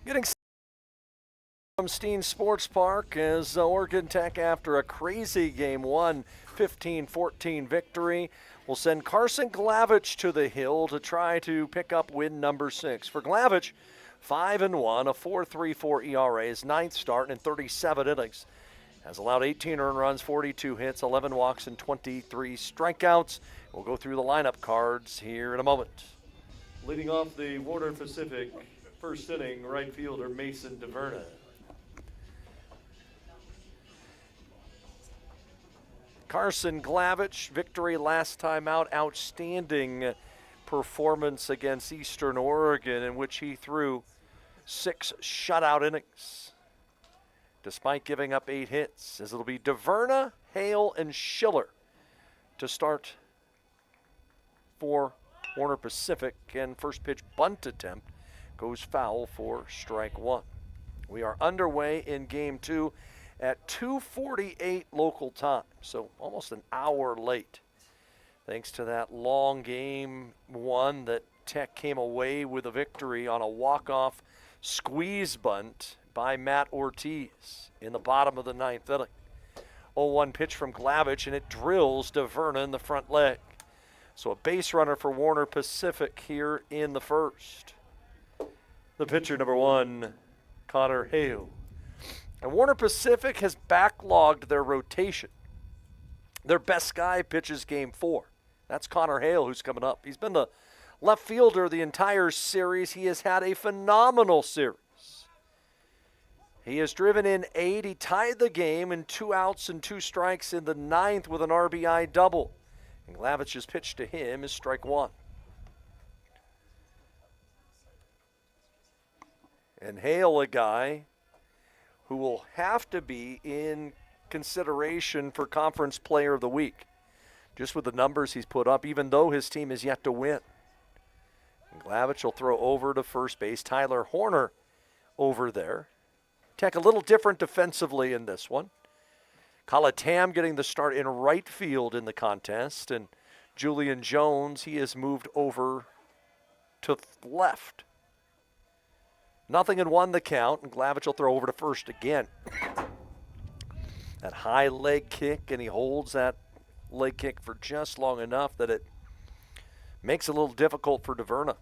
Getting from Steen Sports Park as Oregon Tech, after a crazy game one, 15-14 victory, will send Carson Glavich to the hill to try to pick up win number 6. For Glavich, 5-1, a 4.34 ERA, his ninth start in 37 innings. Has allowed 18 earned runs, 42 hits, 11 walks, and 23 strikeouts. We'll go through the lineup cards here in a moment. Leading off the Warner Pacific first inning, right fielder Mason DeVerna. Carson Glavich, victory last time out, outstanding performance against Eastern Oregon in which he threw 6 shutout innings, despite giving up 8 hits, as it'll be DeVerna, Hale, and Schiller to start for Warner Pacific. And first pitch bunt attempt goes foul for strike 1. We are underway in game 2 at 2:48 local time, so almost an hour late. Thanks to that long game 1 that Tech came away with a victory on a walk-off squeeze bunt by Matt Ortiz in the bottom of the 9th inning. 0-1 pitch from Glavich, and it drills DeVerna in the front leg. So a base runner for Warner Pacific here in the first. The pitcher, number 1, Connor Hale. And Warner Pacific has backlogged their rotation. Their best guy pitches game 4. That's Connor Hale, who's coming up. He's been the left fielder the entire series. He has had a phenomenal series. He has driven in 8. He tied the game in 2 outs and 2 strikes in the 9th with an RBI double. And Glavich's pitch to him is strike 1. And Hale, a guy who will have to be in consideration for Conference Player of the Week, just with the numbers he's put up, even though his team is yet to win. And Glavich will throw over to first base. Tyler Horner over there. Tech a little different defensively in this one. Colatam getting the start in right field in the contest, and Julian Jones, he has moved over to left. 0-1 the count, and Glavich will throw over to first again. That high leg kick, and he holds that leg kick for just long enough that it makes it a little difficult for DeVerna.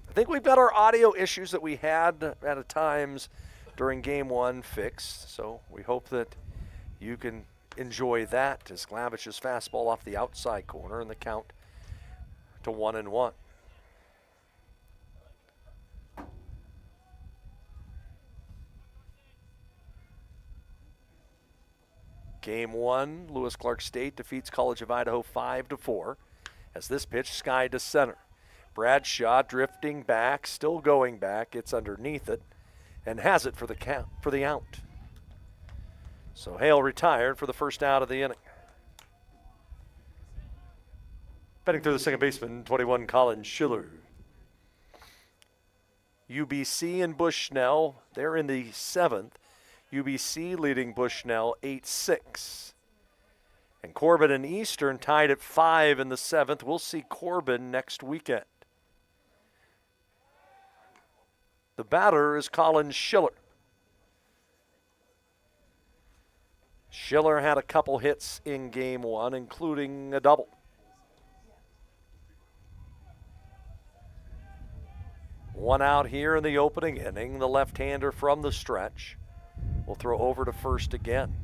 I think we've got our audio issues that we had at times during game 1 fixed, so we hope that you can enjoy that as Glavich's fastball off the outside corner, and the count to 1-1. Game 1, Lewis Clark State defeats College of Idaho 5-4. As this pitch skied to center. Bradshaw drifting back, still going back. It's underneath it, and has it for the count, for the out. So Hale retired for the first out of the inning. Batting through the second baseman, 21, Colin Schiller. UBC and Bushnell, they're in the 7th. UBC leading Bushnell 8-6. And Corbin and Eastern tied at 5 in the 7th. We'll see Corbin next weekend. The batter is Colin Schiller. Schiller had a couple hits in game 1, including a double. One out here in the opening inning. The left-hander from the stretch will throw over to first again.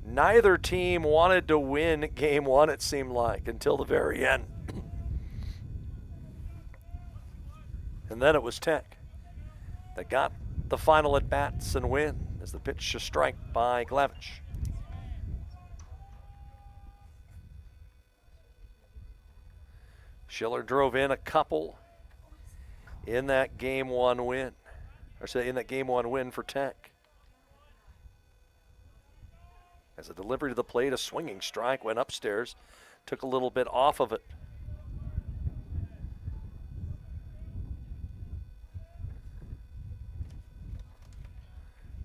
Neither team wanted to win game 1, it seemed like, until the very end. And then it was Tech that got the final at-bats and win as the pitch to strike by Glavich. Schiller drove in a couple in that game 1 win, or say in that game 1 win for Tech. As a delivery to the plate, a swinging strike went upstairs, took a little bit off of it.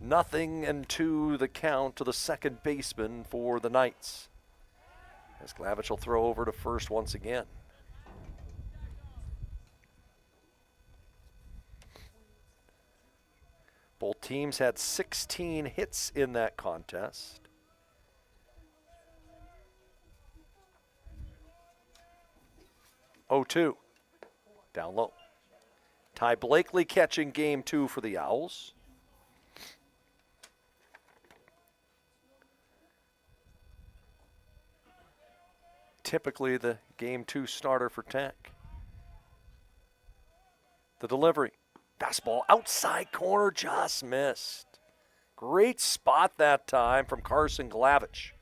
Nothing and 2 the count to the second baseman for the Knights. As Glavich will throw over to first once again. Both teams had 16 hits in that contest. Oh, 2 down low. Ty Blakely catching game 2 for the Owls. Typically the game 2 starter for Tech. The delivery. Fastball outside corner, just missed. Great spot that time from Carson Glavich.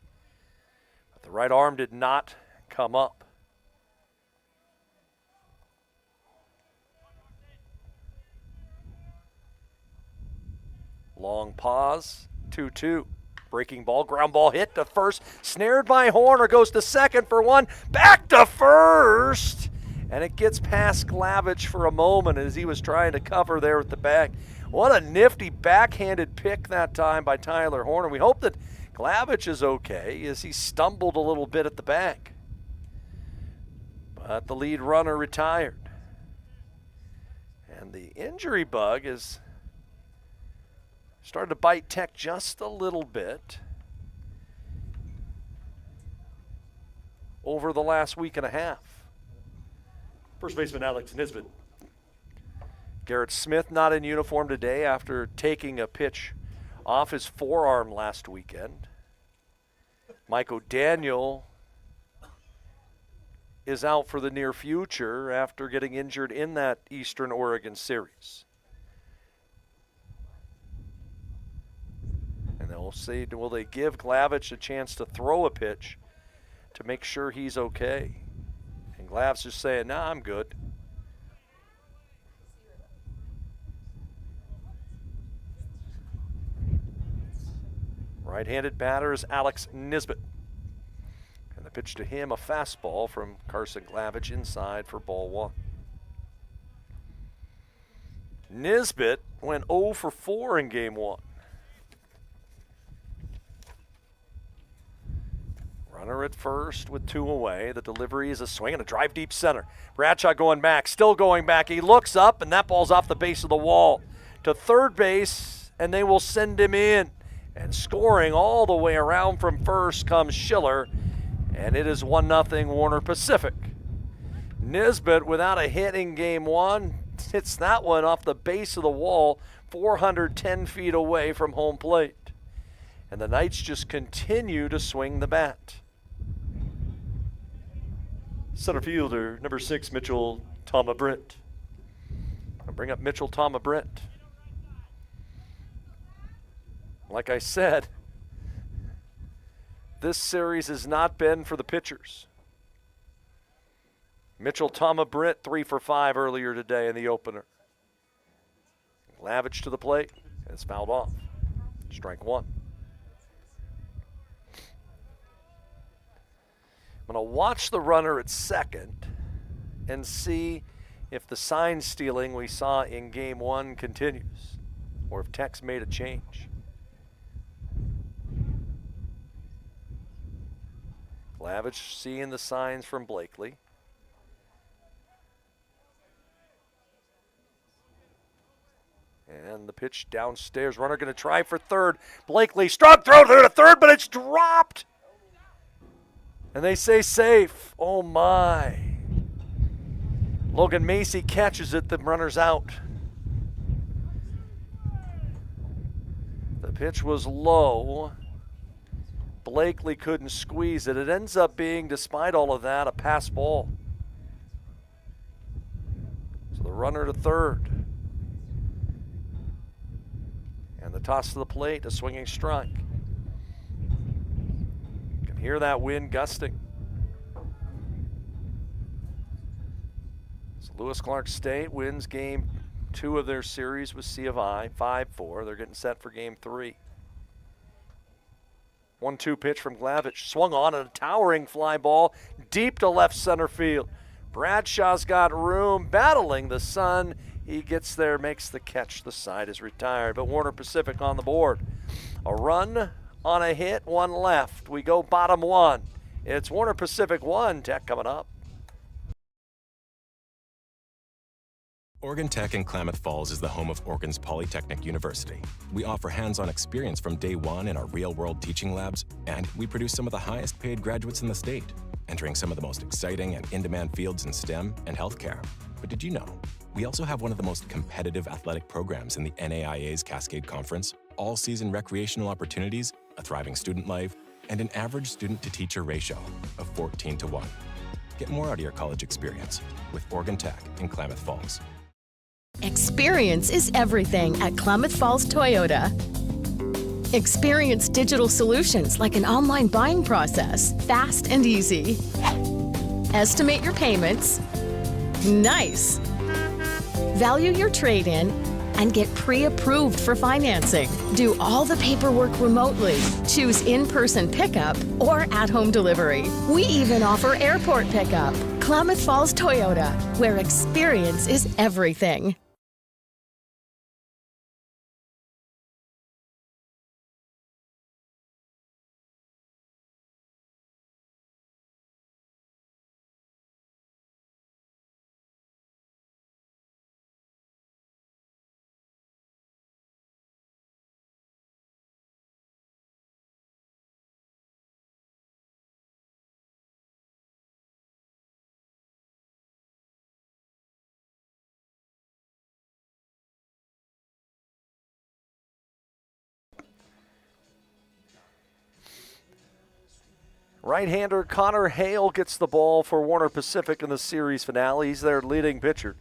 But the right arm did not come up. Long pause, 2-2. Breaking ball, ground ball hit to first. Snared by Horner, goes to second for one. Back to first. And it gets past Glavich for a moment as he was trying to cover there at the back. What a nifty backhanded pick that time by Tyler Horner. We hope that Glavich is okay as he stumbled a little bit at the back. But the lead runner retired. And the injury bug is started to bite Tech just a little bit over the last week and a half. First baseman Alex Nisbet. Garrett Smith not in uniform today after taking a pitch off his forearm last weekend. Mike O'Daniel is out for the near future after getting injured in that Eastern Oregon series. And they'll see, will they give Glavich a chance to throw a pitch to make sure he's okay? And Glav's just saying, nah, I'm good. Right-handed batter is Alex Nisbet. And the pitch to him, a fastball from Carson Glavich inside for ball 1. Nisbet went 0 for 4 in game 1. Runner at first with 2 away. The delivery is a swing and a drive deep center. Bradshaw going back, still going back. He looks up, and that ball's off the base of the wall to third base, and they will send him in. And scoring all the way around from first comes Schiller, and it is 1-0 Warner Pacific. Nisbet, without a hit in game 1, hits that one off the base of the wall, 410 feet away from home plate. And the Knights just continue to swing the bat. Center fielder, number 6, Mitchell Tama-Brent. I'll bring up Mitchell Tama-Brent. Like I said, this series has not been for the pitchers. Mitchell Tama-Brent 3 for 5 earlier today in the opener. Glavich to the plate. It's fouled off. Strike 1. I'm going to watch the runner at second and see if the sign stealing we saw in game 1 continues or if Tech's made a change. Glavich seeing the signs from Blakely. And the pitch downstairs. Runner going to try for third. Blakely, strong throw to third, but it's dropped. And they say safe. Oh my. Logan Macy catches it, the runner's out. The pitch was low. Blakely couldn't squeeze it. It ends up being, despite all of that, a pass ball. So the runner to third. And the toss to the plate, a swinging strike. You can hear that wind gusting. So Lewis Clark State wins game 2 of their series with C of I, 5-4. They're getting set for game 3. 1-2 pitch from Glavich. Swung on a towering fly ball deep to left center field. Bradshaw's got room, battling the sun. He gets there, makes the catch. The side is retired, but Warner Pacific on the board. A run on a hit, 1 left. We go bottom 1. It's Warner Pacific 1, Tech coming up. Oregon Tech in Klamath Falls is the home of Oregon's Polytechnic University. We offer hands-on experience from day one in our real-world teaching labs, and we produce some of the highest-paid graduates in the state, entering some of the most exciting and in-demand fields in STEM and healthcare. But did you know, we also have one of the most competitive athletic programs in the NAIA's Cascade Conference, all-season recreational opportunities, a thriving student life, and an average student-to-teacher ratio of 14:1. Get more out of your college experience with Oregon Tech in Klamath Falls. Experience is everything at Klamath Falls Toyota. Experience digital solutions like an online buying process, fast and easy. Estimate your payments. Nice. Value your trade-in and get pre-approved for financing. Do all the paperwork remotely. Choose in-person pickup or at-home delivery. We even offer airport pickup. Klamath Falls Toyota, where experience is everything. Right-hander Connor Hale gets the ball for Warner Pacific in the series finale. He's their leading pitcher.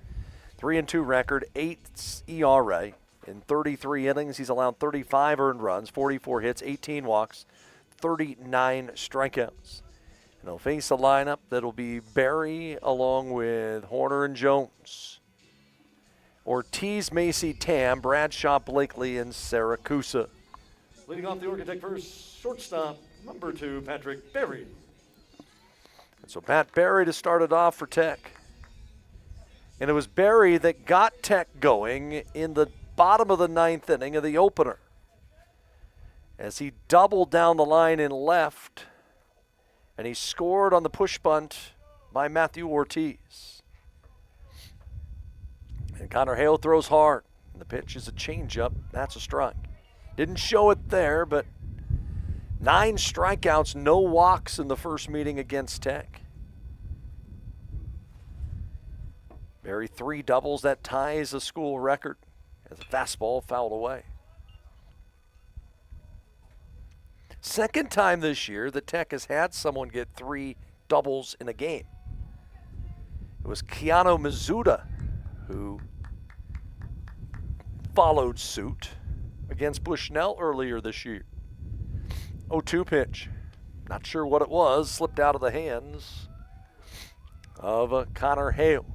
3-2 record, 8 ERA. In 33 innings, he's allowed 35 earned runs, 44 hits, 18 walks, 39 strikeouts. And they'll face a lineup that'll be Berry along with Horner and Jones. Ortiz, Macy, Tam, Bradshaw, Blakely, and Saracusa. Leading off the Oregon Tech first, shortstop, number 2, Patrick Berry. And so Pat Berry to start it off for Tech. And it was Berry that got Tech going in the bottom of the 9th inning of the opener, as he doubled down the line in left, and he scored on the push bunt by Matthew Ortiz. And Connor Hale throws hard. And the pitch is a changeup. That's a strike. Didn't show it there, but 9 strikeouts, no walks in the first meeting against Tech. Berry 3 doubles. That ties the school record as a fastball fouled away. Second time this year that Tech has had someone get 3 doubles in a game. It was Keanu Mizuta who followed suit against Bushnell earlier this year. 0-2 pitch. Not sure what it was. Slipped out of the hands of Connor Hale.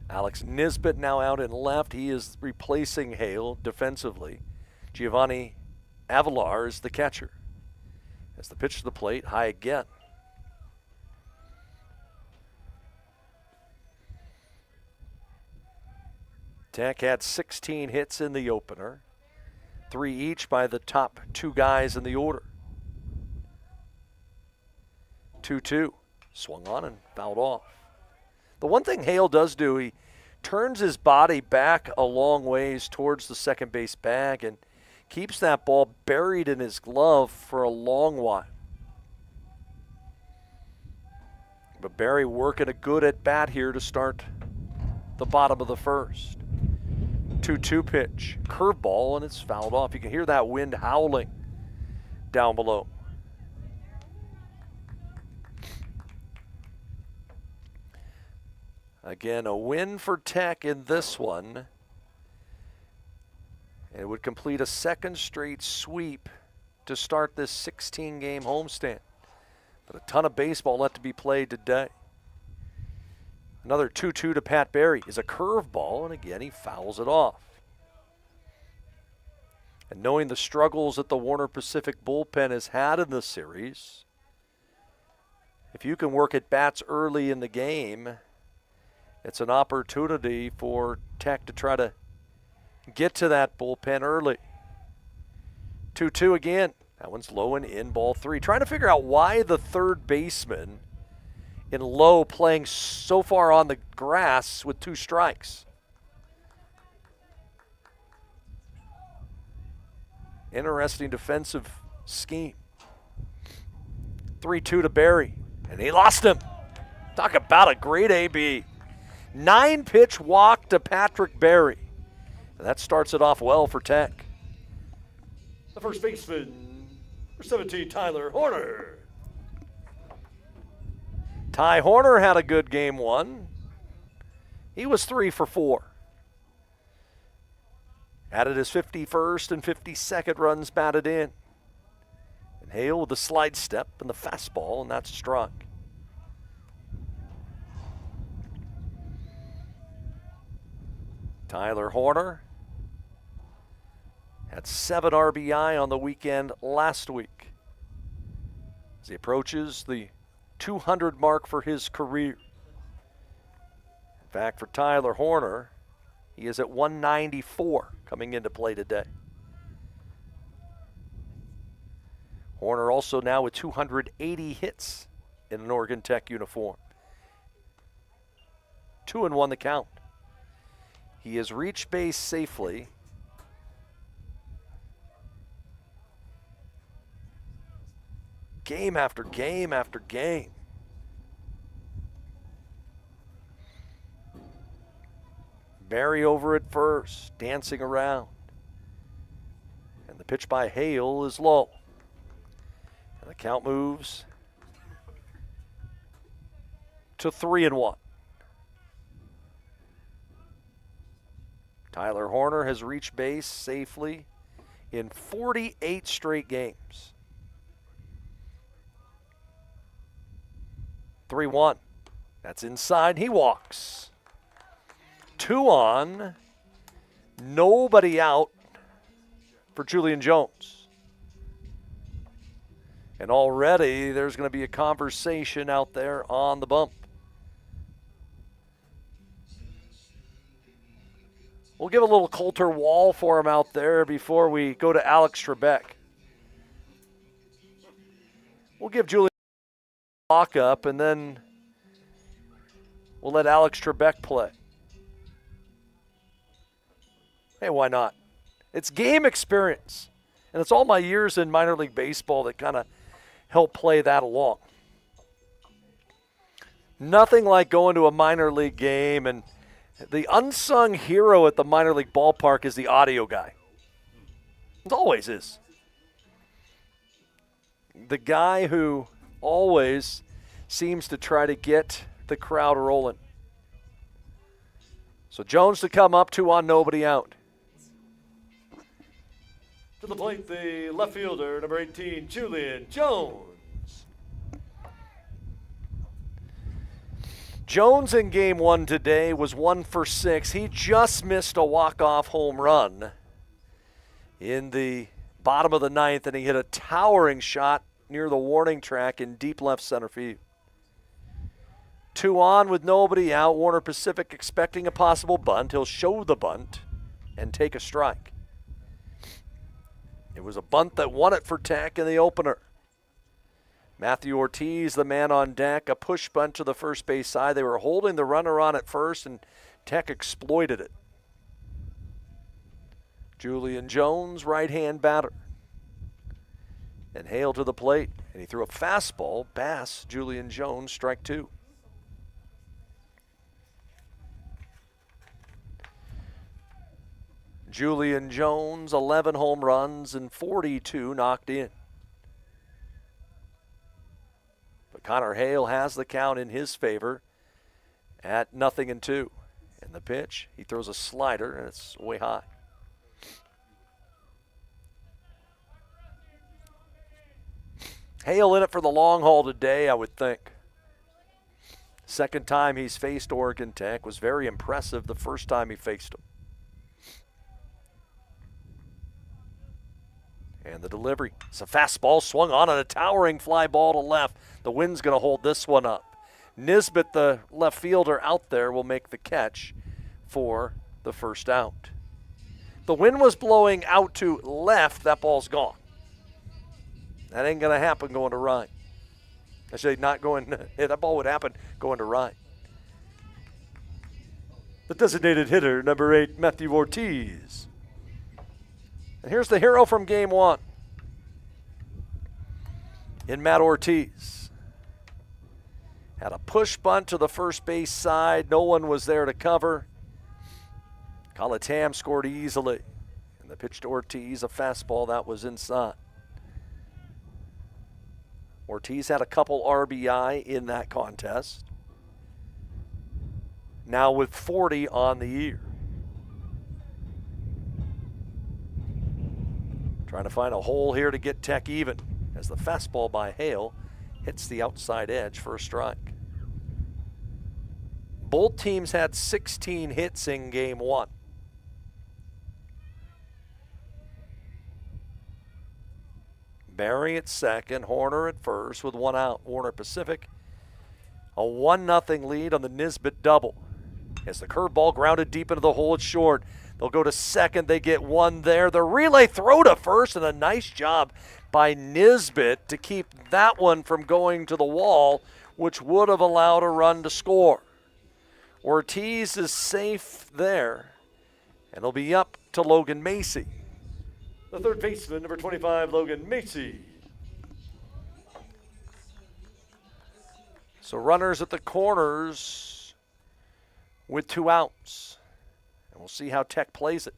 Alex Nisbet now out in left. He is replacing Hale defensively. Giovanni Avalar is the catcher. As the pitch to the plate, high again. Tech had 16 hits in the opener, 3 each by the top 2 guys in the order. 2-2, swung on and fouled off. The one thing Hale does do, he turns his body back a long ways towards the second base bag and keeps that ball buried in his glove for a long while. But Berry working a good at bat here to start the bottom of the first. 2-2 pitch, curveball, and it's fouled off. You can hear that wind howling down below. Again, a win for Tech in this one. It would complete a second straight sweep to start this 16-game homestand. But a ton of baseball left to be played today. Another 2-2 to Pat Berry is a curveball, and again, he fouls it off. And knowing the struggles that the Warner Pacific bullpen has had in this series, if you can work at bats early in the game, it's an opportunity for Tech to try to get to that bullpen early. 2-2 again. That one's low and in, ball 3. Trying to figure out why the third baseman in low, playing so far on the grass with 2 strikes. Interesting defensive scheme. 3-2 to Barry, and he lost him. Talk about a great AB. 9-pitch walk to Patrick Barry. And that starts it off well for Tech. The first baseman, number 17, Tyler Horner. Ty Horner had a good game 1. He was 3 for 4. Added his 51st and 52nd runs batted in. And Hale with the slide step and the fastball, and that's struck. Tyler Horner had 7 RBI on the weekend last week as he approaches the 200 mark for his career. In fact, for Tyler Horner, he is at 194 coming into play today. Horner also now with 280 hits in an Oregon Tech uniform. 2-1 the count. He has reached base safely. Game after game after game. Barry over at first, dancing around. And the pitch by Hale is low. And the count moves to 3-1. Tyler Horner has reached base safely in 48 straight games. 3-1. That's inside. He walks. 2 on. Nobody out for Julian Jones. And already there's going to be a conversation out there on the bump. We'll give a little Coulter Wall for him out there before we go to Alex Trebek. We'll give Julian a lock up, and then we'll let Alex Trebek play. Hey, why not? It's game experience. And it's all my years in minor league baseball that kind of help play that along. Nothing like going to a minor league game, and the unsung hero at the minor league ballpark is the audio guy. It always is. The guy who always seems to try to get the crowd rolling. So Jones to come up, 2 on, nobody out. To the plate, the left fielder, number 18, Julian Jones. Jones in game 1 today was 1 for 6. He just missed a walk-off home run in the bottom of the 9th, and he hit a towering shot near the warning track in deep left center field. 2 on with nobody out. Warner Pacific expecting a possible bunt. He'll show the bunt and take a strike. It was a bunt that won it for Tech in the opener. Matthew Ortiz, the man on deck, a push bunt to the first base side. They were holding the runner on at first, and Tech exploited it. Julian Jones, right-hand batter. And Hale to the plate, and he threw a fastball. Bass, Julian Jones, strike 2. Julian Jones, 11 home runs and 42 knocked in. But Connor Hale has the count in his favor at 0-2. And the pitch, he throws a slider, and it's way high. Hale in it for the long haul today, I would think. Second time he's faced Oregon Tech. Was very impressive the first time he faced them. And the delivery. It's a fastball swung on a towering fly ball to left. The wind's going to hold this one up. Nisbet, the left fielder out there, will make the catch for the first out. The wind was blowing out to left. That ball's gone. That ain't going to happen going to right. Actually, not going, that ball would happen going to right. The designated hitter, number 8, Matthew Ortiz. And here's the hero from game one in Matt Ortiz. Had a push bunt to the first base side. No one was there to cover. Colatam scored easily. And the pitch to Ortiz, a fastball that was inside. Ortiz had a couple RBI in that contest. Now with 40 on the year. Trying to find a hole here to get Tech even as the fastball by Hale hits the outside edge for a strike. Both teams had 16 hits in game one. Barry at second, Horner at first with one out. Warner Pacific, a 1-0 lead on the Nisbet double. As the curveball grounded deep into the hole, it's short. They'll go to second, they get one there. The relay throw to first, and a nice job by Nisbet to keep that one from going to the wall, which would have allowed a run to score. Ortiz is safe there, and it'll be up to Logan Macy. The third baseman, number 25, Logan Macy. So runners at the corners with 2 outs. And we'll see how Tech plays it.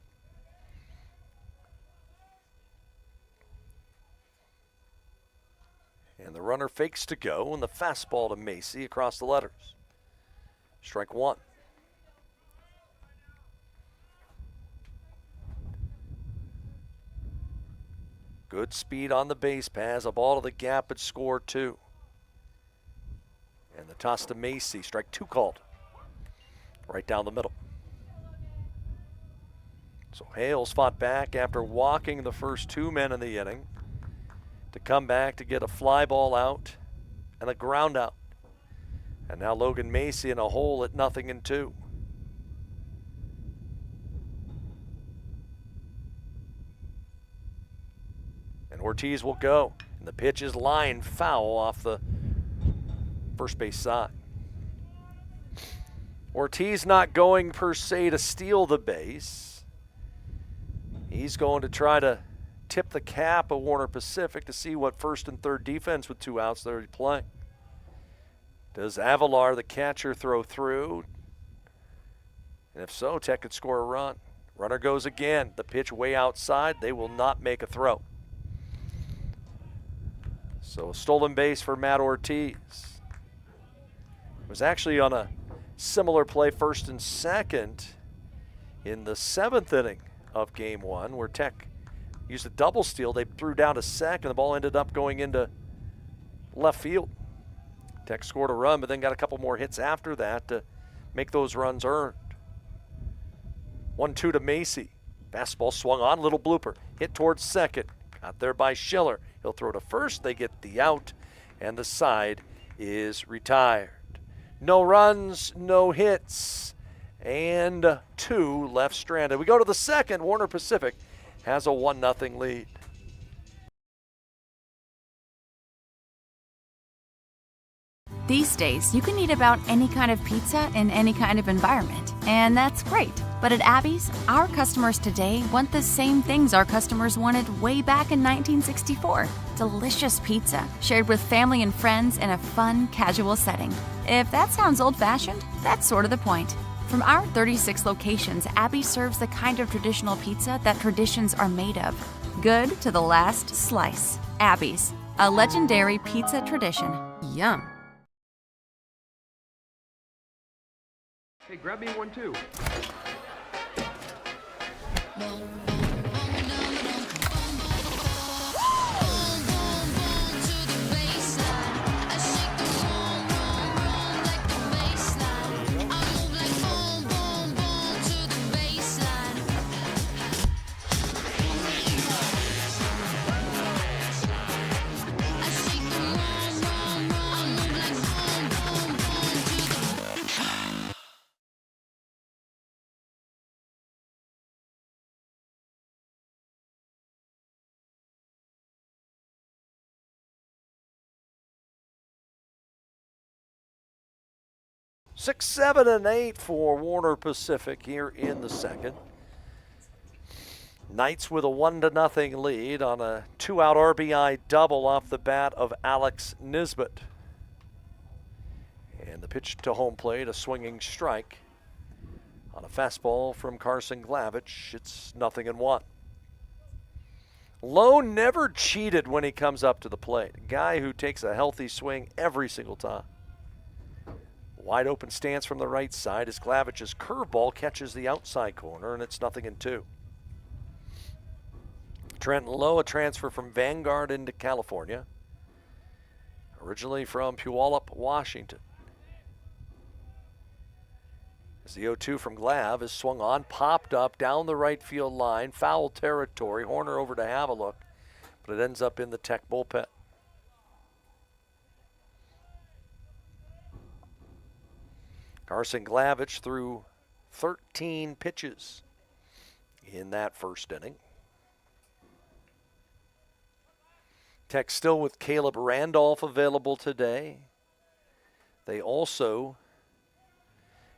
And the runner fakes to go, and the fastball to Macy across the letters. Strike one. Good speed on the base pass, a ball to the gap, but score 2. And the toss to Macy, strike 2 called. Right down the middle. So Hales fought back after walking the first 2 men in the inning to come back to get a fly ball out and a ground out. And now Logan Macy in a hole at 0-2. And Ortiz will go. And the pitch is lined foul off the first base side. Ortiz not going per se to steal the base. He's going to try to tip the cap of Warner Pacific to see what first and third defense with 2 outs they're playing. Does Avalar, the catcher, throw through? And if so, Tech could score a run. Runner goes again. The pitch way outside. They will not make a throw. So stolen base for Matt Ortiz. It was actually on a similar play first and second in the 7th inning of game one where Tech used a double steal. They threw down to second. The ball ended up going into left field. Tech scored a run, but then got a couple more hits after that to make those runs earned. 1-2 to Macy. Fastball swung on, little blooper. Hit towards second. Got there by Schiller. He'll throw to first. They get the out, and the side is retired. No runs, no hits, and 2 left stranded. We go to the second. Warner Pacific has a 1-0 lead. These days, you can eat about any kind of pizza in any kind of environment, and that's great. But at Abby's, our customers today want the same things our customers wanted way back in 1964. Delicious pizza, shared with family and friends in a fun, casual setting. If that sounds old-fashioned, that's sort of the point. From our 36 locations, Abby serves the kind of traditional pizza that traditions are made of. Good to the last slice. Abby's, a legendary pizza tradition. Yum. Hey, grab me one too. 6, 7, and 8 for Warner Pacific here in the second. Knights with a 1-0 lead on a 2-out RBI double off the bat of Alex Nisbet. And the pitch to home plate, a swinging strike on a fastball from Carson Glavich. It's 0-1. Lowe never cheated when he comes up to the plate. A guy who takes a healthy swing every single time. Wide open stance from the right side as Glavich's curveball catches the outside corner, and it's 0-2. Trenton Lowe, a transfer from Vanguard into California. Originally from Puyallup, Washington. As the 0-2 from Glav is swung on, popped up down the right field line, foul territory. Horner over to have a look, but it ends up in the Tech bullpen. Carson Glavich threw 13 pitches in that first inning. Tech still with Caleb Randolph available today. They also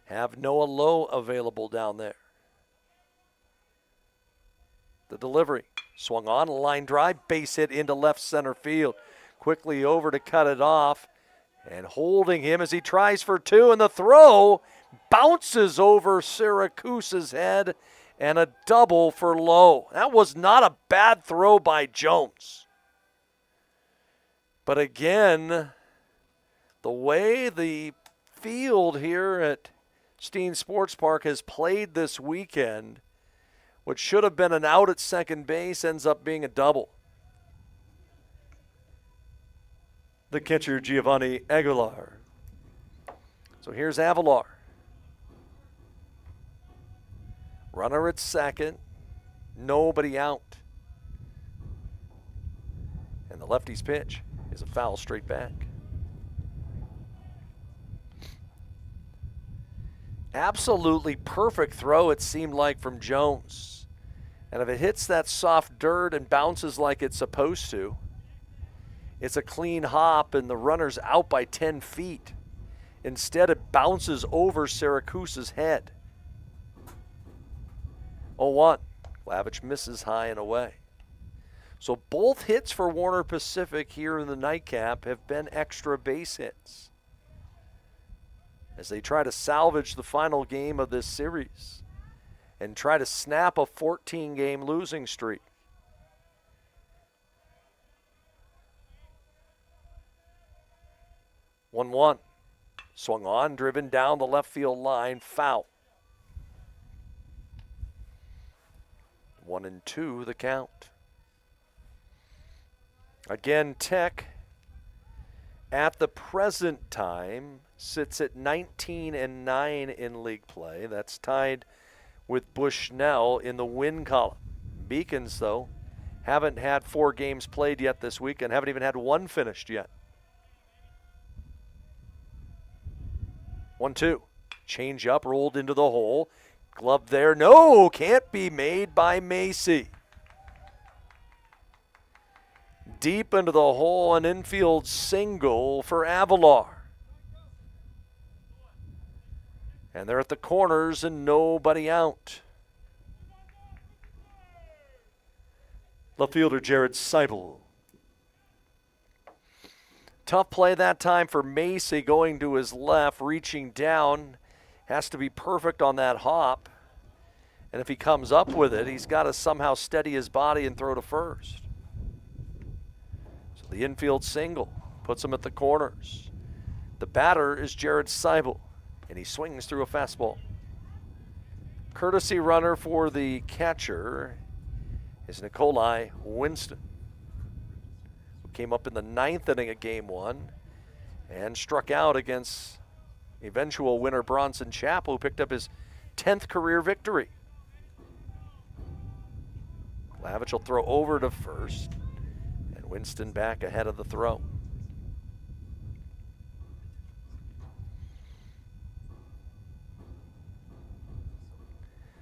have Noah Lowe available down there. The delivery swung on, a line drive, base hit into left center field. Quickly over to cut it off and holding him as he tries for two, and the throw bounces over Syracuse's head and a double for Lowe. That was not a bad throw by Jones. But again, the way the field here at Steen Sports Park has played this weekend, what should have been an out at second base ends up being a double. The catcher, Giovanni Aguilar. So here's Aguilar. Runner at second, nobody out. And the lefty's pitch is a foul straight back. Absolutely perfect throw, it seemed like, from Jones. And if it hits that soft dirt and bounces like it's supposed to, it's a clean hop and the runner's out by 10 feet. Instead, it bounces over Syracuse's head. 0-1. Glavich misses high and away. So both hits for Warner Pacific here in the nightcap have been extra base hits as they try to salvage the final game of this series and try to snap a 14-game losing streak. One. Swung on, driven down the left field line, foul. 1-2 the count. Again, Tech at the present time sits at 19-9 in league play. That's tied with Bushnell in the win column. Beacons, though, haven't had 4 games played yet this week and haven't even had one finished yet. 1-2. Change up, rolled into the hole. Glove there. No, can't be made by Macy. Deep into the hole, an infield single for Aguilar. And they're at the corners and nobody out. Left fielder Jared Seibel. Tough play that time for Macy, going to his left, reaching down. Has to be perfect on that hop. And if he comes up with it, he's got to somehow steady his body and throw to first. So the infield single puts him at the corners. The batter is Jared Seibel, and he swings through a fastball. Courtesy runner for the catcher is Nikolai Winston, who came up in the 9th inning of Game 1 and struck out against eventual winner Bronson Chapel, who picked up his 10th career victory. Glavich will throw over to first, and Winston back ahead of the throw.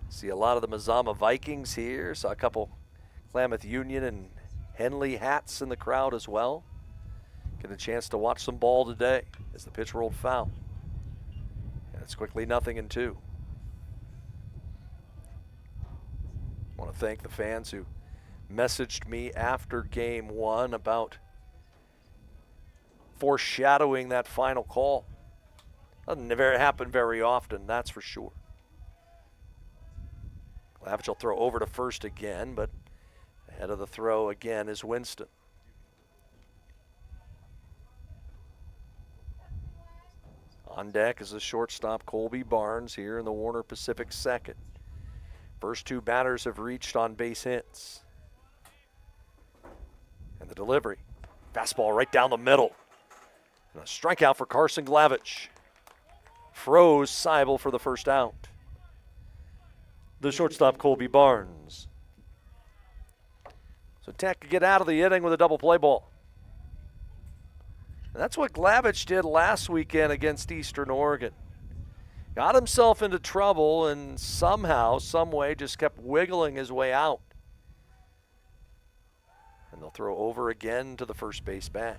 See a lot of the Mazama Vikings here. Saw a couple Klamath Union and Henley hats in the crowd as well. Get a chance to watch some ball today as the pitch rolled foul. It's quickly 0-2. I want to thank the fans who messaged me after game one about foreshadowing that final call. Doesn't happen very often, that's for sure. Glavich will throw over to first again, but ahead of the throw again is Winston. On deck is the shortstop Colby Barnes here in the Warner Pacific second. First two batters have reached on base hits. And the delivery. Fastball right down the middle. And a strikeout for Carson Glavich. Froze Seibel for the first out. The shortstop Colby Barnes. So Tech could get out of the inning with a double play ball. And that's what Glavich did last weekend against Eastern Oregon. Got himself into trouble and somehow, some way, just kept wiggling his way out. And they'll throw over again to the first base bag.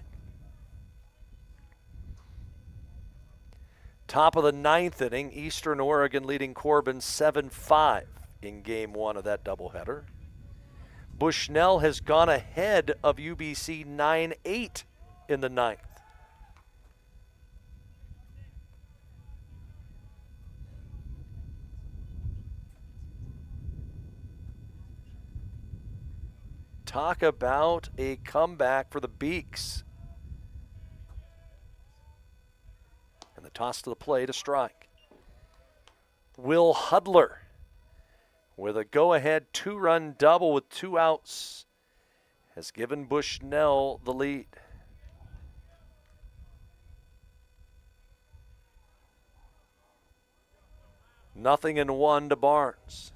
Top of the ninth inning, Eastern Oregon leading Corbin 7-5 in game one of that doubleheader. Bushnell has gone ahead of UBC 9-8 in the ninth. Talk about a comeback for the Beaks. And the toss to the plate, a strike. Will Hudler with a go-ahead two-run double with 2 outs has given Bushnell the lead. Nothing in 1 to Barnes.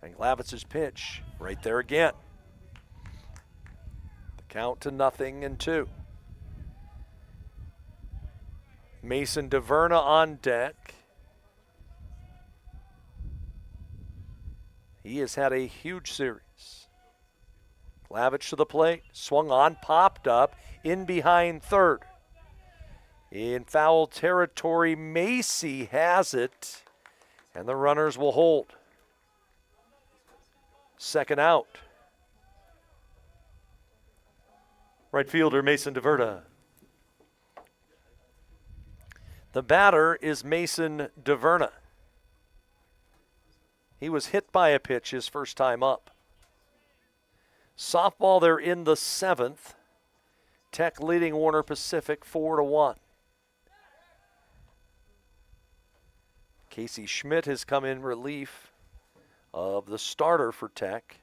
And Glavich's pitch right there again. Count to 0-2. Mason DeVerna on deck. He has had a huge series. Glavich to the plate, swung on, popped up, in behind third. In foul territory, Macy has it, and the runners will hold. Second out. Right fielder Mason DeVerna. The batter is Mason DeVerna. He was hit by a pitch his first time up. Softball, they're in the 7th. Tech leading Warner Pacific 4-1. Casey Schmidt has come in relief of the starter for Tech.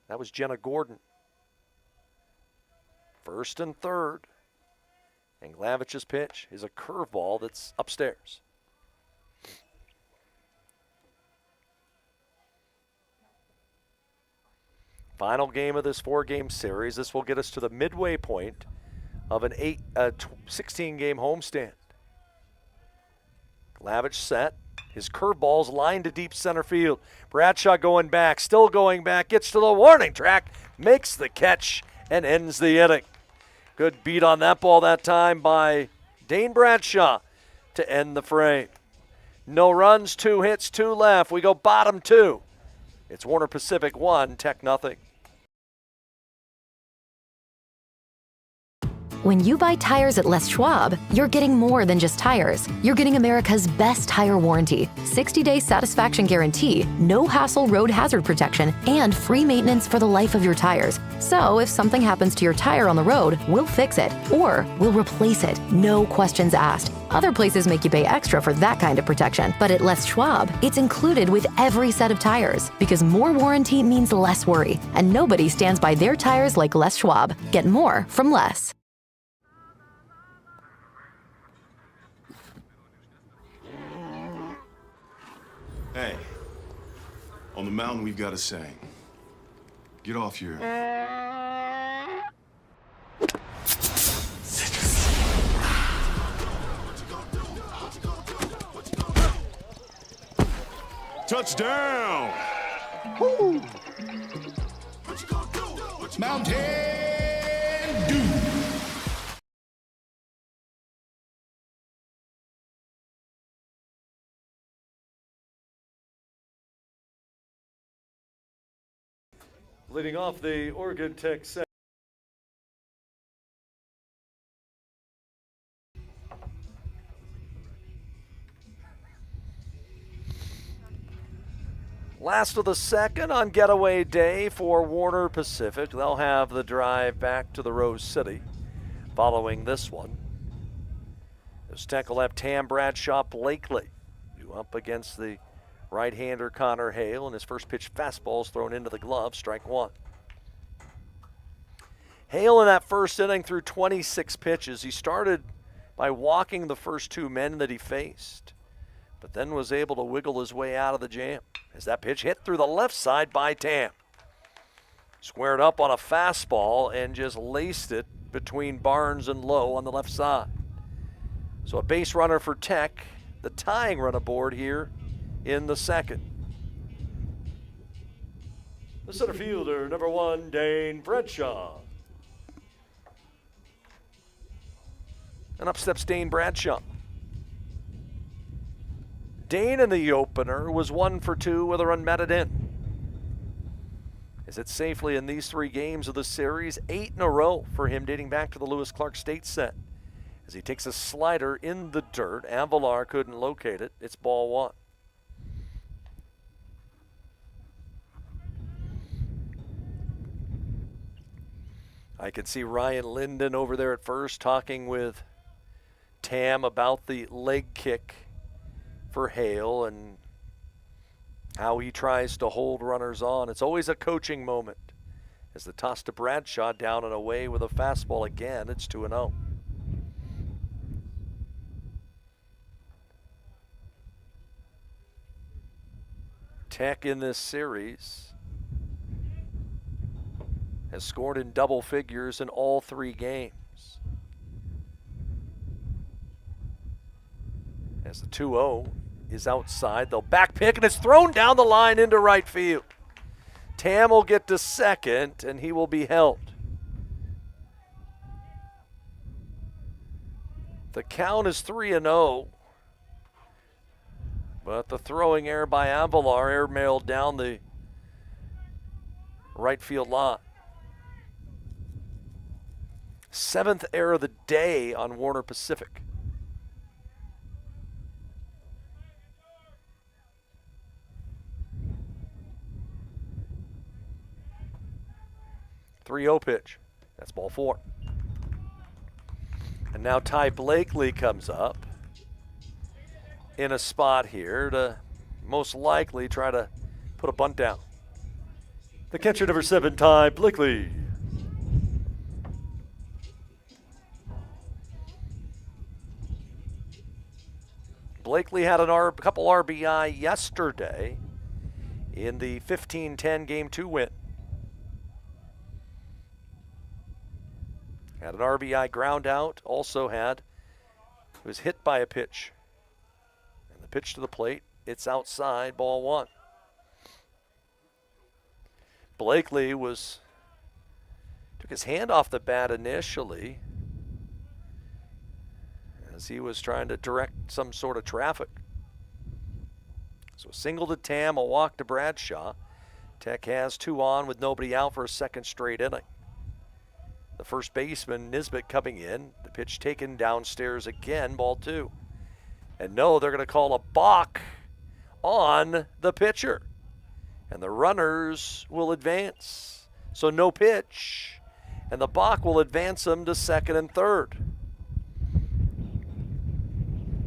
That was Jenna Gordon. First and third. And Glavich's pitch is a curveball that's upstairs. Final game of this 4-game series. This will get us to the midway point of an 16-game homestand. Glavich set. His curveball's lined to deep center field. Bradshaw going back, still going back, gets to the warning track, makes the catch, and ends the inning. Good beat on that ball that time by Dane Bradshaw to end the frame. No runs, 2 hits, 2 left. We go bottom 2. It's Warner Pacific 1, Tech 0. When you buy tires at Les Schwab, you're getting more than just tires. You're getting America's best tire warranty, 60-day satisfaction guarantee, no hassle road hazard protection, and free maintenance for the life of your tires. So if something happens to your tire on the road, we'll fix it, or we'll replace it, no questions asked. Other places make you pay extra for that kind of protection, but at Les Schwab, it's included with every set of tires, because more warranty means less worry, and nobody stands by their tires like Les Schwab. Get more from Les. Hey, on the mountain we've got a saying. Get off your... Touchdown! Woo! Mountain! Leading off the Oregon Tech set. Last of the second on getaway day for Warner Pacific. They'll have the drive back to the Rose City following this one. This Tech will have Tam Bradshaw Blakely, who up against the right-hander Connor Hale, and his first pitch fastball is thrown into the glove, strike one. Hale in that first inning threw 26 pitches. He started by walking the first two men that he faced, but then was able to wiggle his way out of the jam as that pitch hit through the left side by Tam. Squared up on a fastball and just laced it between Barnes and Lowe on the left side. So a base runner for Tech, the tying run aboard here in the second. The center fielder, number 1, Dane Bradshaw. And up steps Dane Bradshaw. Dane in the opener was 1 for 2 with a run batted in. Is it safely in these 3 games of the series? 8 in a row for him dating back to the Lewis Clark State set. As he takes a slider in the dirt, Avilar couldn't locate it. It's ball 1. I can see Ryan Linden over there at first talking with Tam about the leg kick for Hale and how he tries to hold runners on. It's always a coaching moment. As the toss to Bradshaw down and away with a fastball again, it's 2-0. Tech in this series has scored in double figures in all 3 games. As the 2-0 is outside, they'll back pick, and it's thrown down the line into right field. Tam will get to second, and he will be held. The count is 3-0, but the throwing error by Avilar airmailed down the right field line. 7th error of the day on Warner Pacific. .30 pitch. That's ball 4. And now Ty Blakely comes up in a spot here to most likely try to put a bunt down. The catcher, number 7, Ty Blakely. Blakely had a couple RBI yesterday in the 15-10 Game 2 win. Had an RBI ground out, also was hit by a pitch. And the pitch to the plate, it's outside, ball 1. Blakely took his hand off the bat initially as he was trying to direct some sort of traffic. So a single to Tam, a walk to Bradshaw. Tech has 2 on with nobody out for a second straight inning. The first baseman, Nisbet, coming in. The pitch taken downstairs again, ball 2. And no, they're going to call a balk on the pitcher. And the runners will advance. So no pitch. And the balk will advance them to second and third.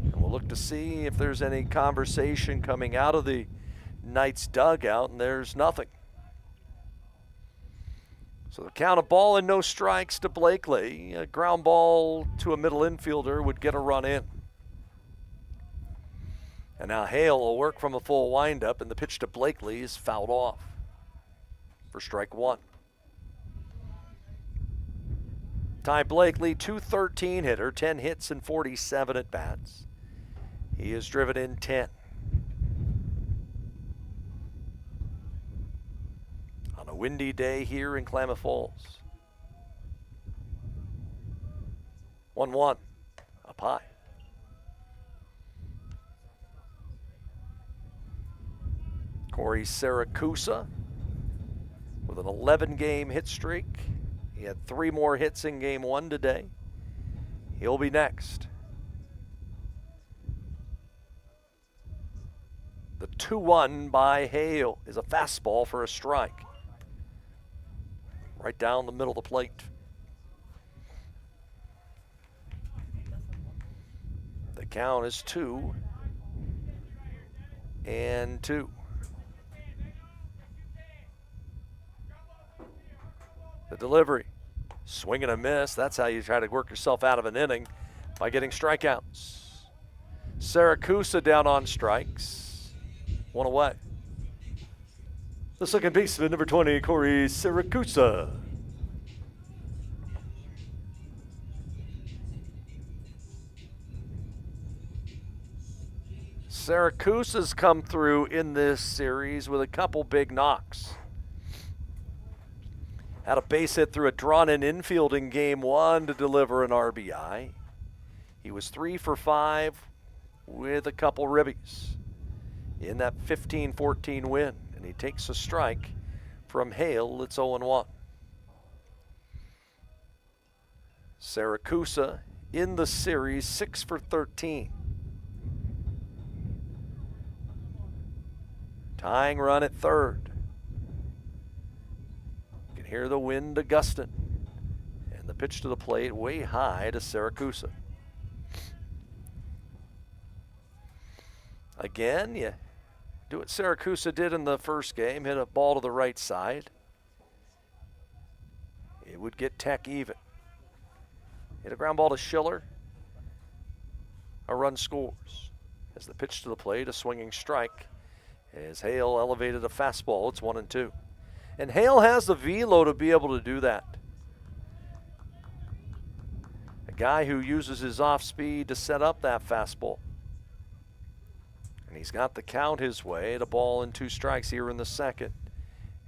And we'll look to see if there's any conversation coming out of the Knights dugout, and there's nothing. So the count of ball and no strikes to Blakely. A ground ball to a middle infielder would get a run in. And now Hale will work from a full windup, and the pitch to Blakely is fouled off for strike 1. Ty Blakely, .213 hitter, 10 hits and 47 at bats. He has driven in 10. On a windy day here in Klamath Falls. 1-1, up high. Corey Saracusa with an an 11-game hit streak. He had 3 more hits in game 1 today. He'll be next. The 2-1 by Hale is a fastball for a strike. Right down the middle of the plate. The count is 2-2. The delivery, swing and a miss. That's how you try to work yourself out of an inning, by getting strikeouts. Siracusa down on strikes. 1 away. The second baseman, number 20, Corey Siracusa. Siracusa's come through in this series with a couple big knocks. Had a base hit through a drawn-in infield in game 1 to deliver an RBI. He was 3 for 5 with a couple ribbies in that 15-14 win. And he takes a strike from Hale. It's 0-1. Siracusa in the series, 6 for 13. Tying run at third. You can hear the wind of gusting. And the pitch to the plate way high to Siracusa. Again, you do what Siracusa did in the first game, hit a ball to the right side. It would get Tech even. Hit a ground ball to Schiller. A run scores. As the pitch to the plate, a swinging strike. As Hale elevated a fastball, it's 1-2. And Hale has the velo to be able to do that. A guy who uses his off speed to set up that fastball. And he's got the count his way. The ball and 2 strikes here in the second.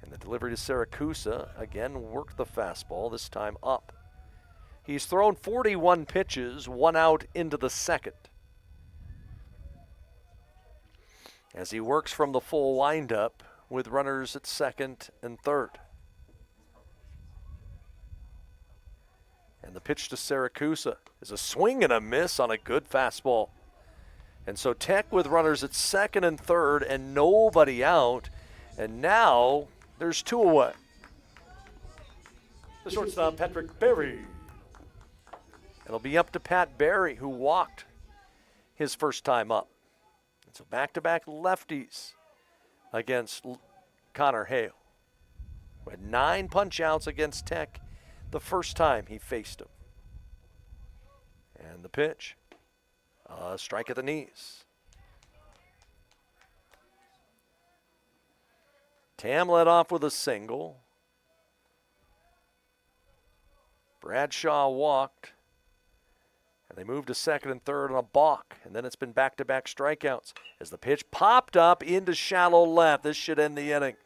And the delivery to Siracusa, again, worked the fastball, this time up. He's thrown 41 pitches, 1 out into the second. As he works from the full windup with runners at second and third. And the pitch to Siracusa is a swing and a miss on a good fastball. And so Tech with runners at second and third and nobody out. And now there's 2 away. The shortstop, Patrick Berry. It'll be up to Pat Berry, who walked his first time up. And so back-to-back lefties against Connor Hale. Who had 9 punch-outs against Tech the first time he faced him. And the pitch. Strike at the knees. Tam led off with a single. Bradshaw walked. And they moved to second and third on a balk. And then it's been back-to-back strikeouts. As the pitch popped up into shallow left. This should end the inning.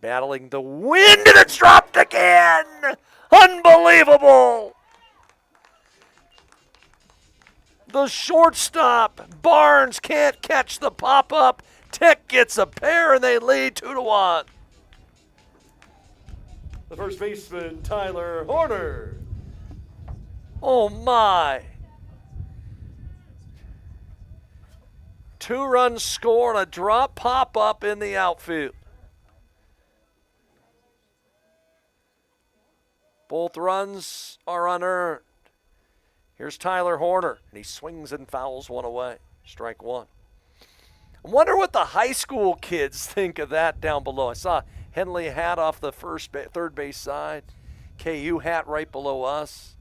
Battling the wind, and it's dropped again! Unbelievable! The shortstop, Barnes, can't catch the pop-up. Tech gets a pair, and they lead 2-1. The first baseman, Tyler Horner. Oh, my. 2-run score and a drop pop-up in the outfield. Both runs are unearned. Here's Tyler Horner, and he swings and fouls 1 away. Strike 1. I wonder what the high school kids think of that down below. I saw Henley hat off the third base side. KU hat right below us.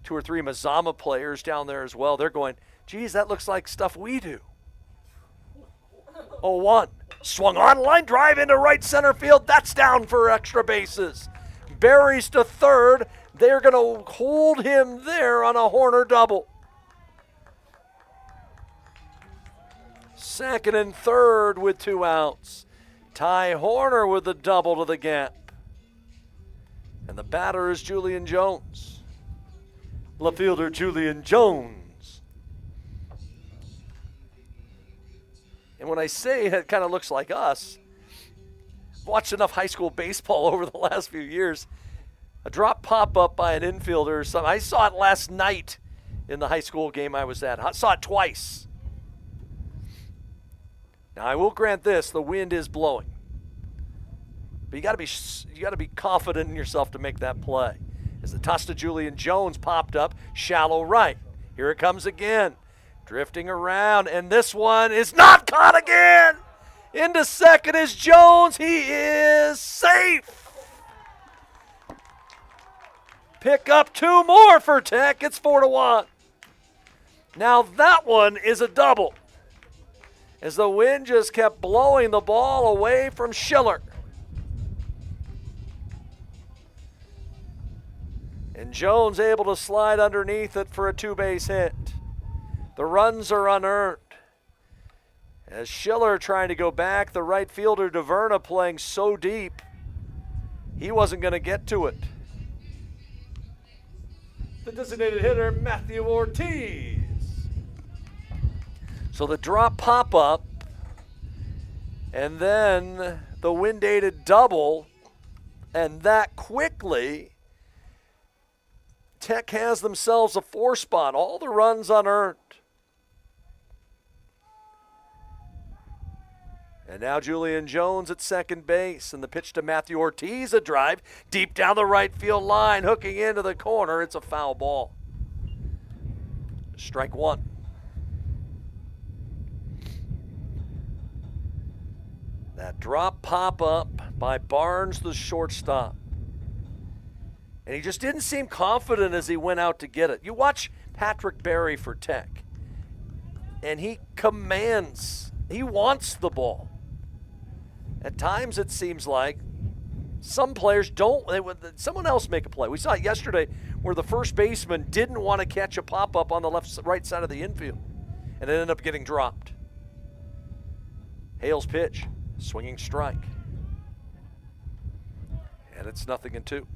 2 or 3 Mazama players down there as well. They're going, geez, that looks like stuff we do. 0-1. Swung on, line drive into right center field. That's down for extra bases. Berry's to third. They're going to hold him there on a Horner double. Second and third with 2 outs. Ty Horner with the double to the gap. And the batter is Julian Jones. Left fielder, Julian Jones. And when I say it kind of looks like us, watched enough high school baseball over the last few years. A drop pop-up by an infielder or something. I saw it last night in the high school game I was at. I saw it twice. Now, I will grant this, the wind is blowing. But you got to be confident in yourself to make that play. As the toss to Julian Jones popped up, shallow right. Here it comes again. Drifting around, and this one is not caught again. Into second is Jones. He is safe. Pick up 2 more for Tech. It's 4-1. Now that one is a double, as the wind just kept blowing the ball away from Schiller. And Jones able to slide underneath it for a 2-base hit. The runs are unearned. As Schiller trying to go back, the right fielder DeVerna playing so deep, he wasn't going to get to it. The designated hitter, Matthew Ortiz. So the drop pop-up, and then the wind-aided double, and that quickly, Tech has themselves a 4 spot. All the runs unearned. And now Julian Jones at second base, and the pitch to Matthew Ortiz, a drive deep down the right field line, hooking into the corner. It's a foul ball. Strike 1. That drop pop-up by Barnes, the shortstop. And he just didn't seem confident as he went out to get it. You watch Patrick Berry for Tech, and he commands. He wants the ball. At times it seems like some players don't. Someone else make a play. We saw it yesterday where the first baseman didn't want to catch a pop-up on the right side of the infield, and it ended up getting dropped. Hale's pitch. Swinging strike. And it's 0-2.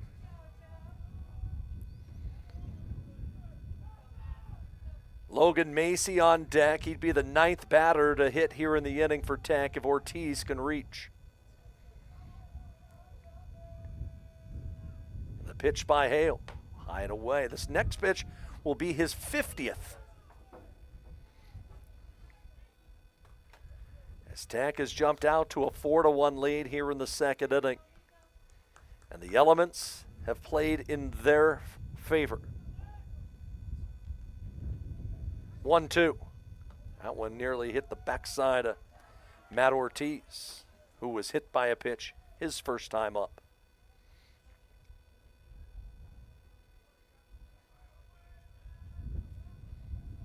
Logan Macy on deck. He'd be the 9th batter to hit here in the inning for Tech if Ortiz can reach. The pitch by Hale. High and away. This next pitch will be his 50th. As Tech has jumped out to a 4-1 lead here in the second inning. And the elements have played in their favor. 1-2. That one nearly hit the backside of Matt Ortiz, who was hit by a pitch his first time up.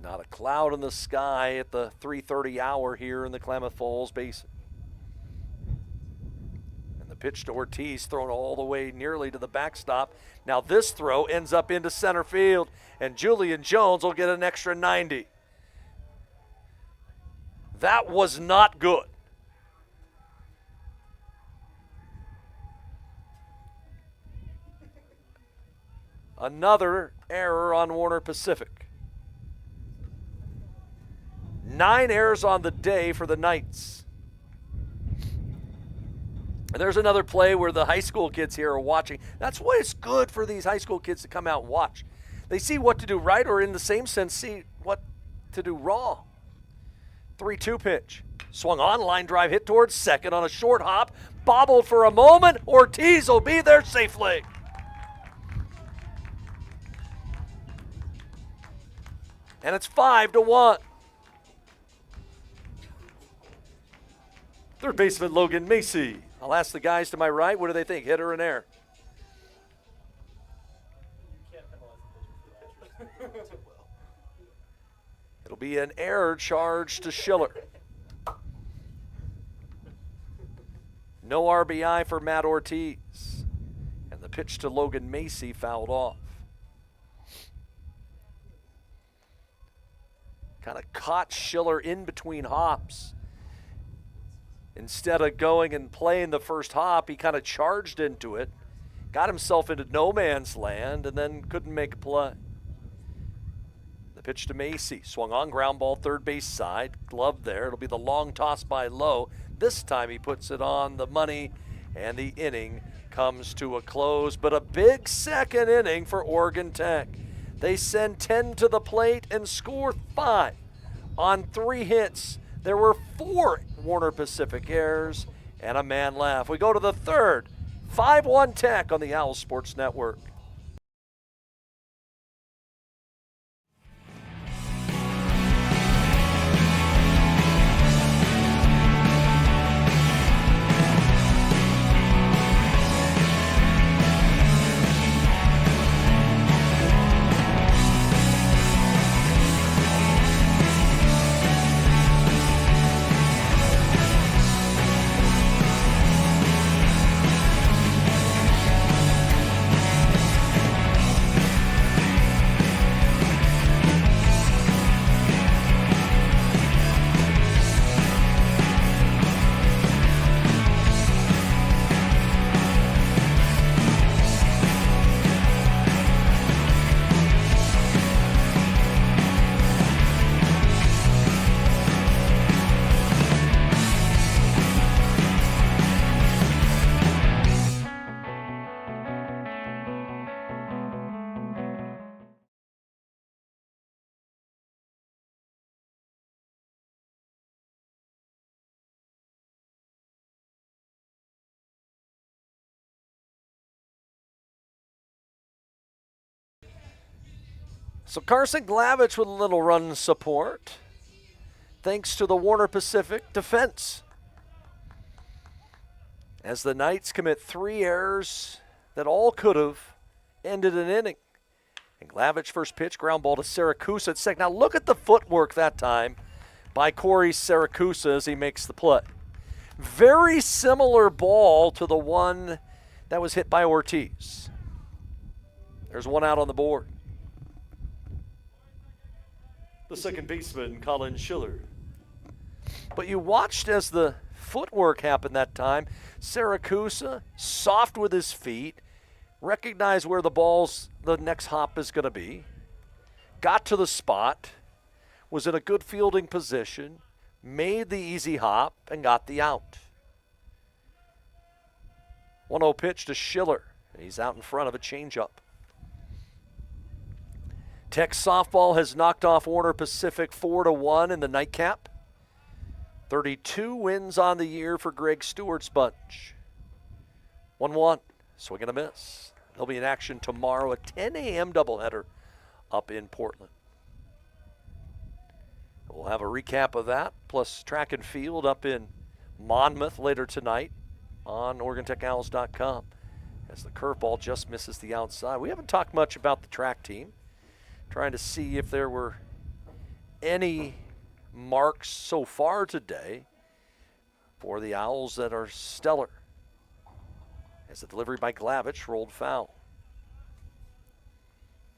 Not a cloud in the sky at the 3:30 hour here in the Klamath Falls Basin. And the pitch to Ortiz thrown all the way nearly to the backstop. Now this throw ends up into center field, and Julian Jones will get an extra 90. That was not good. Another error on Warner Pacific. 9 errors on the day for the Knights. And there's another play where the high school kids here are watching. That's why it's good for these high school kids to come out and watch. They see what to do right, or in the same sense, see what to do wrong. 3-2 pitch. Swung on, line drive hit towards second on a short hop. Bobbled for a moment. Ortiz will be there safely. And it's 5-1. Third baseman Logan Macy. I'll ask the guys to my right, what do they think, hit or an error? It'll be an error charge to Schiller. No RBI for Matt Ortiz. And the pitch to Logan Macy fouled off. Kind of caught Schiller in between hops. Instead of going and playing the first hop, he kind of charged into it, got himself into no man's land, and then couldn't make a play. The pitch to Macy, swung on, ground ball, third base side, glove there. It'll be the long toss by Lowe. This time he puts it on the money And the inning comes to a close, but a big second inning for Oregon Tech. They send 10 to the plate and score 5 on 3 hits. There were 4 Warner Pacific errors and a man left. We go to the third. 5-1 Tech on the Owl Sports Network. So Carson Glavich with a little run support, thanks to the Warner Pacific defense. As the Knights commit 3 errors that all could have ended an inning. And Glavich first pitch, ground ball to Siracusa at second. Now look at the footwork that time by Corey Siracusa as he makes the play. Very similar ball to the one that was hit by Ortiz. There's one out on the board. The second baseman, Colin Schiller. But you watched as the footwork happened that time. Siracusa, soft with his feet, recognized where the next hop is going to be, got to the spot, was in a good fielding position, made the easy hop, and got the out. 1-0 pitch to Schiller. He's out in front of a changeup. Tech softball has knocked off Warner Pacific 4-1 in the nightcap. 32 wins on the year for Greg Stewart's bunch. 1-1, swing and a miss. They'll be in action tomorrow at 10 a.m. doubleheader up in Portland. We'll have a recap of that, plus track and field up in Monmouth later tonight on OregonTechOwls.com as the curveball just misses the outside. We haven't talked much about the track team. Trying to see if there were any marks so far today for the Owls that are stellar. As the delivery by Glavich rolled foul.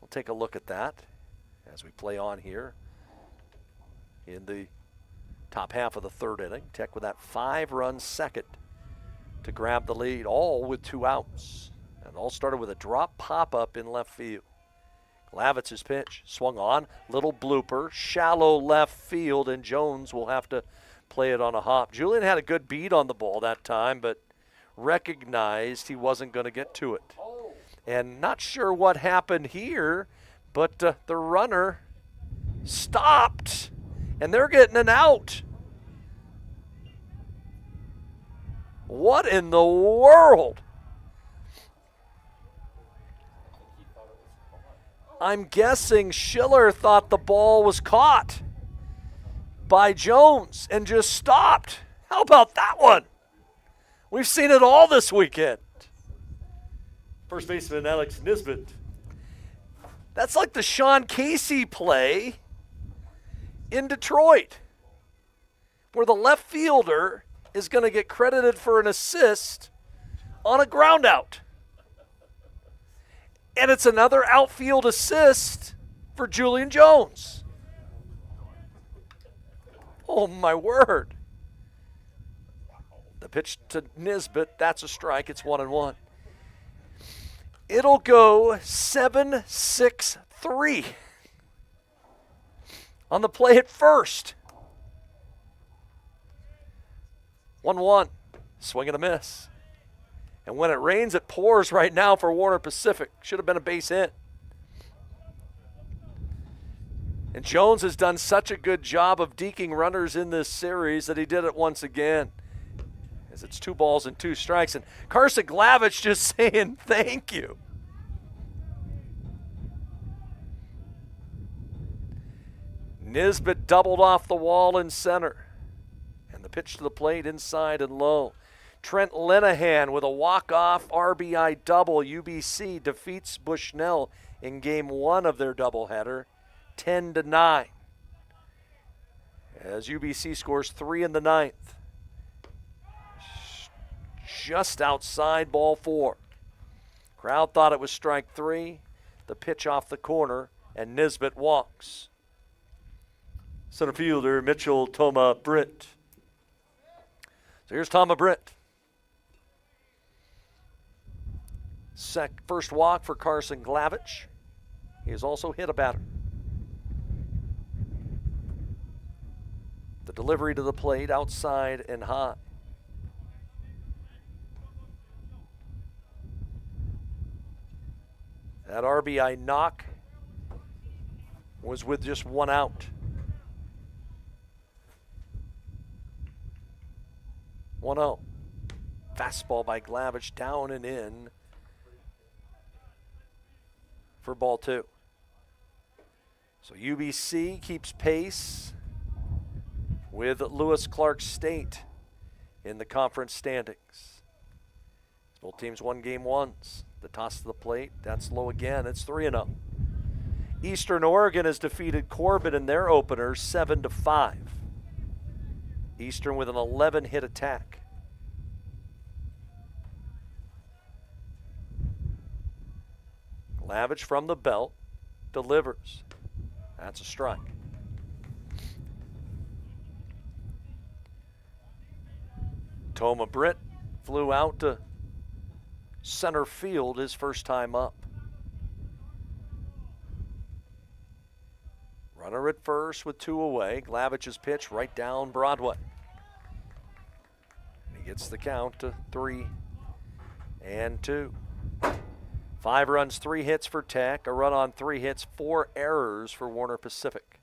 We'll take a look at that as we play on here in the top half of the third inning. Tech with that 5-run second to grab the lead, all with 2 outs. And all started with a drop pop-up in left field. Glavich's pitch, swung on, little blooper, shallow left field, and Jones will have to play it on a hop. Julian had a good beat on the ball that time, but recognized he wasn't going to get to it. And not sure what happened here, but the runner stopped, and they're getting an out. What in the world? I'm guessing Schiller thought the ball was caught by Jones and just stopped. How about that one? We've seen it all this weekend. First baseman, Alex Nisbet. That's like the Sean Casey play in Detroit, where the left fielder is going to get credited for an assist on a ground out. And it's another outfield assist for Julian Jones. Oh, my word. The pitch to Nisbet, that's a strike. It's 1-1. It'll go 7-6-3 on the play at first. 1-1. Swing and a miss. And when it rains, it pours right now for Warner Pacific. Should have been a base hit. And Jones has done such a good job of deking runners in this series that he did it once again. As it's 2 balls and 2 strikes. And Carson Glavich just saying thank you. Nisbet doubled off the wall in center. And the pitch to the plate inside and low. Trent Linehan with a walk-off RBI double. UBC defeats Bushnell in game 1 of their doubleheader, 10-9. As UBC scores 3 in the 9th. Just outside ball 4. Crowd thought it was strike 3. The pitch off the corner, and Nisbet walks. Center fielder Mitchell Toma Britt. So here's Toma Britt. First walk for Carson Glavich. He has also hit a batter. The delivery to the plate outside and high. That RBI knock was with just 1 out. 1-0. Fastball by Glavich down and in for ball 2. So UBC keeps pace with Lewis Clark State in the conference standings. Both teams won game 1s. The toss to the plate, that's low again. It's 3-0. Eastern Oregon has defeated Corbin in their opener 7-5. Eastern with an 11-hit attack. Glavich from the belt delivers. That's a strike. Toma Britt flew out to center field his first time up. Runner at first with 2 away. Glavich's pitch right down Broadway. He gets the count to 3-2. 5 runs, 3 hits for Tech. A run on 3 hits, 4 errors for Warner Pacific.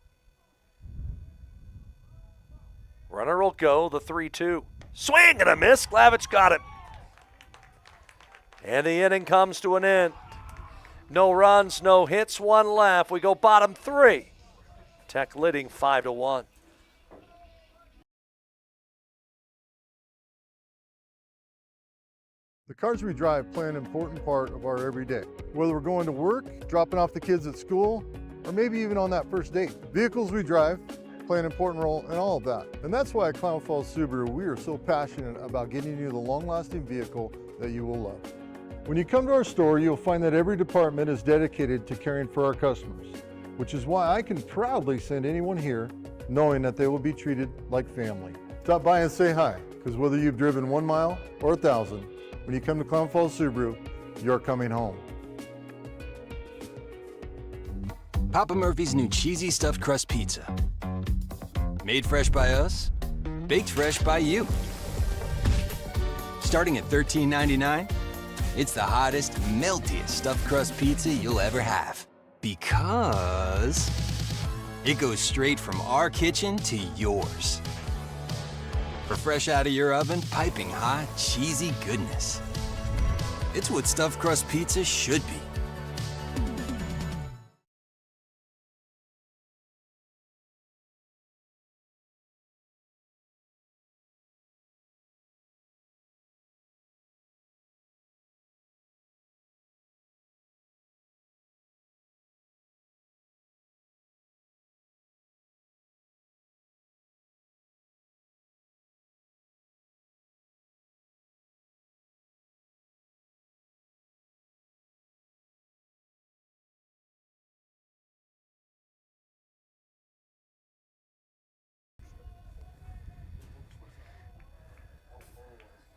Runner will go, the 3-2. Swing and a miss. Glavich got it. And the inning comes to an end. No runs, no hits, 1 left. We go bottom 3. Tech leading 5-1. The cars we drive play an important part of our everyday. Whether we're going to work, dropping off the kids at school, or maybe even on that first date. Vehicles we drive play an important role in all of that. And that's why at Klamath Falls Subaru, we are so passionate about getting you the long-lasting vehicle that you will love. When you come to our store, you'll find that every department is dedicated to caring for our customers, which is why I can proudly send anyone here knowing that they will be treated like family. Stop by and say hi, because whether you've driven 1 mile or 1,000, when you come to Klamath Falls Subaru, you're coming home. Papa Murphy's new cheesy stuffed crust pizza. Made fresh by us, baked fresh by you. Starting at $13.99, it's the hottest, meltiest stuffed crust pizza you'll ever have. Because it goes straight from our kitchen to yours. For fresh out of your oven, piping hot, cheesy goodness. It's what stuffed crust pizza should be.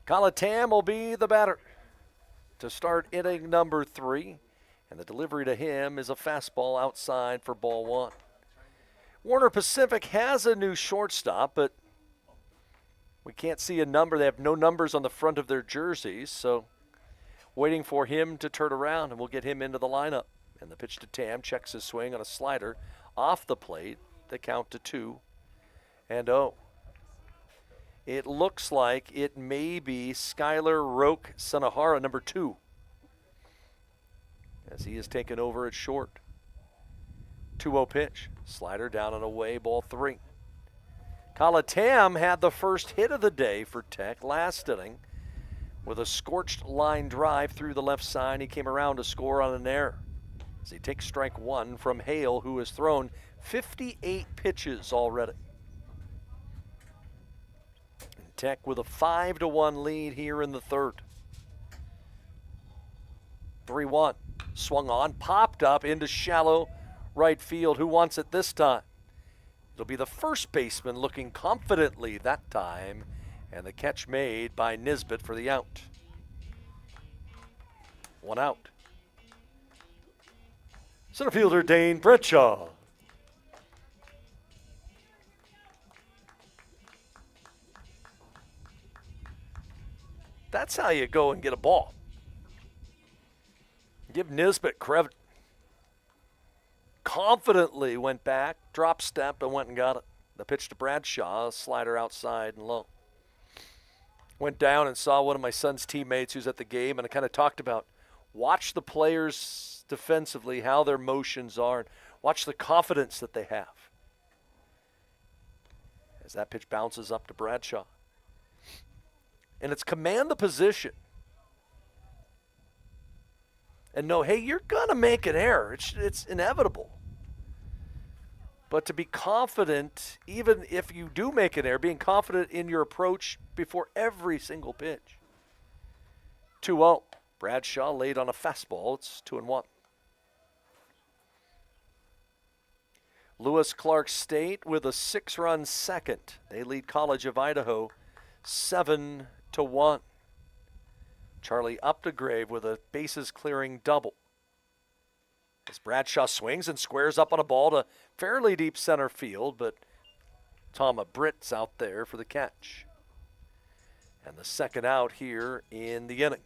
Colatam will be the batter to start inning number 3. And the delivery to him is a fastball outside for ball 1. Warner Pacific has a new shortstop, but we can't see a number. They have no numbers on the front of their jerseys, so waiting for him to turn around, and we'll get him into the lineup. And the pitch to Tam, checks his swing on a slider off the plate. The count to 2-0. It looks like it may be Skylar Roque Sanahara, number 2, as he is taken over at short. 2-0 pitch. Slider down and away, ball 3. Kala Tam had the first hit of the day for Tech last inning with a scorched line drive through the left side. He came around to score on an error as he takes strike 1 from Hale, who has thrown 58 pitches already. And Tech with a 5-1 lead here in the third. 3-1. Swung on, popped up into shallow right field. Who wants it this time? It'll be the first baseman looking confidently that time, and the catch made by Nisbet for the out. 1 out. Center fielder Dane Bradshaw. That's how you go and get a ball. Give Nisbet credit. Confidently went back, drop stepped, and went and got it. The pitch to Bradshaw, slider outside and low. Went down and saw one of my son's teammates who's at the game, and I kind of talked about watch the players defensively, how their motions are, and watch the confidence that they have. As that pitch bounces up to Bradshaw. And it's command the position. And know, hey, you're going to make an error. It's inevitable. But to be confident, even if you do make an error, being confident in your approach before every single pitch. 2-0. Bradshaw laid on a fastball. It's 2-1. Lewis Clark State with a 6-run second. They lead College of Idaho 7-1. Charlie Updegrave with a bases-clearing double. As Bradshaw swings and squares up on a ball to fairly deep center field, but Tama Britt's out there for the catch. And the second out here in the inning.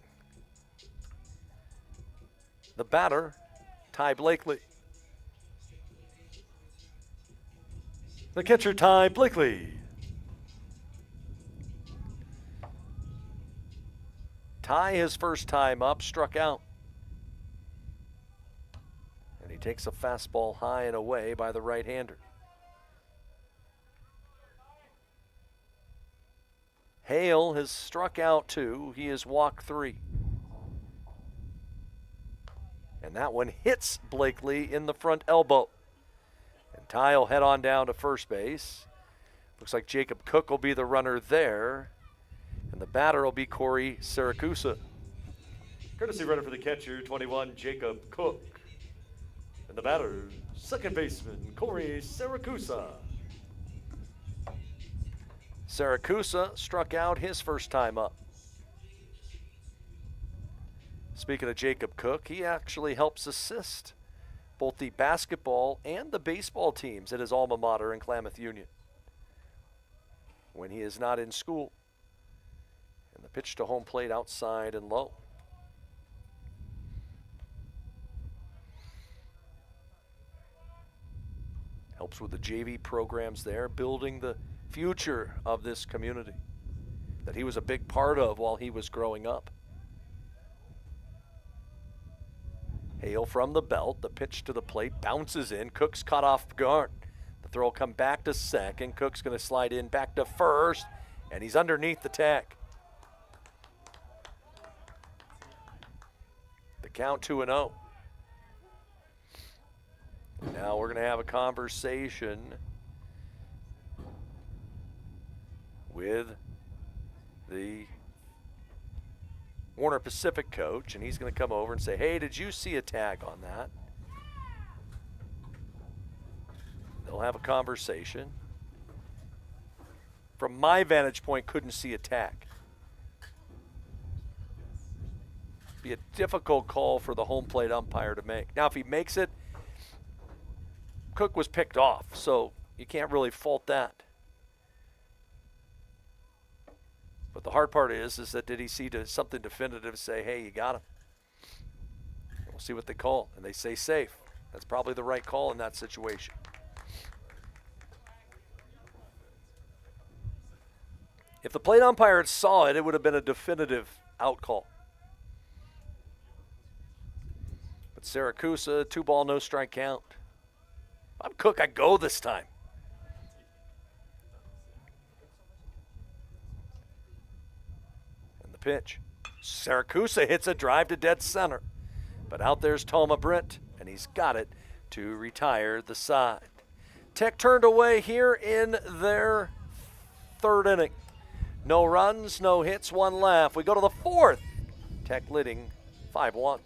The batter, Ty Blakely. The catcher, Ty Blakely. Ty, his first time up, struck out. And he takes a fastball high and away by the right-hander. Hale has struck out 2. He has walked 3. And that one hits Blakely in the front elbow. And Ty will head on down to first base. Looks like Jacob Cook will be the runner there. And the batter will be Corey Saracusa. Courtesy runner for the catcher, 21, Jacob Cook. And the batter, second baseman, Corey Saracusa. Saracusa struck out his first time up. Speaking of Jacob Cook, he actually helps assist both the basketball and the baseball teams at his alma mater in Klamath Union when he is not in school. And the pitch to home plate outside and low. Helps with the JV programs there, building the future of this community that he was a big part of while he was growing up. Hale from the belt, the pitch to the plate, bounces in. Cook's caught off guard. The throw will come back to second. Cook's going to slide in back to first, and he's underneath the tag. The count 2-0. Now we're going to have a conversation with the Warner Pacific coach, and he's going to come over and say, hey, did you see a tag on that? They'll have a conversation. From my vantage point, couldn't see a tag. Be a difficult call for the home plate umpire to make. Now, if he makes it, Cook was picked off, so you can't really fault that. But the hard part is that did he see something definitive say, hey, you got him? We'll see what they call, and they say safe. That's probably the right call in that situation. If the plate umpire had saw it, it would have been a definitive out call. But Siracusa, 2-ball, no strike count. If I'm Cook, I go this time. And the pitch. Siracusa hits a drive to dead center. But out there's Toma Brent, and he's got it to retire the side. Tech turned away here in their third inning. No runs, no hits, one left. We go to the fourth. Tech leading 5-1.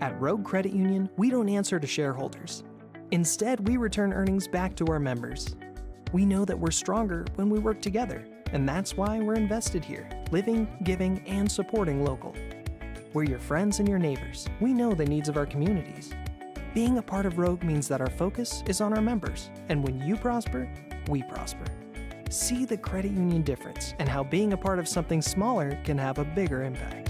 At Rogue Credit Union, we don't answer to shareholders. Instead, we return earnings back to our members. We know that we're stronger when we work together, and that's why we're invested here, living, giving, and supporting local. We're your friends and your neighbors. We know the needs of our communities. Being a part of Rogue means that our focus is on our members, and when you prosper, we prosper. See the credit union difference and how being a part of something smaller can have a bigger impact.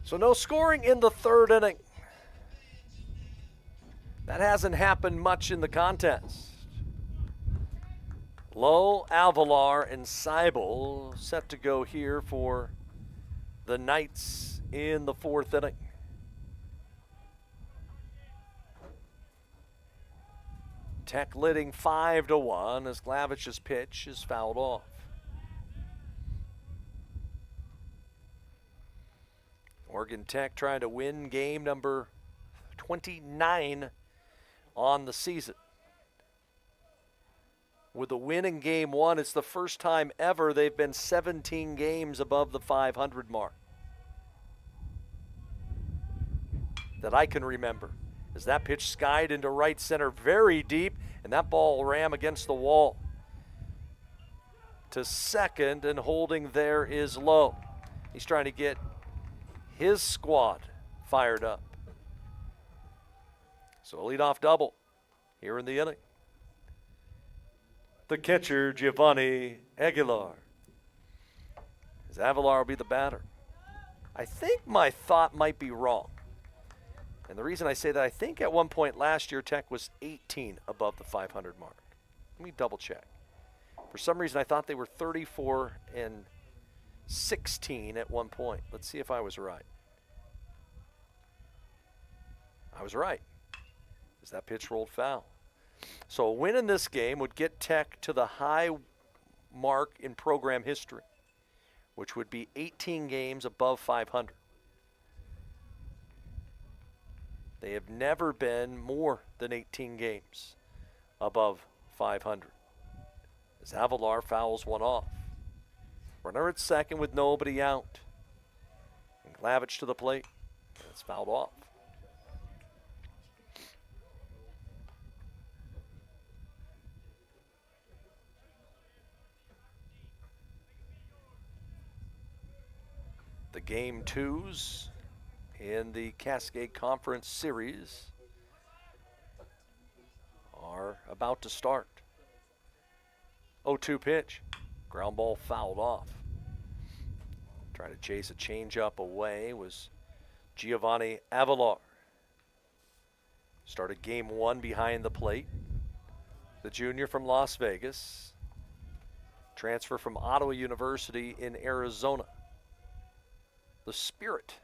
So no scoring in the third inning. That hasn't happened much in the contest. Lowe, Avalar, and Seibel set to go here for the Knights in the fourth inning. Tech leading 5-1 as Glavich's pitch is fouled off. Oregon Tech trying to win game number 29 on the season. With a win in game one, it's the first time ever they've been 17 games above the 500 mark that I can remember. As that pitch skied into right center very deep, and that ball ran against the wall. To second, and holding there is Lowe. He's trying to get his squad fired up. So a leadoff double here in the inning. The catcher, Giovanni Aguilar. As Avalar will be the batter. I think my thought might be wrong. And the reason I say that, I think at one point last year, Tech was 18 above the 500 mark. Let me double check. For some reason, I thought they were 34 and 16 at one point. Let's see if I was right. I was right, as that pitch rolled foul. So a win in this game would get Tech to the high mark in program history, which would be 18 games above 500. They have never been more than 18 games above 500. As Avalar fouls one off. Runner at second with nobody out. And Glavich to the plate. And it's fouled off. The game twos in the Cascade Conference Series are about to start. 0-2 pitch. Ground ball fouled off. Trying to chase a changeup away was Giovanni Avalar. Started game one behind the plate. The junior from Las Vegas. Transfer from Ottawa University in Arizona. The Spirit,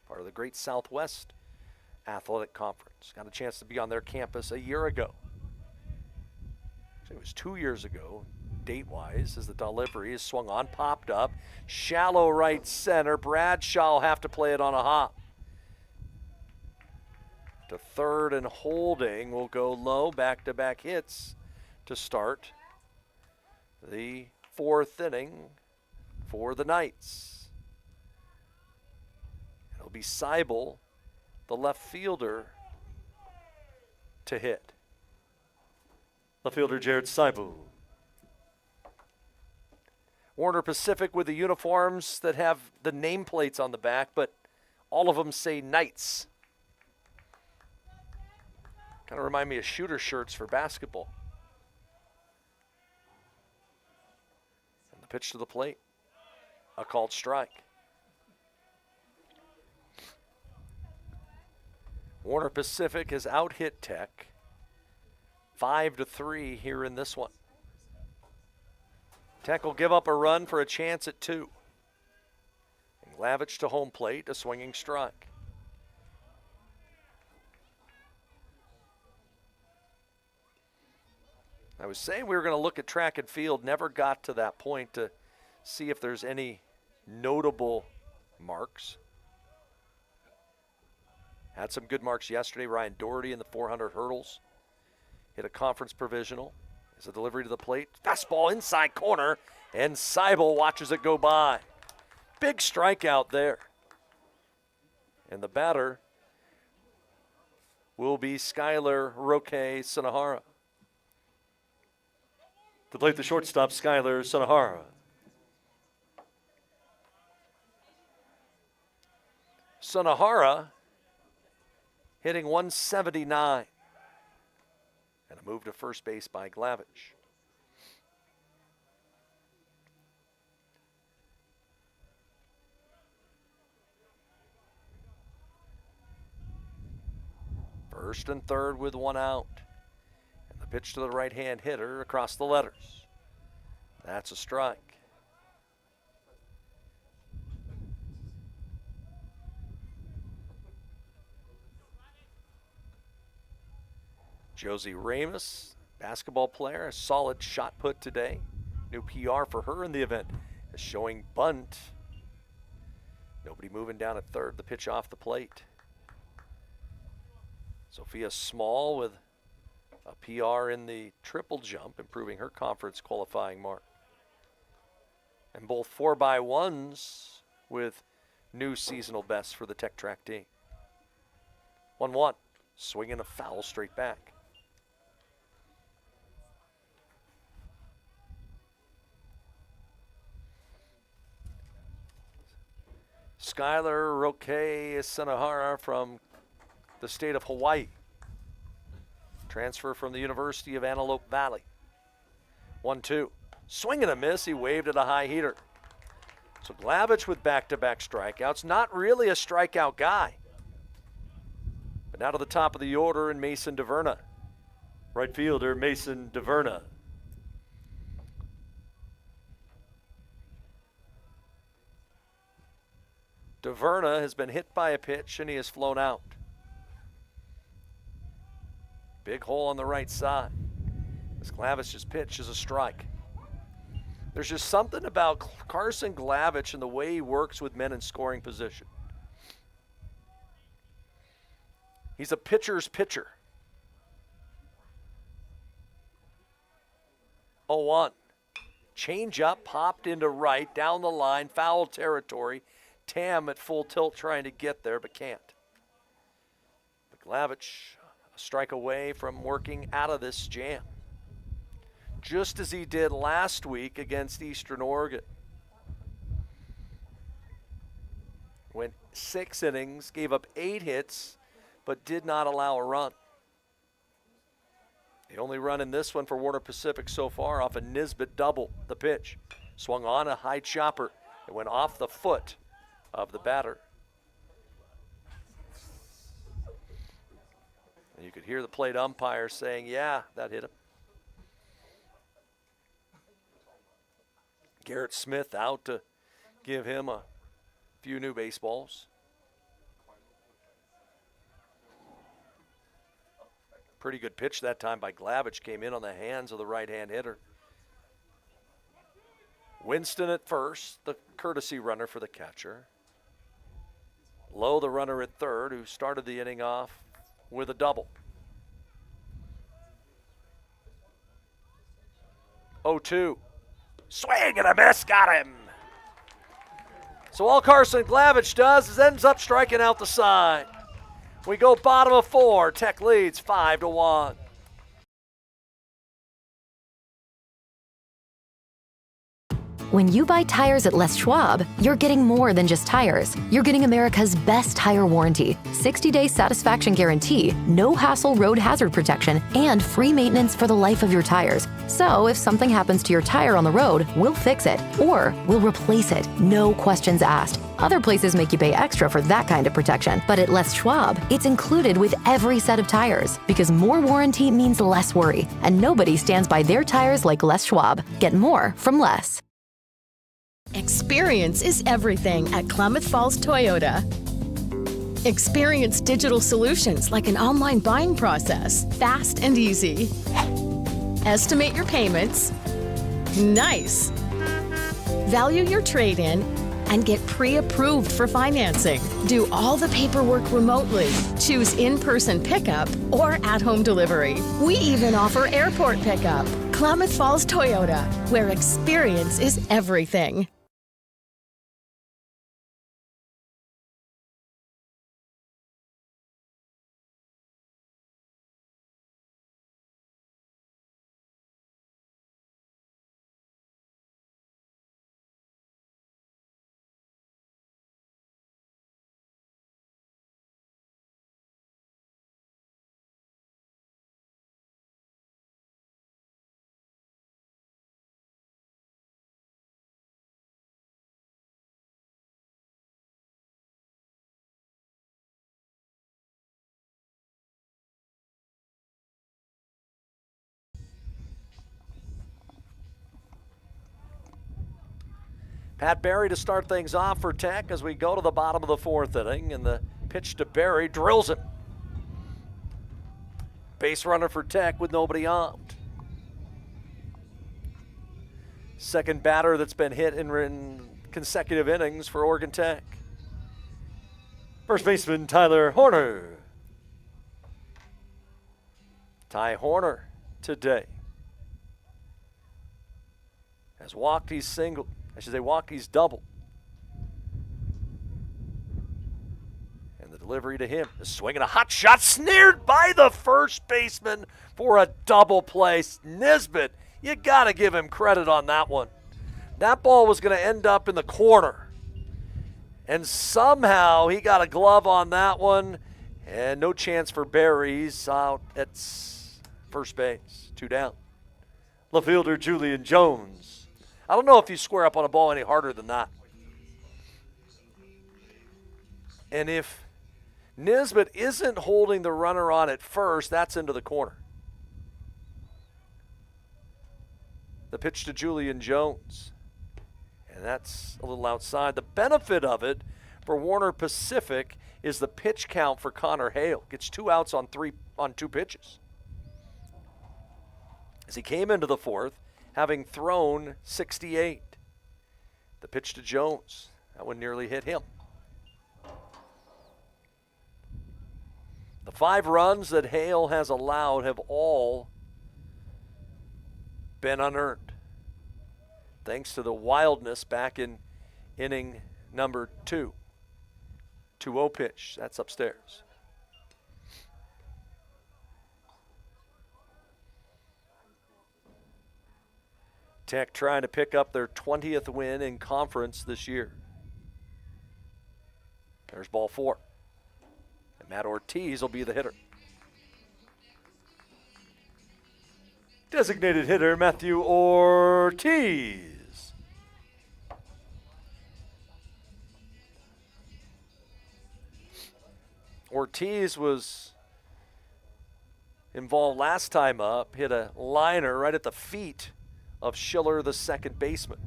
part of the Great Southwest Athletic Conference. Got a chance to be on their campus a year ago. It was 2 years ago, date-wise, as the delivery is swung on, popped up. Shallow right center. Bradshaw will have to play it on a hop. To third and holding will go low. Back-to-back hits to start the fourth inning for the Knights. It'll be Seibel, the left fielder, to hit. Left fielder Jared Seibel. Warner Pacific with the uniforms that have the nameplates on the back, but all of them say Knights. Kind of remind me of shooter shirts for basketball. And the pitch to the plate. A called strike. Warner Pacific has out-hit Tech 5-3 here in this one. Tech will give up a run for a chance at 2. And Glavich to home plate, a swinging strike. I was saying we were going to look at track and field, never got to that point to see if there's any notable marks. Had some good marks yesterday. Ryan Doherty in the 400 hurdles. Hit a conference provisional. As a delivery to the plate. Fastball inside corner, and Seibel watches it go by. Big strikeout there. And the batter will be Skylar Roque Sanahara. To play the shortstop, Skylar Sanahara. Sanahara hitting 179. And a move to first base by Glavich. First and third with one out. And the pitch to the right-hand hitter across the letters. That's a strike. Josie Ramos, basketball player, a solid shot put today. New PR for her in the event is showing bunt. Nobody moving down at third, the pitch off the plate. Sophia Small with a PR in the triple jump, improving her conference qualifying mark. And both 4x1s with new seasonal bests for the Tech Track team. 1-1, swinging a foul straight back. Skylar Roque Sanahara from the state of Hawaii. Transfer from the University of Antelope Valley. 1-2. Swing and a miss. He waved at a high heater. So Glavich with back-to-back strikeouts. Not really a strikeout guy. But now to the top of the order in Mason DeVerna. Right fielder Mason DeVerna. DeVerna has been hit by a pitch and he has flown out. Big hole on the right side. As Glavich's pitch is a strike. There's just something about Carson Glavich and the way he works with men in scoring position. He's a pitcher's pitcher. 0-1. Change up, popped into right, down the line, foul territory. Tam at full tilt trying to get there, but can't. But Glavich, a strike away from working out of this jam. Just as he did last week against Eastern Oregon. Went 6 innings, gave up 8 hits, but did not allow a run. The only run in this one for Warner Pacific so far off a Nisbet double. The pitch swung on a high chopper. It went off the foot of the batter. And you could hear the plate umpire saying, yeah, that hit him. Garrett Smith out to give him a few new baseballs. Pretty good pitch that time by Glavich. Came in on the hands of the right-hand hitter. Winston at first, the courtesy runner for the catcher. Lowe, the runner at third, who started the inning off with a double. 0-2. Swing and a miss, got him. So all Carson Glavich does is ends up striking out the side. We go bottom of 4. Tech leads 5-1. When you buy tires at Les Schwab, you're getting more than just tires. You're getting America's best tire warranty, 60-day satisfaction guarantee, no hassle road hazard protection, and free maintenance for the life of your tires. So if something happens to your tire on the road, we'll fix it, or we'll replace it, no questions asked. Other places make you pay extra for that kind of protection, but at Les Schwab, it's included with every set of tires, because more warranty means less worry, and nobody stands by their tires like Les Schwab. Get more from Les. Experience is everything at Klamath Falls Toyota. Experience digital solutions like an online buying process, fast and easy. Estimate your payments. Nice. Value your trade-in and get pre-approved for financing. Do all the paperwork remotely. Choose in-person pickup or at-home delivery. We even offer airport pickup. Klamath Falls Toyota, where experience is everything. Pat Barry to start things off for Tech as we go to the bottom of the 4th inning, and the pitch to Barry drills him. Base runner for Tech with nobody on. Second batter that's been hit in consecutive innings for Oregon Tech. First baseman Tyler Horner. Ty Horner today has walked, he's singled. I should say walk, he's doubled. And the delivery to him, a swing and a hot shot, snared by the first baseman for a double play. Nisbet, you got to give him credit on that one. That ball was going to end up in the corner. And somehow he got a glove on that one, and no chance for Barry. He's out at first base, 2 down. Left fielder Julian Jones. I don't know if you square up on a ball any harder than that. And if Nisbet isn't holding the runner on at first, that's into the corner. The pitch to Julian Jones. And that's a little outside. The benefit of it for Warner Pacific is the pitch count for Connor Hale. Gets 2 outs on 2 pitches. As he came into the 4th, having thrown 68. The pitch to Jones. That one nearly hit him. The 5 runs that Hale has allowed have all been unearned, thanks to the wildness back in inning number 2. 2-0 pitch. That's upstairs. Tech trying to pick up their 20th win in conference this year. There's ball 4. And Matt Ortiz will be the hitter. Designated hitter Matthew Ortiz. Ortiz was involved last time up, hit a liner right at the feet of Schiller, the second baseman.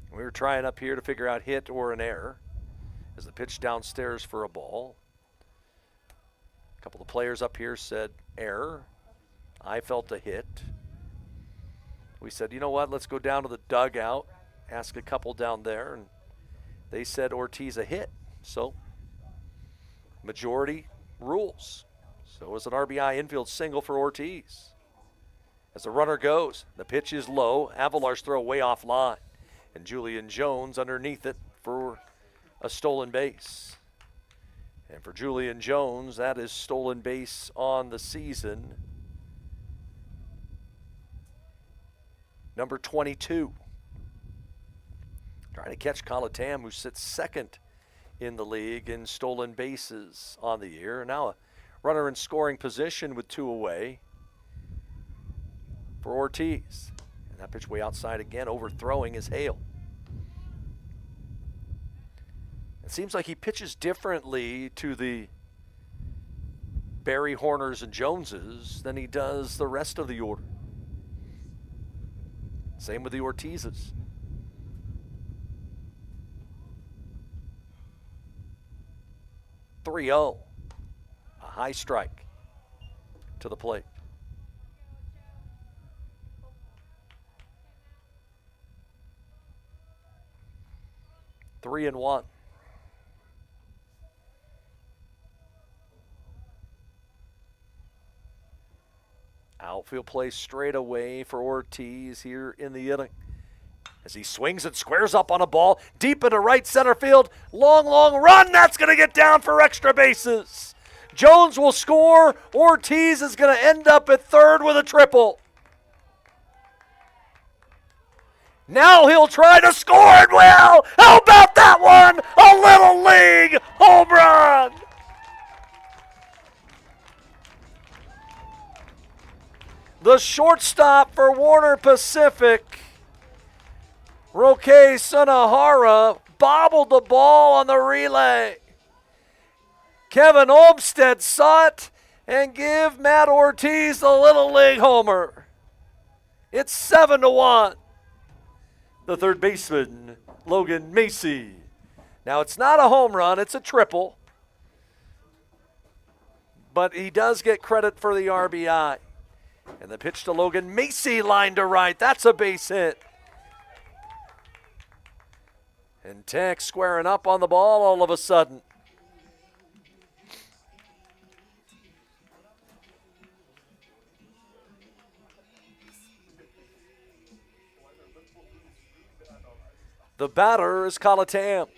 We were trying up here to figure out hit or an error as the pitch downstairs for a ball. couple of players up here said error. I felt a hit. We said, you know what, let's go down to the dugout, ask a couple down there, and they said Ortiz a hit. So, majority rules. So it was an RBI infield single for Ortiz. As the runner goes, the pitch is low. Avilar's throw way off line. And Julian Jones underneath it for a stolen base. And for Julian Jones, that is stolen base on the season. Number 22. Trying to catch Colatam, who sits second in the league in stolen bases on the year. Now a runner in scoring position with 2 away for Ortiz. And that pitch way outside again, overthrowing is Hale. It seems like he pitches differently to the Barry Horners and Joneses than he does the rest of the order. Same with the Ortizes. .30, a high strike to the plate. Three and one. Outfield play straight away for Ortiz here in the inning. As he swings and squares up on a ball deep into right center field. Long, long run. That's going to get down for extra bases. Jones will score. Ortiz is going to end up at third with a triple. Now he'll try to score and will. How about that one? A little league home run. The shortstop for Warner Pacific, Roque Sunahara, bobbled the ball on the relay. Kevin Olmstead saw it and give Matt Ortiz the little league homer. It's 7-1. The third baseman, Logan Macy. Now it's not a home run, it's a triple. But he does get credit for the RBI. And the pitch to Logan Macy, line to right. That's a base hit. And Tech squaring up on the ball all of a sudden. The batter is Colatam.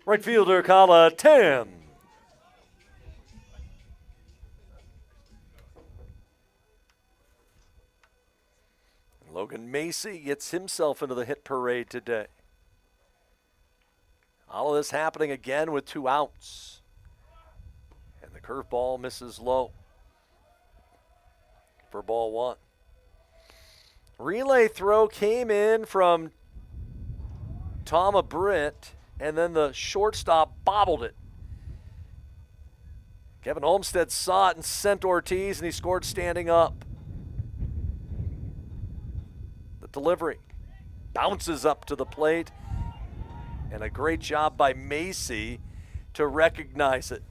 Right fielder Colatam. Logan Macy gets himself into the hit parade today. All of this happening again with 2 outs. And the curveball misses low for ball 1. Relay throw came in from Tom Britt, and then the shortstop bobbled it. Kevin Olmstead saw it and sent Ortiz, and he scored standing up. Delivery bounces up to the plate, and a great job by Macy to recognize it.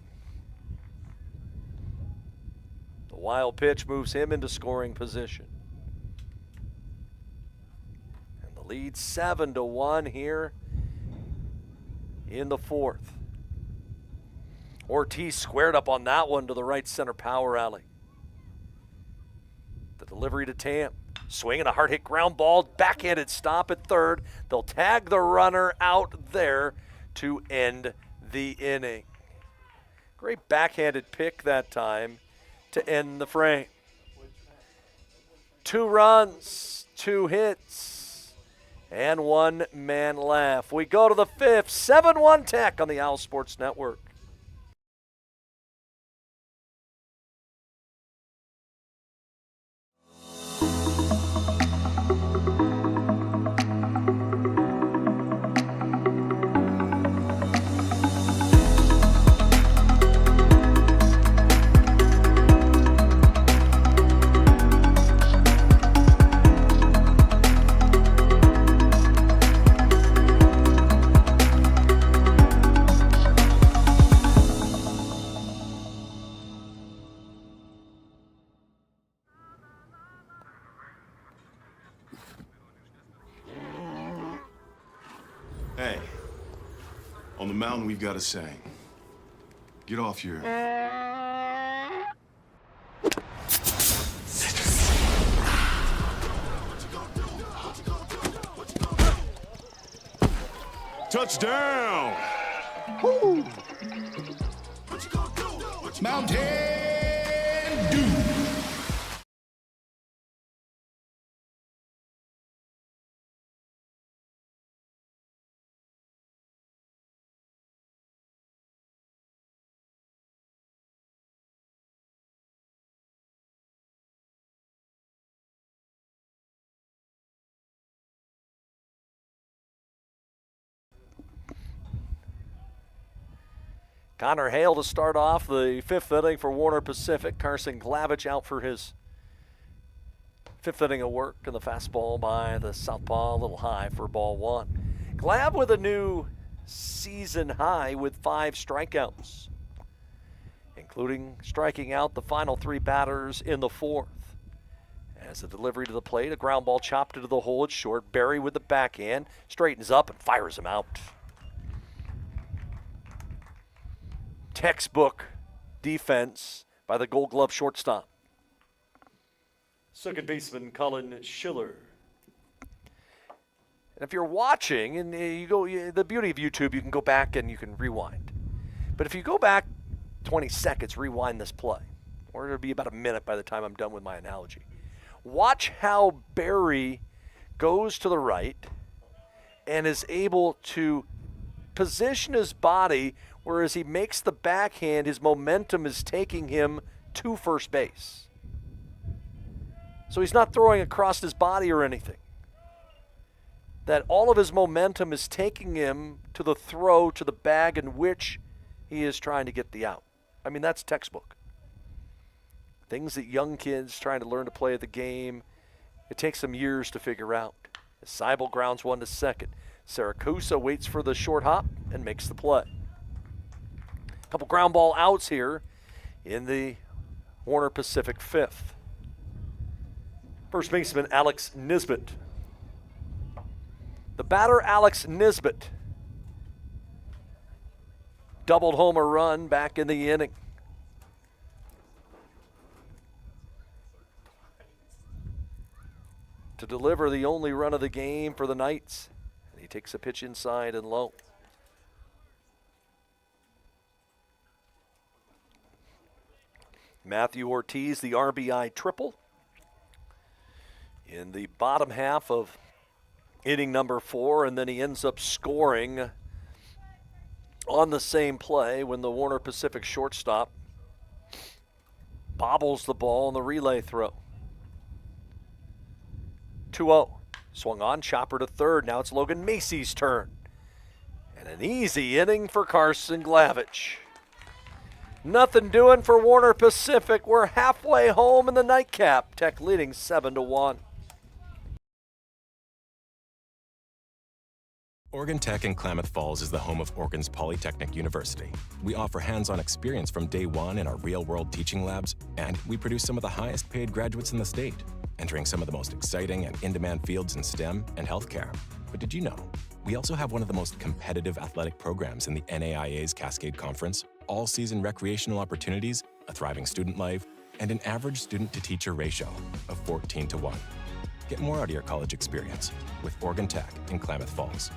The wild pitch moves him into scoring position. And the lead 7-1 here in the 4th. Ortiz squared up on that one to the right center power alley. The delivery to Tam. Swinging a hard hit ground ball, backhanded stop at third. They'll tag the runner out there to end the inning. Great backhanded pick that time to end the frame. 2 runs, 2 hits, and 1 man left. We go to the 5th, 7-1 Tech on the Owl Sports Network. Hey, on the mountain we've got a saying. Get off your... Touchdown! Woo! Mountain Dew. Connor Hale to start off the fifth inning for Warner Pacific. Carson Glavich out for his fifth inning of work, and the fastball by the southpaw a little high for ball one. Glav with a new season high with 5 strikeouts, including striking out the final 3 batters in the fourth. As a delivery to the plate, a ground ball chopped into the hole at short. Barry with the backhand straightens up and fires him out. Textbook defense by the Gold Glove shortstop. Second baseman Colin Schiller. And if you're watching, and you go, the beauty of YouTube, you can go back and you can rewind. But if you go back 20 seconds, rewind this play, or it'll be about a minute by the time I'm done with my analogy. Watch how Barry goes to the right and is able to position his body, whereas he makes the backhand, his momentum is taking him to first base. So he's not throwing across his body or anything. That all of his momentum is taking him to the throw, to the bag in which he is trying to get the out. I mean, that's textbook. Things that young kids trying to learn to play the game, it takes them years to figure out. As Seibel grounds one to second. Saracusa waits for the short hop and makes the play. A couple ground ball outs here in the Warner Pacific fifth. First baseman Alex Nisbet. The batter, Alex Nisbet, doubled home a run back in the inning. To deliver the only run of the game for the Knights. And he takes a pitch inside and low. Matthew Ortiz, the RBI triple. In the bottom half of inning number 4, and then he ends up scoring on the same play when the Warner Pacific shortstop bobbles the ball on the relay throw. 2-0. Swung on, chopper to third. Now it's Logan Macy's turn. And an easy inning for Carson Glavich. Nothing doing for Warner Pacific. We're halfway home in the nightcap. Tech leading 7-1. Oregon Tech in Klamath Falls is the home of Oregon's Polytechnic University. We offer hands-on experience from day one in our real-world teaching labs, and we produce some of the highest-paid graduates in the state, entering some of the most exciting and in-demand fields in STEM and healthcare. But did you know, we also have one of the most competitive athletic programs in the NAIA's Cascade Conference, all-season recreational opportunities, a thriving student life, and an average student-to-teacher ratio of 14-1. Get more out of your college experience with Oregon Tech in Klamath Falls.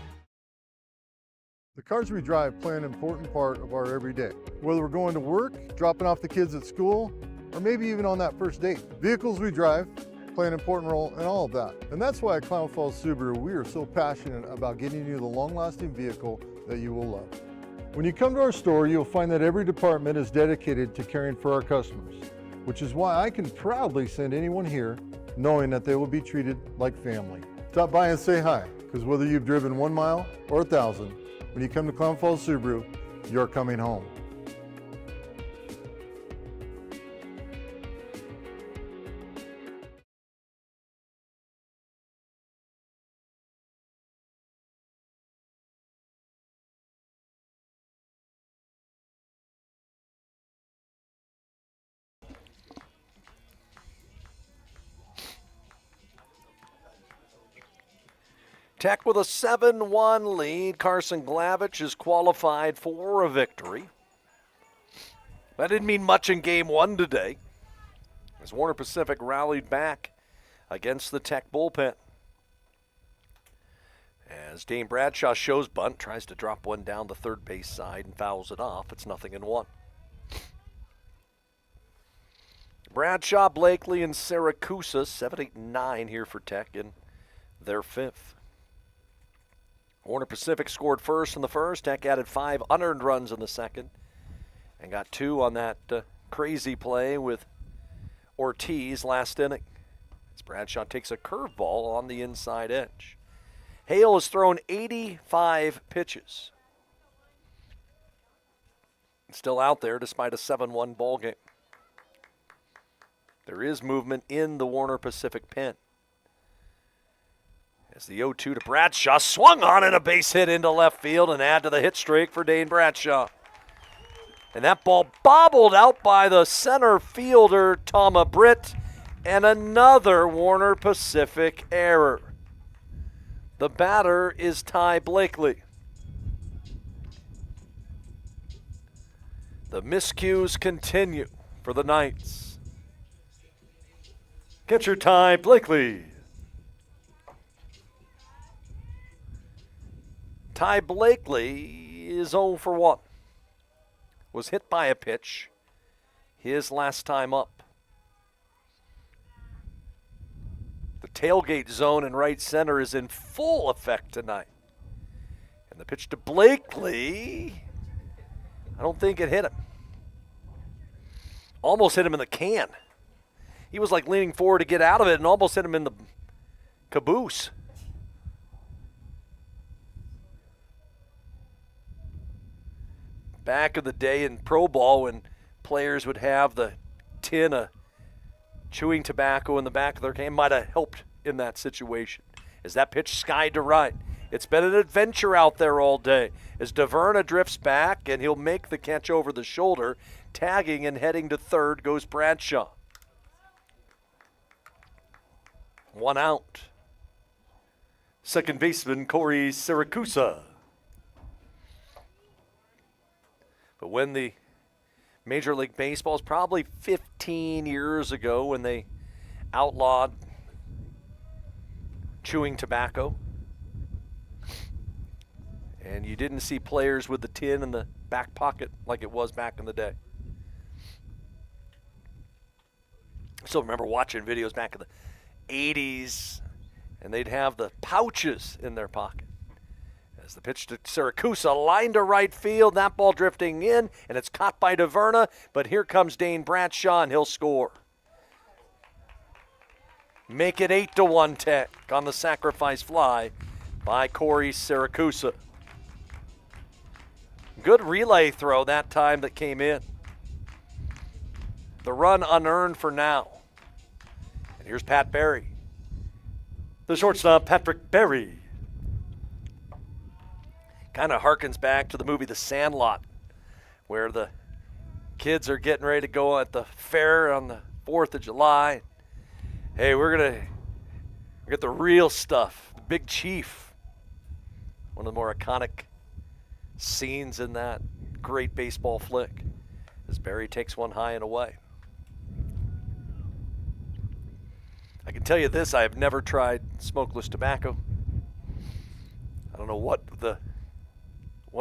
The cars we drive play an important part of our everyday. Whether we're going to work, dropping off the kids at school, or maybe even on that first date. Vehicles we drive play an important role in all of that. And that's why at Klamath Falls Subaru, we are so passionate about getting you the long-lasting vehicle that you will love. When you come to our store, you'll find that every department is dedicated to caring for our customers, which is why I can proudly send anyone here knowing that they will be treated like family. Stop by and say hi, because whether you've driven 1 mile or 1,000, when you come to Klamath Falls Subaru, you're coming home. Tech with a 7-1 lead. Carson Glavich is qualified for a victory. That didn't mean much in game one today, as Warner Pacific rallied back against the Tech bullpen. As Dane Bradshaw shows bunt, tries to drop one down the third base side and fouls it off. It's 0-1. Bradshaw, Blakely, and Siracusa, 7, 8, 9 here for Tech in their fifth. Warner Pacific scored first in the first. Tech added 5 unearned runs in the second and got 2 on that crazy play with Ortiz last inning. As Bradshaw takes a curveball on the inside edge. Hale has thrown 85 pitches. Still out there despite a 7-1 ball game. There is movement in the Warner Pacific pen. As the 0-2 to Bradshaw, swung on and a base hit into left field and add to the hit streak for Dane Bradshaw. And that ball bobbled out by the center fielder, Tama Britt, and another Warner Pacific error. The batter is Ty Blakely. The miscues continue for the Knights. Catcher Ty Blakely. Ty Blakely is 0 for 1. Was hit by a pitch his last time up. The tailgate zone in right center is in full effect tonight. And the pitch to Blakely, I don't think it hit him. Almost hit him in the can. He was like leaning forward to get out of it and almost hit him in the caboose. Back in the day in pro ball when players would have the tin of chewing tobacco in the back of their can, might have helped in that situation. As that pitch skied to right. It's been an adventure out there all day. As DeVerna drifts back and he'll make the catch over the shoulder, tagging and heading to third goes Bradshaw. 1 out. Second baseman Corey Siracusa. But when the Major League Baseball is probably 15 years ago when they outlawed chewing tobacco. And you didn't see players with the tin in the back pocket like it was back in the day. I still remember watching videos back in the 80s, and they'd have the pouches in their pocket. As the pitch to Siracusa, line to right field, that ball drifting in, and it's caught by DeVerna, but here comes Dane Bradshaw, and he'll score. Make it 8-1 Tech on the sacrifice fly by Corey Siracusa. Good relay throw that time that came in. The run unearned for now. And here's Pat Barry. The shortstop, Patrick Barry. Kind of harkens back to the movie The Sandlot, where the kids are getting ready to go at the fair on the 4th of July. Hey, we're going to get the real stuff, the Big Chief. One of the more iconic scenes in that great baseball flick as Barry takes one high and away. I can tell you this, I have never tried smokeless tobacco. I don't know what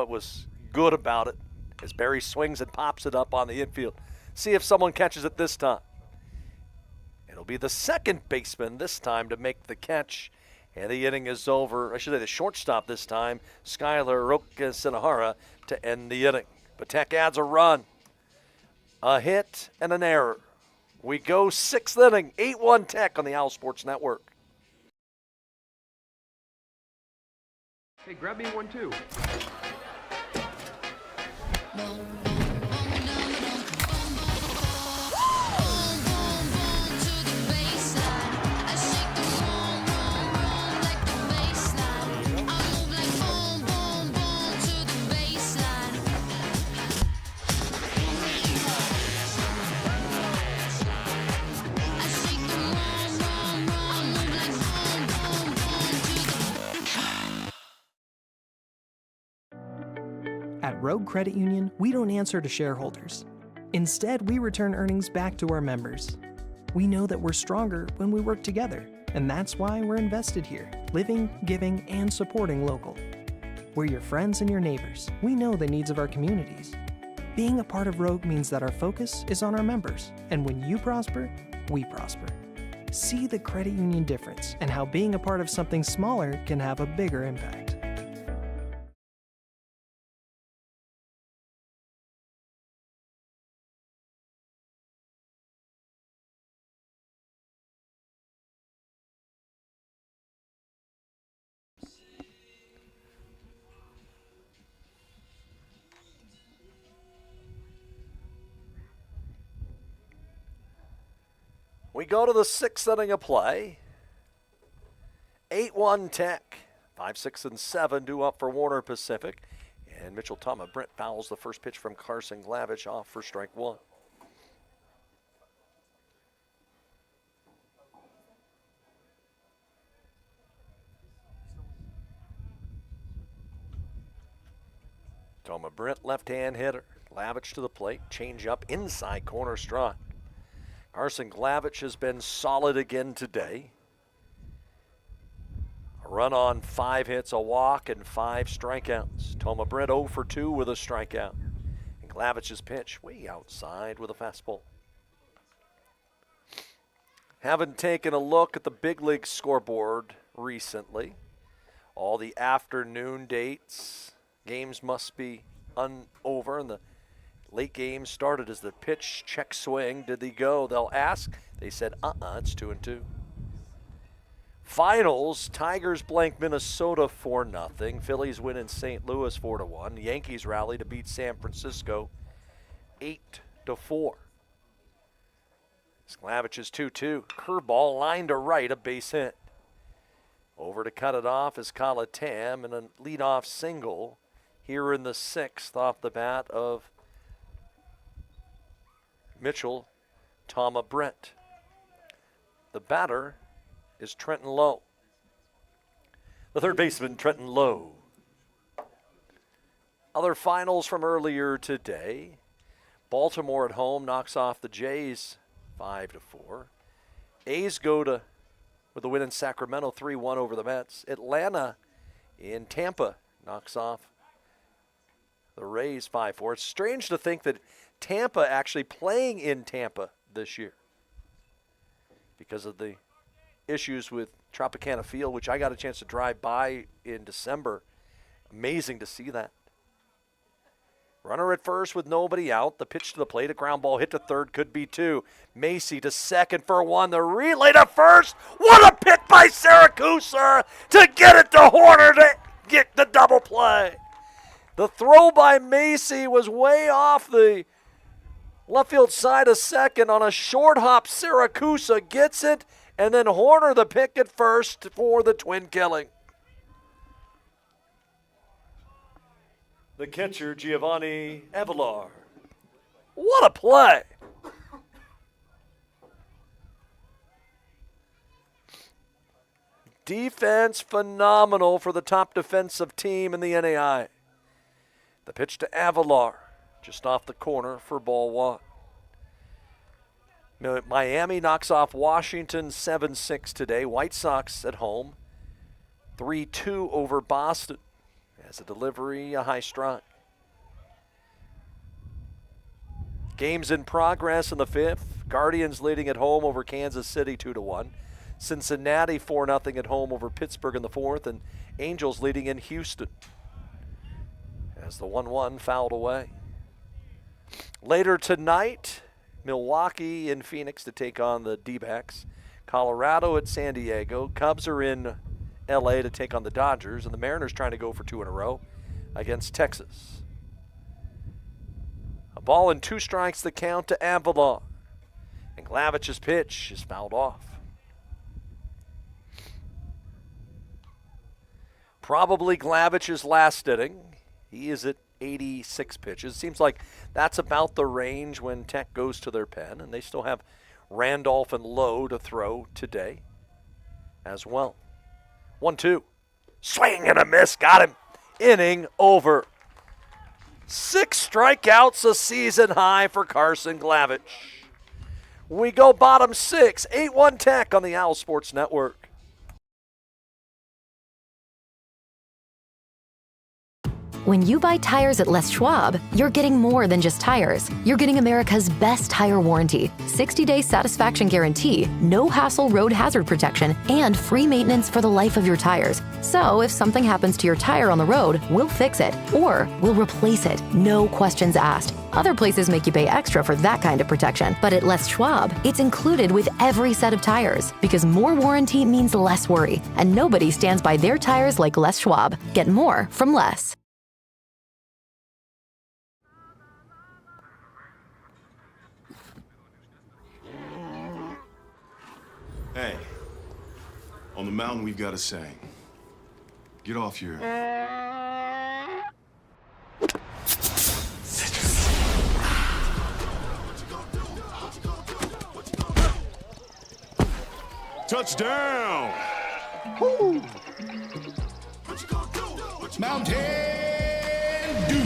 was good about it as Barry swings and pops it up on the infield. See if someone catches it this time. It'll be the second baseman this time to make the catch. And the inning is over. I should say the shortstop this time, Skylar Roka-Sinahara, to end the inning. But Tech adds a run, a hit, and an error. We go 6th inning, 8-1 Tech on the Owl Sports Network. Hey, grab me one too. At Rogue Credit Union, we don't answer to shareholders. Instead, we return earnings back to our members. We know that we're stronger when we work together, and that's why we're invested here, living, giving, and supporting local. We're your friends and your neighbors. We know the needs of our communities. Being a part of Rogue means that our focus is on our members, and when you prosper, we prosper. See the credit union difference and how being a part of something smaller can have a bigger impact. We go to the 6th inning of play. 8-1 Tech. 5, 6, and 7 due up for Warner Pacific. And Mitchell Tama Brent fouls the first pitch from Carson Glavich off for strike one. Tama Brent, left-hand hitter. Glavich to the plate. Change up inside corner strike. Carson Glavich has been solid again today. A run on 5 hits, a walk, and 5 strikeouts. Toma Brent 0 for 2 with a strikeout. And Glavich's pitch way outside with a fastball. Haven't taken a look at the big league scoreboard recently. All the afternoon dates, games must be over, and the late game started as the pitch, check swing. Did they go? They'll ask. They said, it's 2-2. Finals, Tigers blank Minnesota 4-0. Phillies win in St. Louis 4-1. Yankees rally to beat San Francisco 8-4. Glavich's 2-2. Curveball line to right, a base hit. Over to cut it off is Calatam, and a leadoff single here in the 6th off the bat of Mitchell Tama Brent. The batter is Trenton Lowe. The third baseman, Trenton Lowe. Other finals from earlier today. Baltimore at home knocks off the Jays 5-4. A's go to with a win in Sacramento 3-1 over the Mets. Atlanta in Tampa knocks off the Rays 5-4. It's strange to think that Tampa actually playing in Tampa this year because of the issues with Tropicana Field, which I got a chance to drive by in December. Amazing to see that. Runner at first with nobody out. The pitch to the plate, a ground ball hit to third, could be 2. Macy to second for 1. The relay to first. What a pick by Saracusa to get it to Horner to get the double play. The throw by Macy was way off the left field side of second on a short hop. Saracusa gets it, and then Horner the pick at first for the twin killing. The catcher, Giovanni Avilar. What a play. Defense phenomenal for the top defensive team in the NAI. The pitch to Avilar, just off the corner for ball 1. Miami knocks off Washington 7-6 today. White Sox at home 3-2 over Boston. As a delivery, a high strike. Games in progress in the 5th. Guardians leading at home over Kansas City 2-1. Cincinnati 4-0 at home over Pittsburgh in the 4th. And Angels leading in Houston as the 1-1 fouled away. Later tonight, Milwaukee in Phoenix to take on the D-backs. Colorado at San Diego. Cubs are in LA to take on the Dodgers, and the Mariners trying to go for 2 in a row against Texas. A ball and 2 strikes the count to Avilar. And Glavich's pitch is fouled off. Probably Glavich's last inning. He is at 86 pitches. Seems like that's about the range when Tech goes to their pen, and they still have Randolph and Lowe to throw today as well. 1-2. Swing and a miss. Got him. Inning over. 6 strikeouts, a season high for Carson Glavich. We go bottom 6, 8-1 Tech on the Owl Sports Network. When you buy tires at Les Schwab, you're getting more than just tires. You're getting America's best tire warranty, 60-day satisfaction guarantee, no hassle road hazard protection, and free maintenance for the life of your tires. So if something happens to your tire on the road, we'll fix it, or we'll replace it, no questions asked. Other places make you pay extra for that kind of protection, but at Les Schwab, it's included with every set of tires, because more warranty means less worry, and nobody stands by their tires like Les Schwab. Get more from Les. Hey, on the mountain we've got a saying. Get off your... Touchdown! Woo! Mountain Dew.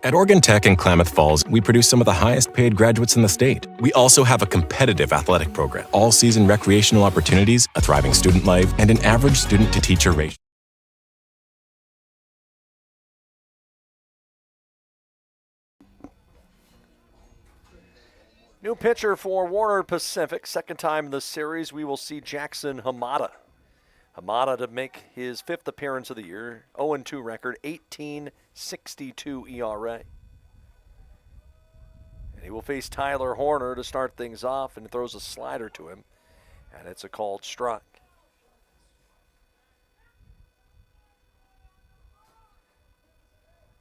At Oregon Tech in Klamath Falls, we produce some of the highest paid graduates in the state. We also have a competitive athletic program, all-season recreational opportunities, a thriving student life, and an average student-to-teacher ratio. New pitcher for Warner Pacific. Second time in the series, we will see Jackson Hamada. Hamada to make his 5th appearance of the year. 0-2 record, 18.62 ERA. And he will face Tyler Horner to start things off, and throws a slider to him, and it's a called strike.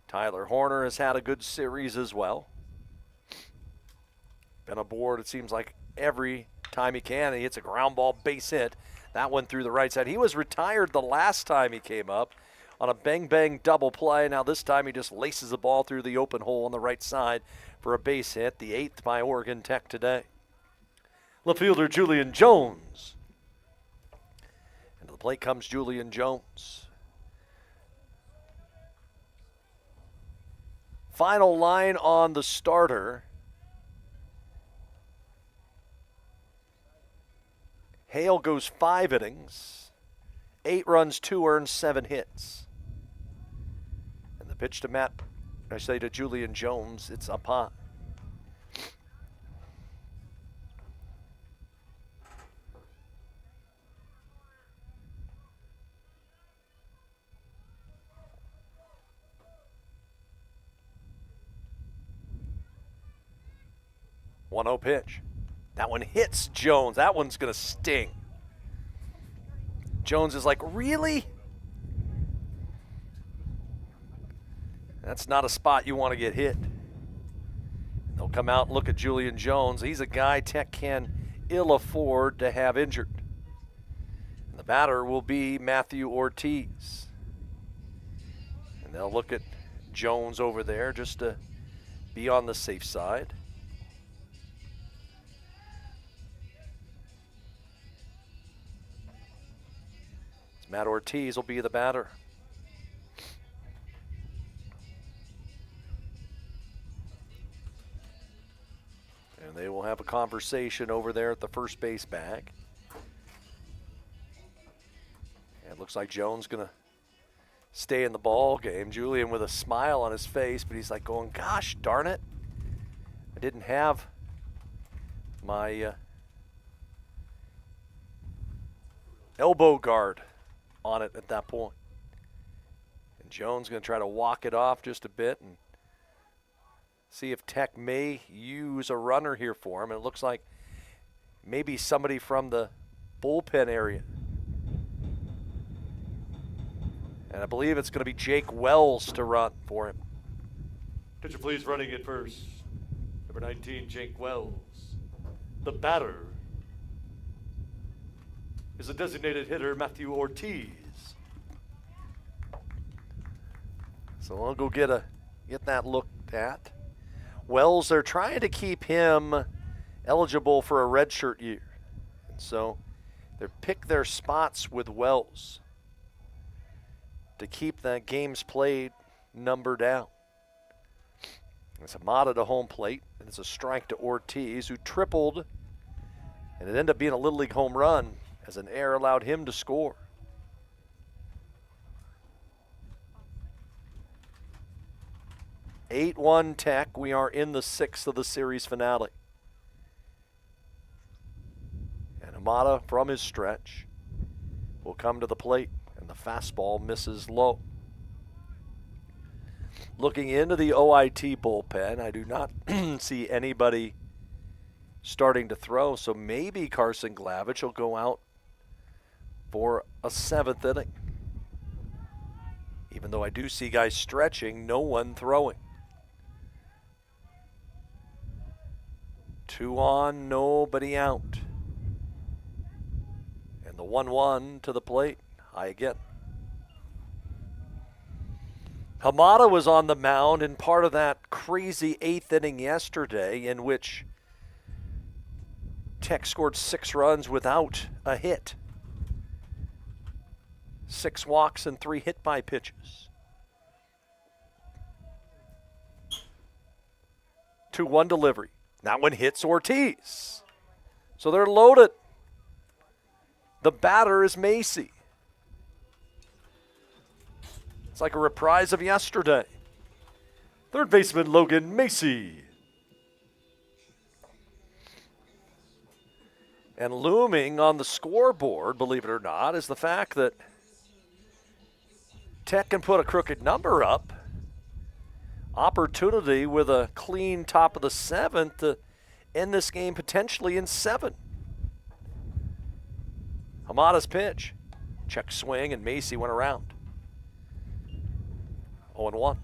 Tyler Horner has had a good series as well. Been aboard, it seems like, every time he can. He hits a ground ball base hit. That one through the right side. He was retired the last time he came up on a bang-bang double play. Now this time he just laces the ball through the open hole on the right side for a base hit, the 8th by Oregon Tech today. Left fielder Julian Jones. And to the plate comes Julian Jones. Final line on the starter. Hale goes 5 innings, 8 runs, 2 earned, 7 hits. And the pitch to Julian Jones, it's up high. One 1-0 pitch. That one hits Jones. That one's going to sting. Jones is like, really? That's not a spot you want to get hit. They'll come out and look at Julian Jones. He's a guy Tech can ill afford to have injured. And the batter will be Matthew Ortiz. And they'll look at Jones over there just to be on the safe side. Matt Ortiz will be the batter. And they will have a conversation over there at the first base bag. And it looks like Jones going to stay in the ball game. Julian with a smile on his face, but he's like going, gosh darn it. I didn't have my elbow guard on it at that point. And Jones going to try to walk it off just a bit and see if Tech may use a runner here for him. And it looks like maybe somebody from the bullpen area. And I believe it's going to be Jake Wells to run for him. Pitcher, please, running it first. Number 19, Jake Wells. The batter is a designated hitter, Matthew Ortiz. So I'll go get that looked at. Wells, they're trying to keep him eligible for a redshirt year. And so they pick their spots with Wells to keep the games played number down. It's Hamada to home plate, and it's a strike to Ortiz, who tripled, and it ended up being a Little League home run as an error allowed him to score. (8-1) Tech. We are in the 6th of the series finale. And Hamada, from his stretch, will come to the plate, and the fastball misses low. Looking into the OIT bullpen, I do not see anybody starting to throw, so maybe Carson Glavich will go out for a 7th inning. Even though I do see guys stretching, no one throwing. 2 on, nobody out. And the 1-1 to the plate. High again. Hamada was on the mound in part of that crazy 8th inning yesterday in which Tech scored 6 runs without a hit. 6 walks and 3 hit by pitches. 2-1 delivery. That one hits Ortiz. So they're loaded. The batter is Macy. It's like a reprise of yesterday. Third baseman Logan Macy. And looming on the scoreboard, believe it or not, is the fact that Tech can put a crooked number up. Opportunity with a clean top of the 7th to end this game potentially in 7. Hamada's pitch. Check swing, and Macy went around. 0-1.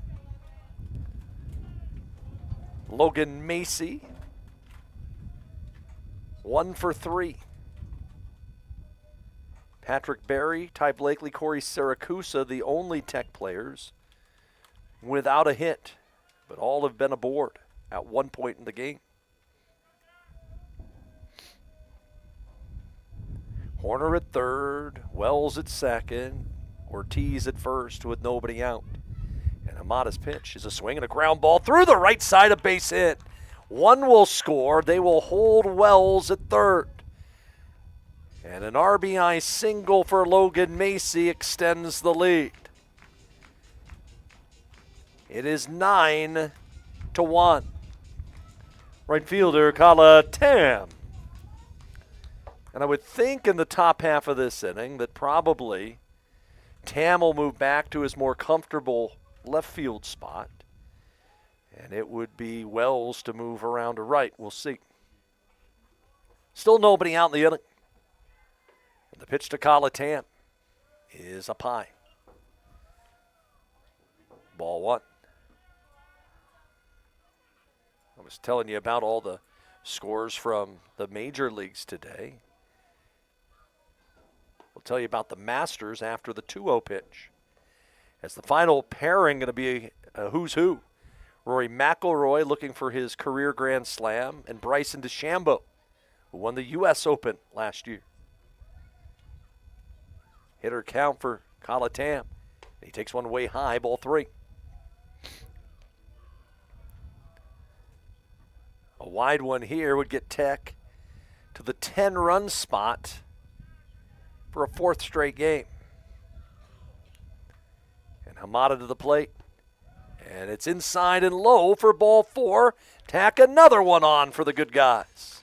Logan Macy, 1 for 3. Patrick Berry, Ty Blakely, Corey Saracusa, the only Tech players without a hit, but all have been aboard at one point in the game. Horner at third, Wells at second, Ortiz at first with nobody out. And Hamada's pitch is a swing and a ground ball through the right side, of base hit. One will score. They will hold Wells at third. And an RBI single for Logan Macy extends the lead. It is 9-1. Right fielder Calatam. And I would think in the top half of this inning that probably Tam will move back to his more comfortable left field spot. And it would be Wells to move around to right. We'll see. Still nobody out in the inning. And the pitch to Calatam is up high. Ball 1. I was telling you about all the scores from the major leagues today. We'll tell you about the Masters after the 2-0 pitch. As the final pairing going to be a who's who. Rory McIlroy looking for his career Grand Slam, and Bryson DeChambeau, who won the U.S. Open last year. Hitter count for Calatam. He takes one way high, ball 3. A wide one here would get Tech to the 10-run spot for a 4th straight game. And Hamada to the plate. And it's inside and low for ball 4. Tack another one on for the good guys.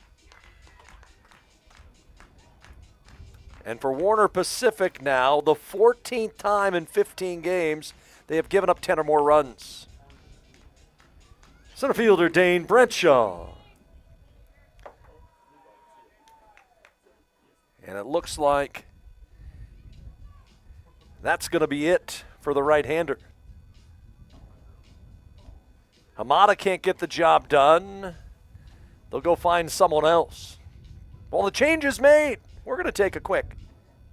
And for Warner Pacific now, the 14th time in 15 games, they have given up 10 or more runs. Center fielder Dane Bradshaw. And it looks like that's going to be it for the right-hander. Hamada can't get the job done. They'll go find someone else. Well, the change is made. We're going to take a quick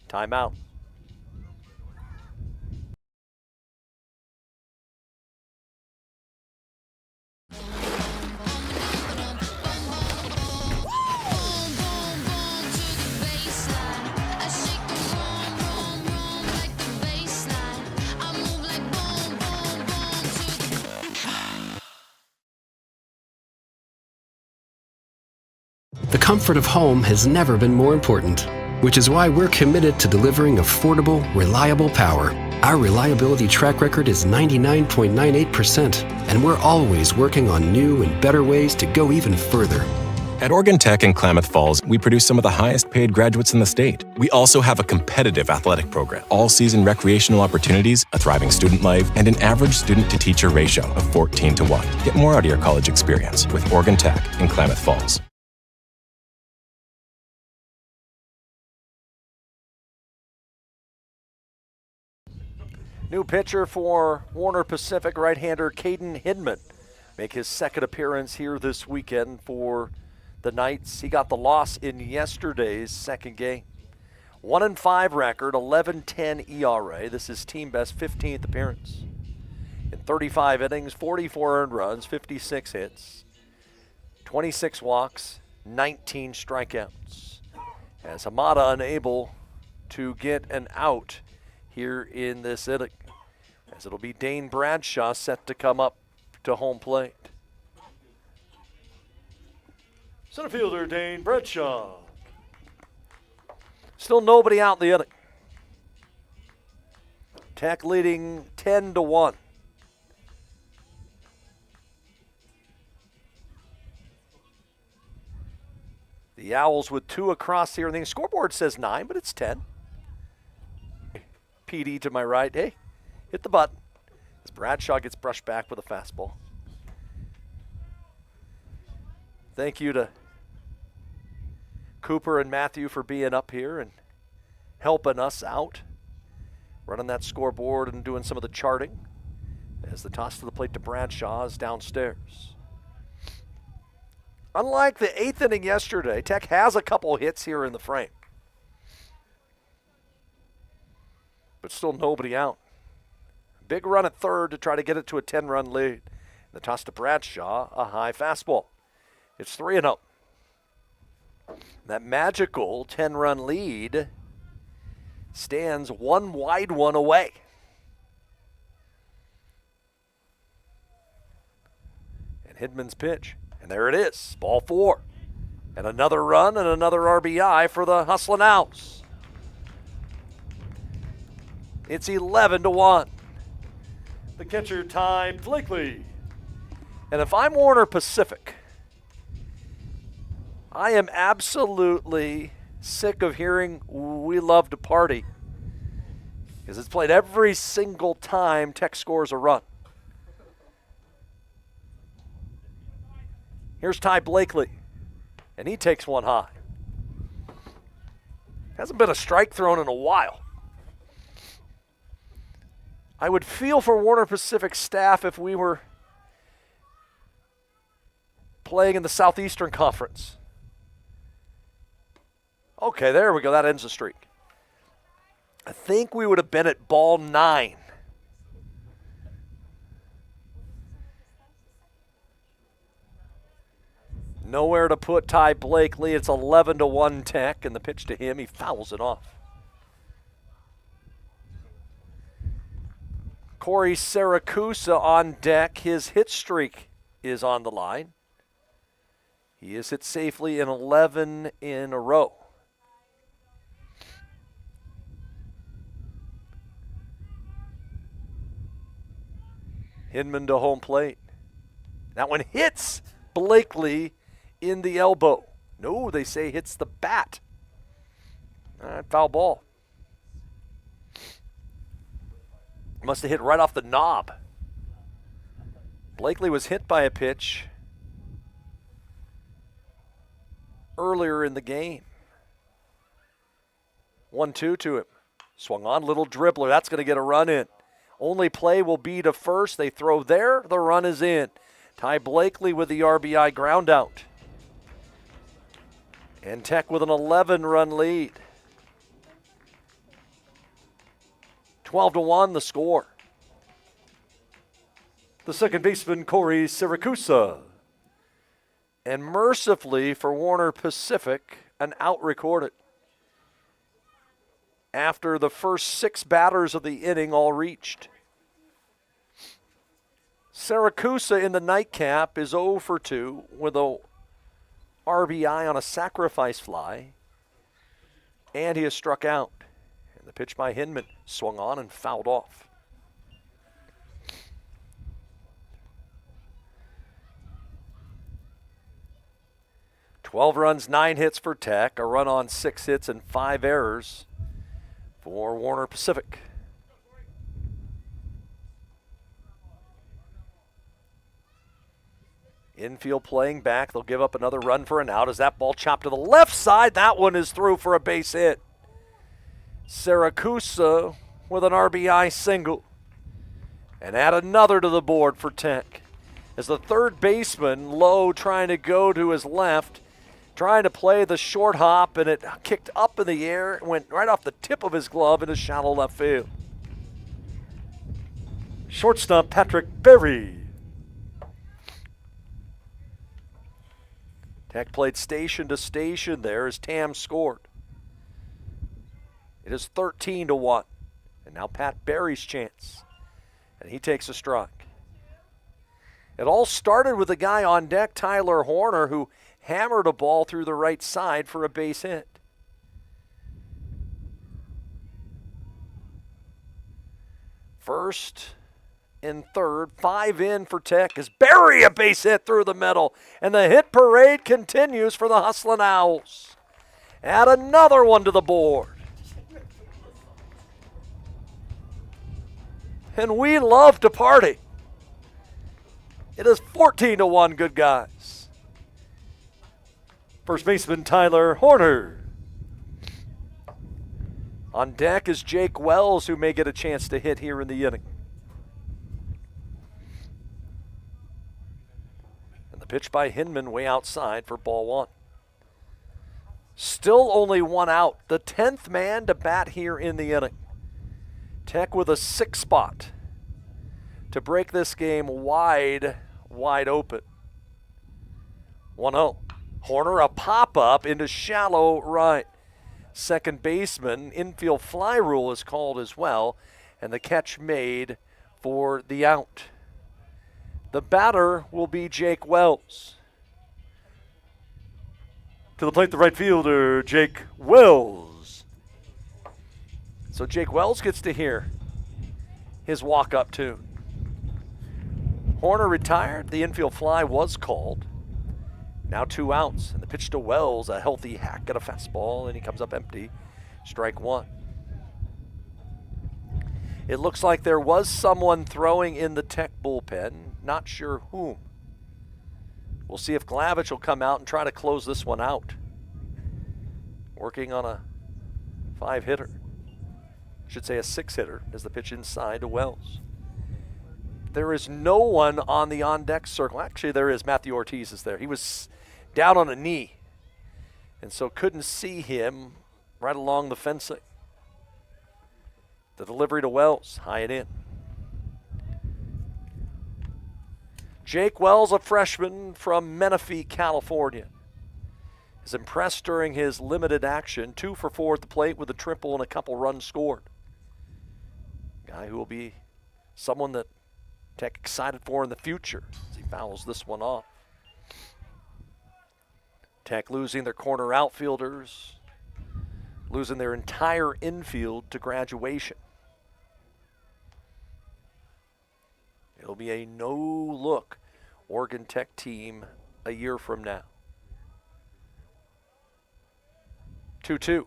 timeout. The comfort of home has never been more important, which is why we're committed to delivering affordable, reliable power. Our reliability track record is 99.98%, and we're always working on new and better ways to go even further. At Oregon Tech in Klamath Falls, we produce some of the highest paid graduates in the state. We also have a competitive athletic program, all-season recreational opportunities, a thriving student life, and an average student-to-teacher ratio of 14:1. Get more out of your college experience with Oregon Tech in Klamath Falls. New pitcher for Warner Pacific, right-hander Caden Hidman make his second appearance here this weekend for the Knights. He got the loss in yesterday's second game. 1-5 record, 11.10 ERA. This is team best 15th appearance. In 35 innings, 44 earned runs, 56 hits, 26 walks, 19 strikeouts. As Hamada unable to get an out here in this inning, as it'll be Dane Bradshaw set to come up to home plate. Center fielder Dane Bradshaw. Still nobody out in the inning. Tech leading 10-1. The Owls with 2 across here. The scoreboard says 9, but it's 10. PD to my right. Hey, hit the button. As Bradshaw gets brushed back with a fastball. Thank you to Cooper and Matthew for being up here and helping us out, running that scoreboard and doing some of the charting, as the toss to the plate to Bradshaw is downstairs. Unlike the 8th inning yesterday, Tech has a couple hits here in the frame, but still nobody out. Big run at third to try to get it to a 10-run lead. The toss to Bradshaw, a high fastball. It's 3-0. That magical 10-run lead stands one wide one away. And Hidman's pitch, and there it is, ball 4. And another run and another RBI for the Hustlin' Owls. It's 11-1. The catcher, Ty Blakely. And if I'm Warner Pacific, I am absolutely sick of hearing "we love to party," because it's played every single time Tech scores a run. Here's Ty Blakely, and he takes one high. Hasn't been a strike thrown in a while. I would feel for Warner Pacific staff if we were playing in the Southeastern Conference. Okay, there we go. That ends the streak. I think we would have been at ball 9. Nowhere to put Ty Blakely. It's 11-1 Tech, and the pitch to him, he fouls it off. Corey Saracusa on deck. His hit streak is on the line. He has hit safely in 11 in a row. Hinman to home plate. That one hits Blakely in the elbow. No, they say hits the bat. All right, foul ball. Must have hit right off the knob. Blakely was hit by a pitch earlier in the game. 1-2 to him. Swung on, little dribbler. That's going to get a run in. Only play will be to first. They throw there. The run is in. Ty Blakely with the RBI ground out. And Tech with an 11-run lead. 12-1 the score. The second baseman, Corey Siracusa. And mercifully for Warner Pacific, an out recorded. After the first 6 batters of the inning all reached. Siracusa in the nightcap is 0 for 2 with a RBI on a sacrifice fly. And he has struck out. And the pitch by Hinman swung on and fouled off. "12 runs, 9 hits for Tech, a run on 6 hits and 5 errors for Warner Pacific. Infield playing back. They'll give up another run for an out as that ball chopped to the left side. That one is through for a base hit. Siracusa with an RBI single. And add another to the board for Tech. As the third baseman, Lowe, trying to go to his left, trying to play the short hop, and it kicked up in the air and went right off the tip of his glove into shallow left field. Shortstop Patrick Berry. Tech played station to station there as Tam scored. It is 13-1. And now Pat Berry's chance. And he takes a strike. It all started with a guy on deck, Tyler Horner, who hammered a ball through the right side for a base hit. First and third, 5 in for Tech as Berry a base hit through the middle. And the hit parade continues for the Hustlin' Owls. Add another one to the board. And we love to party. It is 14-1, good guys. First baseman Tyler Horner. On deck is Jake Wells, who may get a chance to hit here in the inning. And the pitch by Hinman way outside for ball 1. Still only 1 out. The 10th man to bat here in the inning. Tech with a 6 spot to break this game wide open. 1-0. Horner, a pop-up into shallow right. Second baseman, infield fly rule is called as well, and the catch made for the out. The batter will be Jake Wells. To the plate, the right fielder, Jake Wells. So Jake Wells gets to hear his walk-up tune. Horner retired. The infield fly was called. Now 2 outs. And the pitch to Wells, a healthy hack at a fastball, and he comes up empty. Strike 1. It looks like there was someone throwing in the Tech bullpen. Not sure whom. We'll see if Glavich will come out and try to close this one out. Working on a 5-hitter. Should say a 6-hitter as the pitch inside to Wells. There is no one on the on-deck circle. Actually, there is. Matthew Ortiz is there. He was down on a knee, and so couldn't see him right along the fencing. The delivery to Wells, high and in. Jake Wells, a freshman from Menifee, California, is impressed during his limited action. 2 for 4 at the plate with a triple and a couple runs scored. Guy who will be someone that Tech excited for in the future as he fouls this one off. Tech losing their corner outfielders, losing their entire infield to graduation. It'll be a no-look Oregon Tech team a year from now. 2-2.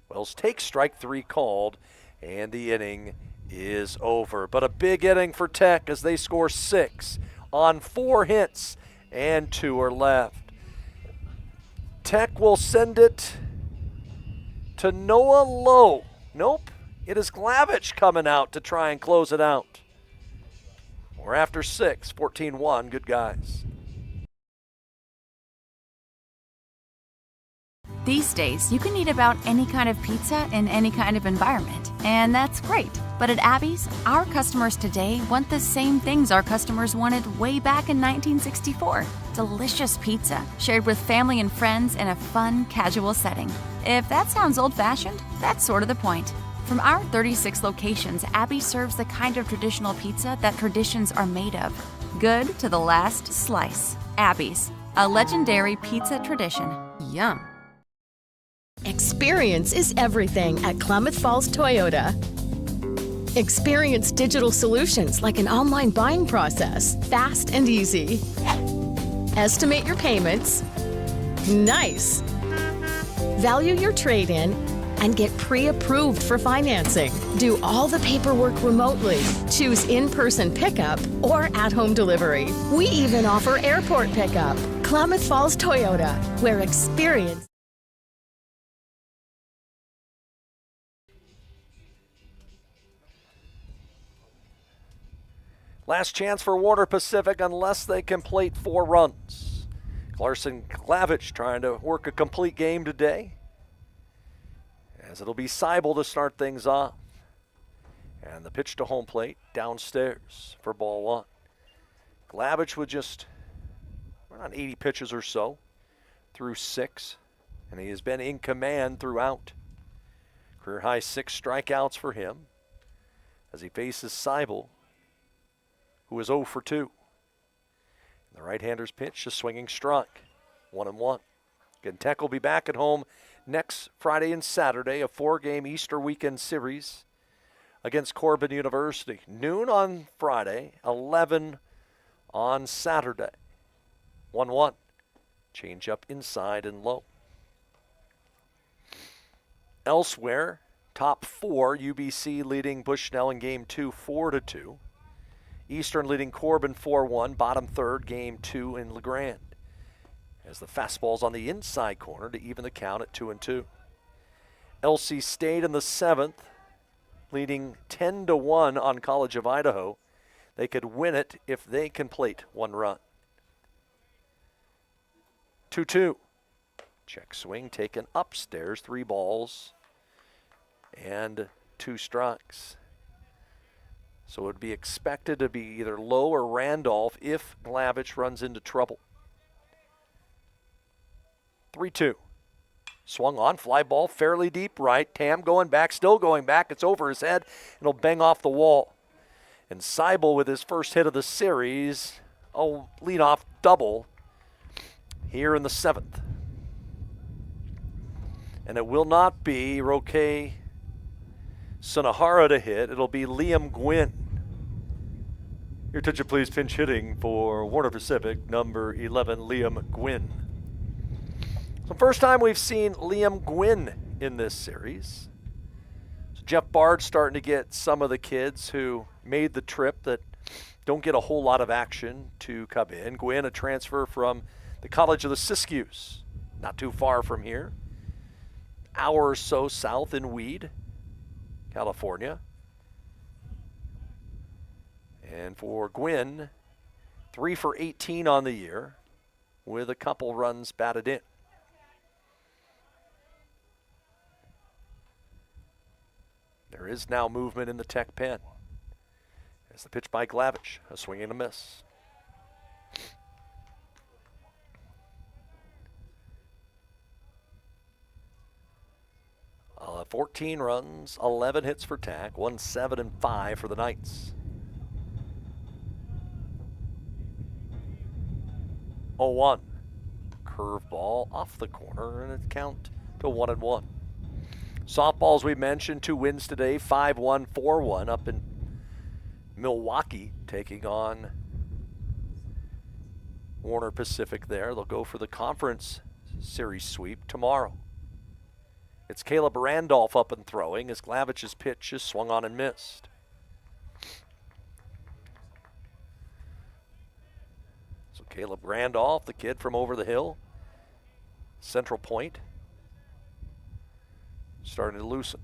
Wells takes strike 3 called, and the inning is over. But a big inning for Tech as they score 6 on 4 hits, and 2 are left. Tech will send it to Noah Lowe. Nope, it is Glavich coming out to try and close it out. We're after 6, 14-1, good guys. These days, you can eat about any kind of pizza in any kind of environment, and that's great. But at Abby's, our customers today want the same things our customers wanted way back in 1964. Delicious pizza, shared with family and friends in a fun, casual setting. If that sounds old-fashioned, that's sort of the point. From our 36 locations, Abby serves the kind of traditional pizza that traditions are made of. Good to the last slice. Abby's, a legendary pizza tradition. Yum. Experience is everything at Klamath Falls Toyota. Experience digital solutions like an online buying process, fast and easy. Estimate your payments. Nice. Value your trade-in and get pre-approved for financing. Do all the paperwork remotely. Choose in-person pickup or at-home delivery. We even offer airport pickup. Klamath Falls Toyota, where experience. Last chance for Warner Pacific unless they complete 4 runs. Clarkson Glavich trying to work a complete game today, as it'll be Seibel to start things off. And the pitch to home plate downstairs for ball 1. Glavich with just around 80 pitches or so through 6, and he has been in command throughout. Career high 6 strikeouts for him as he faces Seibel, who is 0 for 2. The right-hander's pitch, a swinging strike, 1-1. Again, Tech will be back at home next Friday and Saturday, a 4-game Easter weekend series against Corbin University. Noon on Friday, 11 on Saturday. 1-1. Change up inside and low. Elsewhere, top 4, UBC leading Bushnell in game 2, 4-2. Eastern leading Corbin 4-1, bottom 3rd, game 2 in LeGrand. As the fastball's on the inside corner to even the count at 2-2. LC State in the 7th, leading 10-1 on College of Idaho. They could win it if they complete 1 run. 2-2. Check swing taken upstairs, 3 balls and 2 strikes. So it would be expected to be either Lowe or Randolph if Glavich runs into trouble. 3-2. Swung on, fly ball fairly deep right. Tam going back, still going back. It's over his head. It'll bang off the wall. And Seibel with his first hit of the series, a leadoff double here in the 7th. And it will not be Roque Sunohara to hit. It'll be Liam Gwynn. Your attention please, pinch hitting for Warner Pacific, number 11, Liam Gwynn. So first time we've seen Liam Gwynn in this series. So Jeff Bard starting to get some of the kids who made the trip that don't get a whole lot of action to come in. Gwynn, a transfer from the College of the Siskiyous, not too far from here. Hour or so south in Weed, California. And for Gwynn, 3 for 18 on the year with a couple runs batted in. There is now movement in the Tech pen. As the pitch by Glavich, a swing and a miss. Uh, 14 runs, 11 hits for Tech, 1-7 and 5 for the Knights. 0-1. Curveball off the corner, and it count to 1-1. Softballs we mentioned, 2 wins today, 5-1, 4-1 up in Milwaukee taking on Warner Pacific there. They'll go for the conference series sweep tomorrow. It's Caleb Randolph up and throwing as Glavich's pitch is swung on and missed. So Caleb Randolph, the kid from over the hill, Central Point, starting to loosen.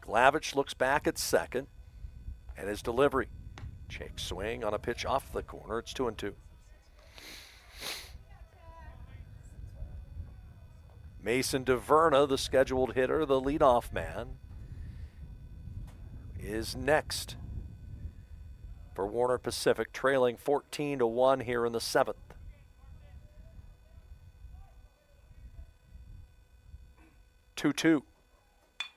Glavich looks back at second, and his delivery. Check swing on a pitch off the corner. It's 2-2. Mason DeVerna, the scheduled hitter, the leadoff man, is next for Warner Pacific, trailing 14-1 here in the 7th. Two.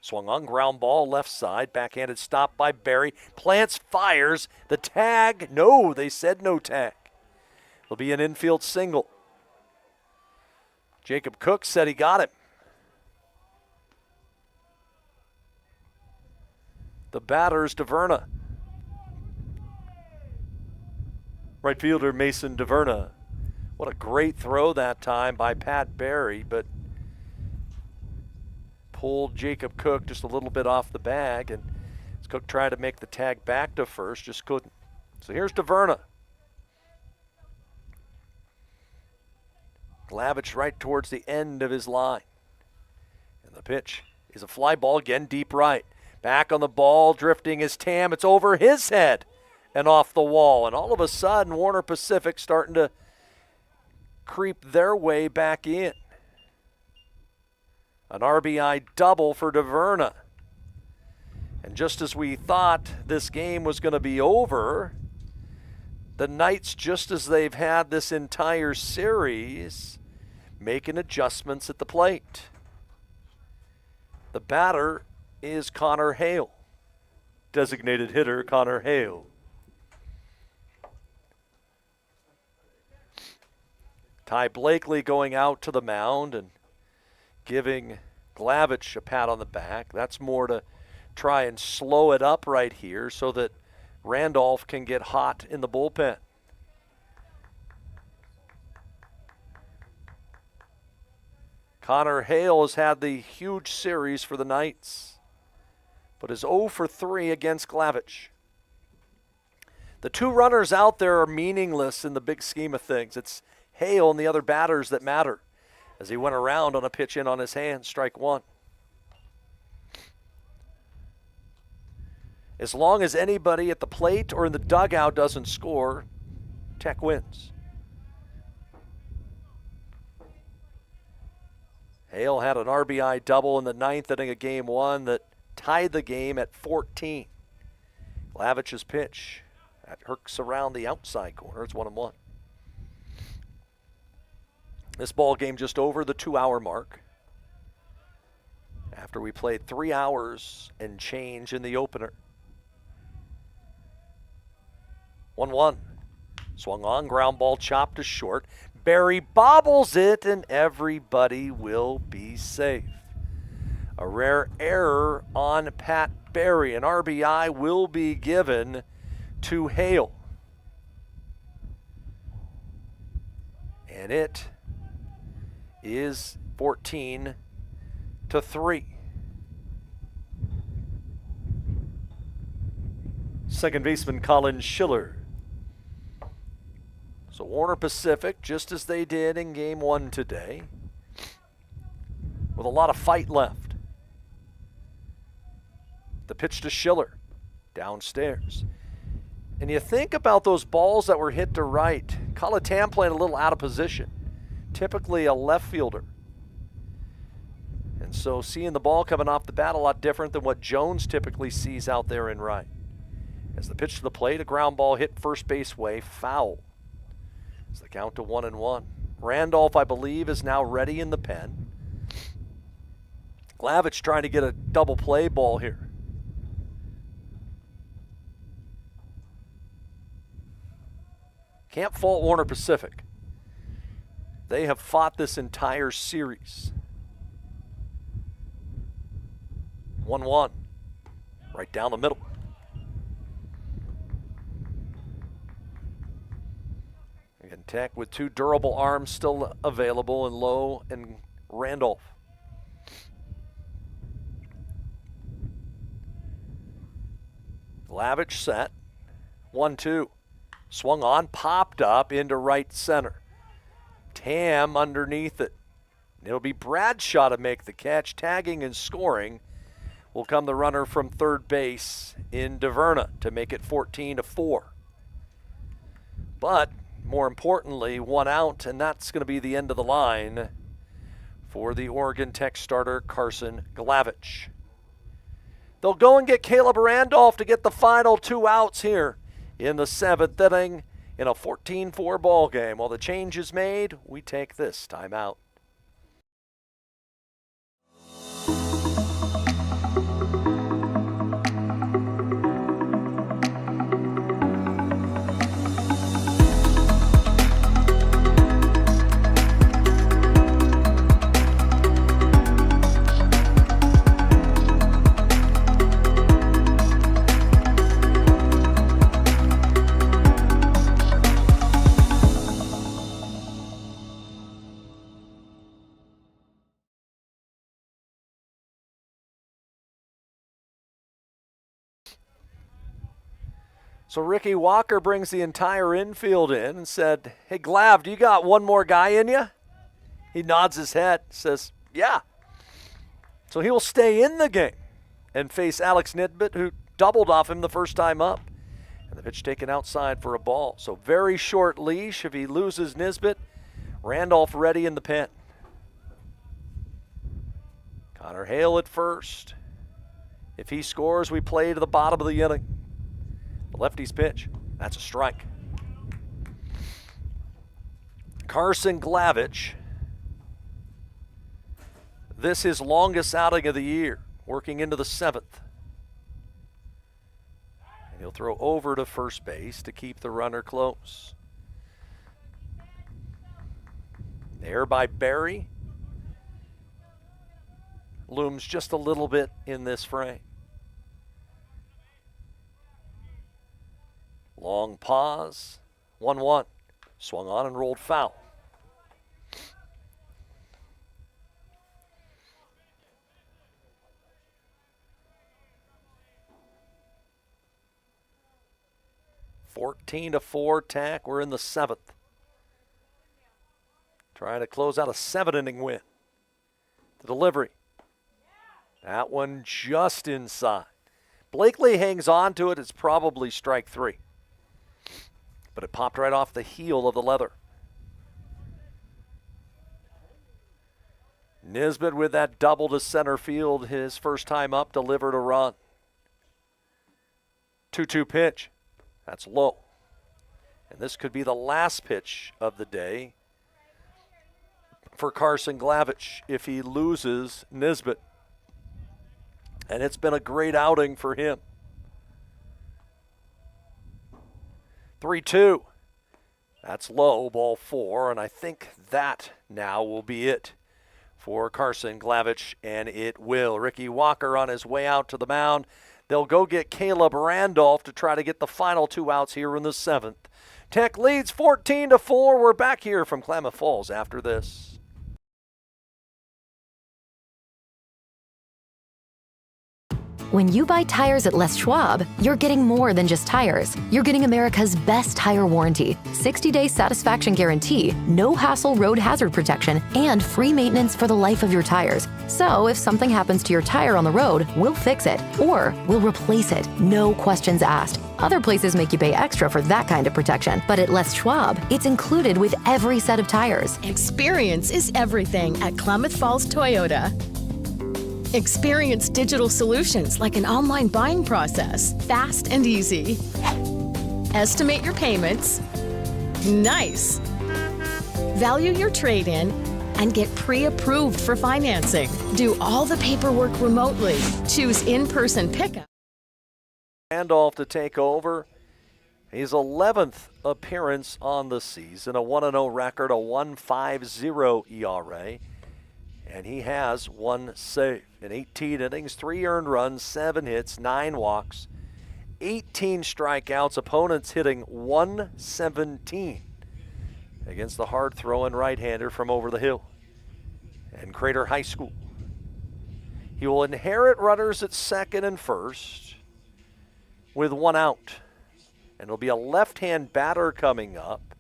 Swung on, ground ball, left side, backhanded stop by Barry. Plants, fires, the tag. No, they said no tag. It'll be an infield single. Jacob Cook said he got him. The batter's DeVerna. Right fielder Mason DeVerna. What a great throw that time by Pat Barry, but pulled Jacob Cook just a little bit off the bag, and as Cook tried to make the tag back to first, just couldn't. So here's DeVerna. Glavich right towards the end of his line. And the pitch is a fly ball again, deep right. Back on the ball, drifting is Tam. It's over his head and off the wall. And all of a sudden, Warner Pacific starting to creep their way back in. An RBI double for DeVerna. And just as we thought this game was going to be over, the Knights, just as they've had this entire series, making adjustments at the plate. The batter is Connor Hale. Designated hitter Connor Hale. Ty Blakely going out to the mound and giving Glavich a pat on the back. That's more to try and slow it up right here so that Randolph can get hot in the bullpen. Connor Hale has had the huge series for the Knights, but is 0 for 3 against Glavich. The two runners out there are meaningless in the big scheme of things. It's Hale and the other batters that matter, as he went around on a pitch in on his hand, strike one. As long as anybody at the plate or in the dugout doesn't score, Tech wins. Hale had an RBI double in the 9th inning of Game 1 that tied the game at 14. Glavich's pitch that hooks around the outside corner. It's 1-1. This ball game just over the 2-hour mark. After we played 3 hours and change in the opener. 1-1. Swung on, ground ball chopped to short. Barry bobbles it, and everybody will be safe. A rare error on Pat Barry. An RBI will be given to Hale. And it is 14-3. Second baseman Colin Schiller. So Warner Pacific, just as they did in Game 1 today, with a lot of fight left. The pitch to Schiller, downstairs. And you think about those balls that were hit to right. Colatam playing a little out of position, typically a left fielder. And so seeing the ball coming off the bat a lot different than what Jones typically sees out there in right. As the pitch to the plate, a ground ball hit first base way, foul. It's the count to 1-1. Randolph, I believe, is now ready in the pen. Glavich trying to get a double play ball here. Can't fault Warner Pacific. They have fought this entire series. 1-1. right down the middle. Again, Tech with two durable arms still available in Lowe and Randolph. Glavich set. 1-2. Swung on, popped up into right center. Tam underneath it. It'll be Bradshaw to make the catch. Tagging and scoring will come the runner from third base in DeVerna to make it 14-4. But more importantly, 1 out, and that's going to be the end of the line for the Oregon Tech starter, Carson Glavich. They'll go and get Caleb Randolph to get the final 2 outs here in the 7th inning in a 14-4 ball game. While the change is made, we take this timeout. So Ricky Walker brings the entire infield in and said, "Hey, Glav, do you got one more guy in you?" He nods his head, says, "Yeah." So he will stay in the game and face Alex Nisbet, who doubled off him the first time up. And the pitch taken outside for a ball. So very short leash. If he loses Nisbet, Randolph ready in the pen. Connor Hale at first. If he scores, we play to the bottom of the inning. The lefty's pitch. That's a strike. Carson Glavich. This his longest outing of the year, working into the 7th. And he'll throw over to first base to keep the runner close. There by Barry. Looms just a little bit in this frame. Long pause. 1-1. Swung on and rolled foul. (14-4) Tech. We're in the 7th. Trying to close out a 7-inning win. The delivery. That one just inside. Blakely hangs on to it. It's probably strike 3. But it popped right off the heel of the leather. Nisbet with that double to center field, his first time up, delivered a run. 2-2 pitch. That's low. And this could be the last pitch of the day for Carson Glavich if he loses Nisbet. And it's been a great outing for him. 3-2. That's low, ball 4, and I think that now will be it for Carson Glavich, and it will. Ricky Walker on his way out to the mound. They'll go get Caleb Randolph to try to get the final 2 outs here in the 7th. Tech leads 14-4. We're back here from Klamath Falls after this. When you buy tires at Les Schwab, you're getting more than just tires. You're getting America's best tire warranty, 60-day satisfaction guarantee, no hassle road hazard protection, and free maintenance for the life of your tires. So if something happens to your tire on the road, we'll fix it, or we'll replace it, no questions asked. Other places make you pay extra for that kind of protection, but at Les Schwab, it's included with every set of tires. Experience is everything at Klamath Falls Toyota. Experience digital solutions like an online buying process, fast and easy. Estimate your payments. Nice. Value your trade-in and get pre-approved for financing. Do all the paperwork remotely. Choose in-person pickup. Randolph to take over. His 11th appearance on the season, a 1-0 record, a 1.50 ERA. And he has one save. In 18 innings, 3 earned runs, 7 hits, 9 walks, 18 strikeouts. Opponents hitting 117 against the hard-throwing right-hander from over the hill and Crater High School. He will inherit runners at second and first with 1 out. And it'll be a left-hand batter coming up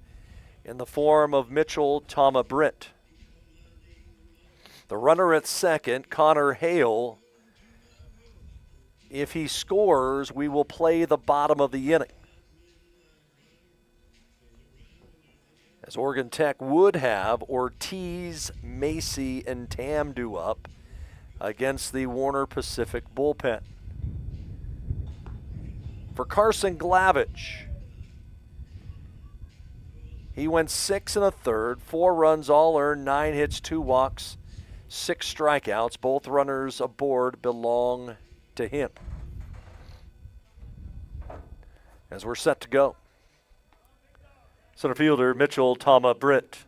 in the form of Mitchell Tama Britt. The runner at second, Connor Hale. If he scores, we will play the bottom of the inning. As Oregon Tech would have Ortiz, Macy, and Tamdu up against the Warner Pacific bullpen. For Carson Glavich, he went 6 1/3, 4 runs all earned, 9 hits, 2 walks, 6 strikeouts. Both runners aboard belong to him. As we're set to go, center fielder Mitchell Tama Britt.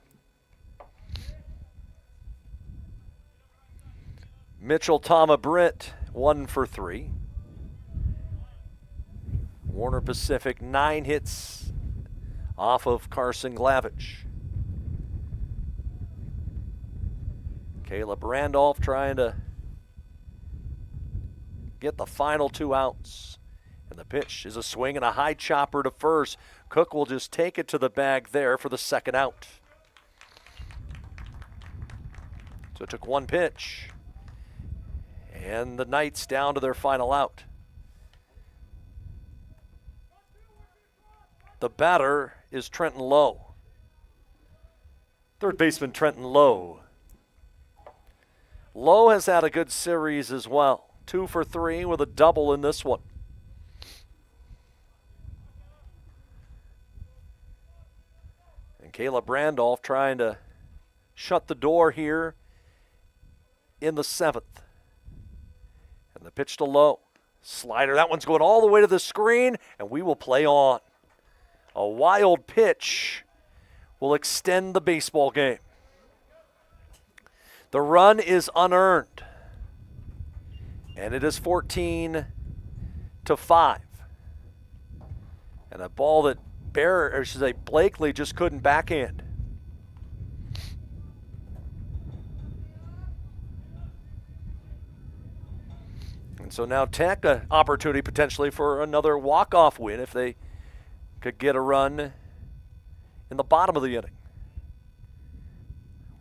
Mitchell Tama Britt, 1 for 3. Warner Pacific, 9 hits off of Carson Glavich. Caleb Randolph trying to get the final 2 outs. And the pitch is a swing and a high chopper to first. Cook will just take it to the bag there for the 2nd out. So it took 1 pitch. And the Knights down to their final out. The batter is Trenton Lowe. Third baseman Trenton Lowe. Lowe has had a good series as well. 2 for 3 with a double in this one. And Caleb Randolph trying to shut the door here in the 7th. And the pitch to Lowe. Slider, that one's going all the way to the screen, and we will play on. A wild pitch will extend the baseball game. The run is unearned, and it is 14-5. And a ball that Blakely just couldn't backhand. And so now Tech, an opportunity potentially for another walk-off win if they could get a run in the bottom of the inning.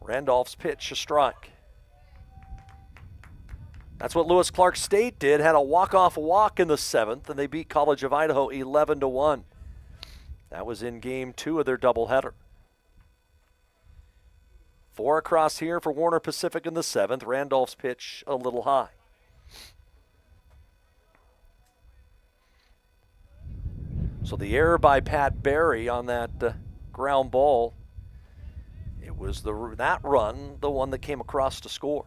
Randolph's pitch, a strike. That's what Lewis Clark State did, had a walk-off walk in the 7th, and they beat College of Idaho 11-1. That was in game 2 of their doubleheader. 4 across here for Warner Pacific in the 7th. Randolph's pitch a little high. So the error by Pat Barry on that ground ball, it was that run, the one that came across to score.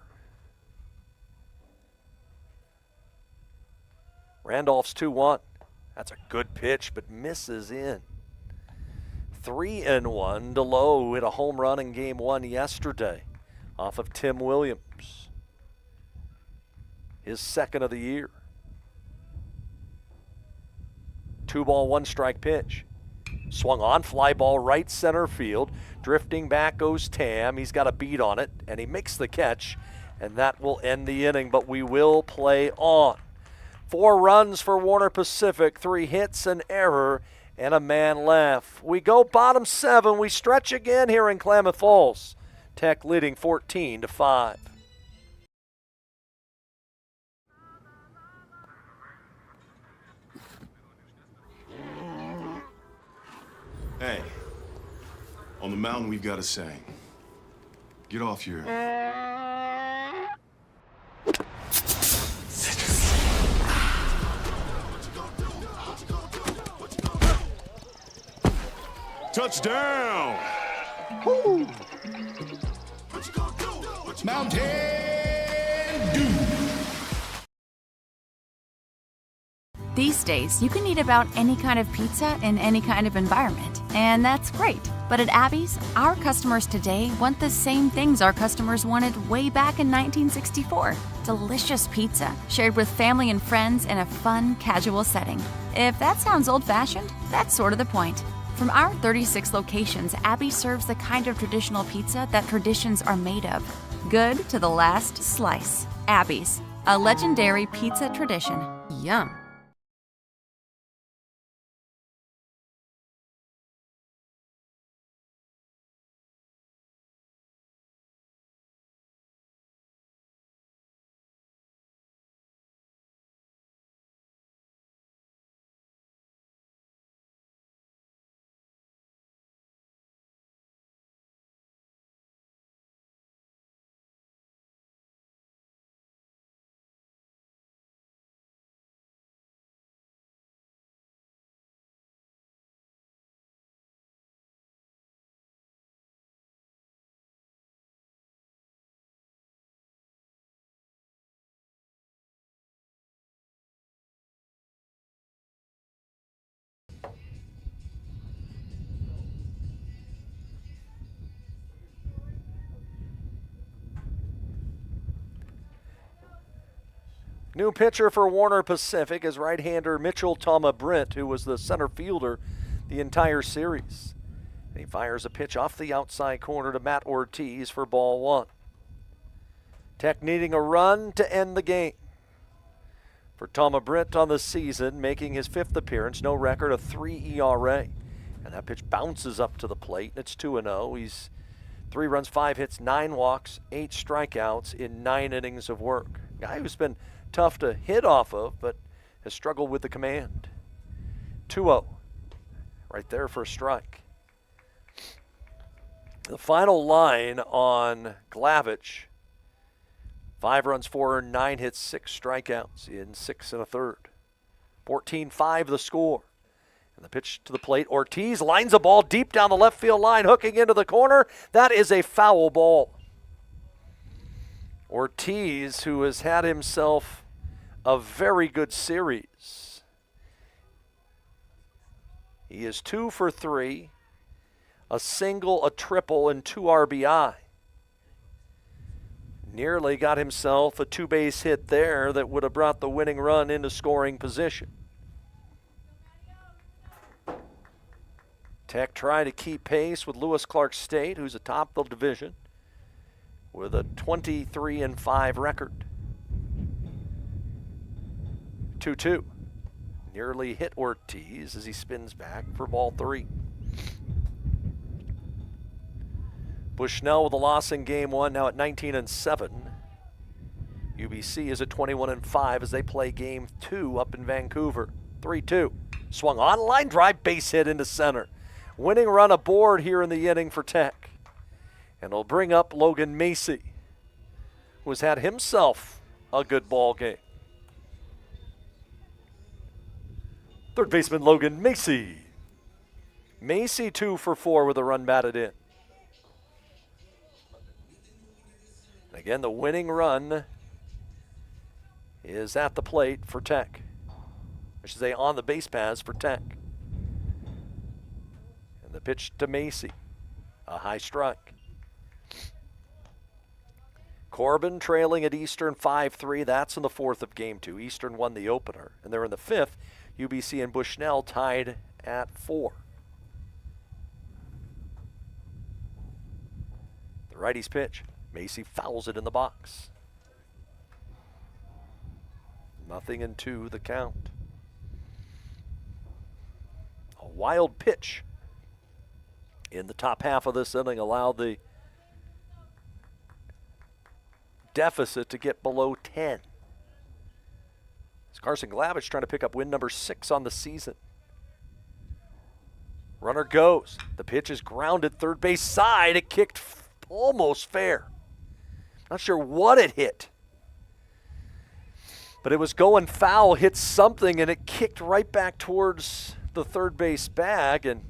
Randolph's 2-1. That's a good pitch, but misses in. 3-1 to Lowe, who hit a home run in game 1 yesterday off of Tim Williams. His 2nd of the year. 2-ball, 1-strike pitch. Swung on, fly ball right center field. Drifting back goes Tam. He's got a beat on it, and he makes the catch, and that will end the inning, but we will play on. 4 runs for Warner Pacific, 3 hits, an error, and a man left. We go bottom 7. We stretch again here in Klamath Falls. Tech leading 14-5. Hey, on the mountain we've got a saying. Get off your... Touchdown! Woo! Mountain Dew! These days, you can eat about any kind of pizza in any kind of environment. and that's great. But at Abby's, our customers today want the same things our customers wanted way back in 1964. Delicious pizza, shared with family and friends in a fun, casual setting. If that sounds old-fashioned, that's sort of the point. From our 36 locations, Abby serves the kind of traditional pizza that traditions are made of. Good to the last slice. Abby's, a legendary pizza tradition. Yum. New pitcher for Warner Pacific is right-hander Mitchell Tama-Brent, who was the center fielder the entire series. And he fires a pitch off the outside corner to Matt Ortiz for ball one. Tech needing a run to end the game. For Tama-Brent on the season, making his 5th appearance, no record, a 3 ERA. And that pitch bounces up to the plate, and it's 2-0. He's 3 runs, 5 hits, 9 walks, 8 strikeouts in 9 innings of work. Guy who's been tough to hit off of, but has struggled with the command. 2-0, right there for a strike. The final line on Glavich, 5 runs, 4 earned, 9 hits, 6 strikeouts in 6 1/3. 14-5 the score. And the pitch to the plate, Ortiz lines a ball deep down the left field line, hooking into the corner. That is a foul ball. Ortiz, who has had himself a very good series. He is 2 for 3, a single, a triple, and 2 RBI. Nearly got himself a 2-base hit there that would have brought the winning run into scoring position. Tech trying to keep pace with Lewis Clark State, who's atop the division with a 23-5 record. 2-2. Nearly hit Ortiz as he spins back for ball 3. Bushnell with a loss in game 1, now at 19-7. UBC is at 21-5 as they play game 2 up in Vancouver. 3-2. Swung on, line drive, base hit into center. Winning run aboard here in the inning for Tech. And it'll bring up Logan Macy, who has had himself a good ball game. Third baseman Logan Macy. Macy 2 for 4 with a run batted in. And again, the winning run is at the plate for Tech. I should say on the base paths for Tech. And the pitch to Macy, a high strike. Corbin trailing at Eastern 5-3. That's in the 4th of game 2. Eastern won the opener, and they're in the 5th. UBC and Bushnell tied at 4. The righty's pitch. Macy fouls it in the box. 0-2 the count. A wild pitch in the top half of this inning allowed the deficit to get below 10. It's Carson Glavich trying to pick up win number 6 on the season. Runner goes. The pitch is grounded third base side. It kicked almost fair. Not sure what it hit. But it was going foul, hit something, and it kicked right back towards the third base bag. And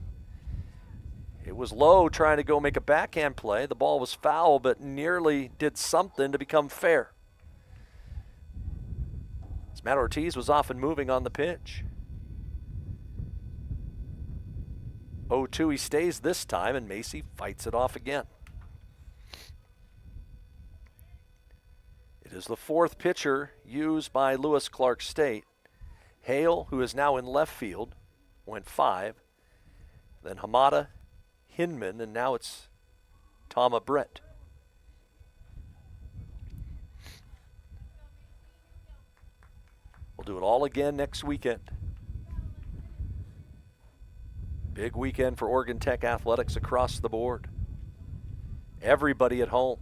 it was low trying to go make a backhand play. The ball was foul, but nearly did something to become fair. Matt Ortiz was off and moving on the pitch. 0-2 he stays this time, and Macy fights it off again. It is the fourth pitcher used by Lewis Clark State. Hale, who is now in left field, went 5. Then Hamada, Hinman, and now it's Tama Brett. We'll do it all again next weekend. Big weekend for Oregon Tech athletics across the board. Everybody at home.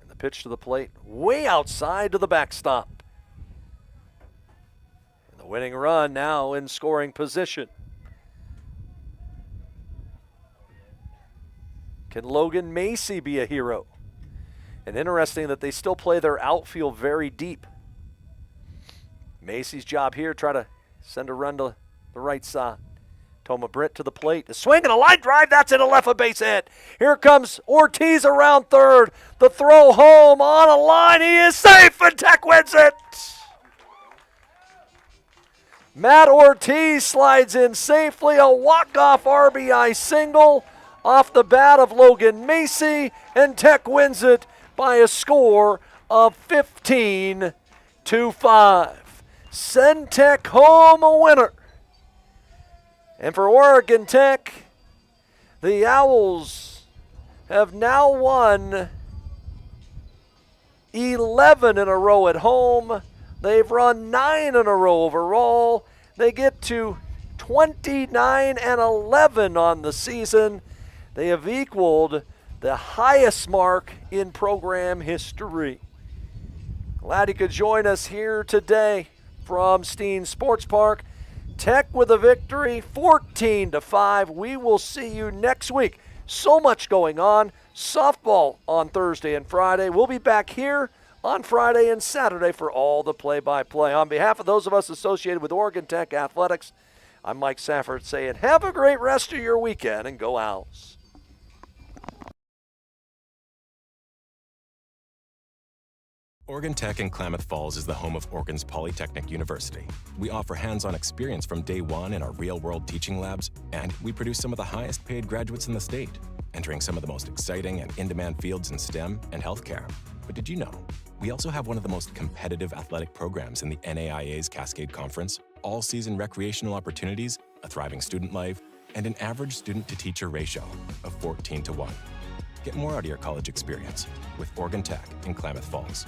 And the pitch to the plate, way outside to the backstop. And the winning run now in scoring position. Can Logan Macy be a hero? And interesting that they still play their outfield very deep. Macy's job here, try to send a run to the right side. Toma Britt to the plate. A swing and a line drive. That's in a left base hit. Here comes Ortiz around third. The throw home on a line. He is safe, and Tech wins it. Matt Ortiz slides in safely. A walk-off RBI single off the bat of Logan Macy, and Tech wins it by a score of 15-5. Send Tech home a winner. And for Oregon Tech, the Owls have now won 11 in a row at home. They've run 9 in a row overall. They get to 29-11 on the season. They have equaled the highest mark in program history. Glad you could join us here today from Steen Sports Park. Tech with a victory, 14-5. We will see you next week. So much going on. Softball on Thursday and Friday. We'll be back here on Friday and Saturday for all the play-by-play. On behalf of those of us associated with Oregon Tech Athletics, I'm Mike Safford saying have a great rest of your weekend and go Owls. Oregon Tech in Klamath Falls is the home of Oregon's Polytechnic University. We offer hands-on experience from day one in our real-world teaching labs, and we produce some of the highest-paid graduates in the state, entering some of the most exciting and in-demand fields in STEM and healthcare. But did you know? We also have one of the most competitive athletic programs in the NAIA's Cascade Conference, all-season recreational opportunities, a thriving student life, and an average student-to-teacher ratio of 14-1. Get more out of your college experience with Oregon Tech in Klamath Falls.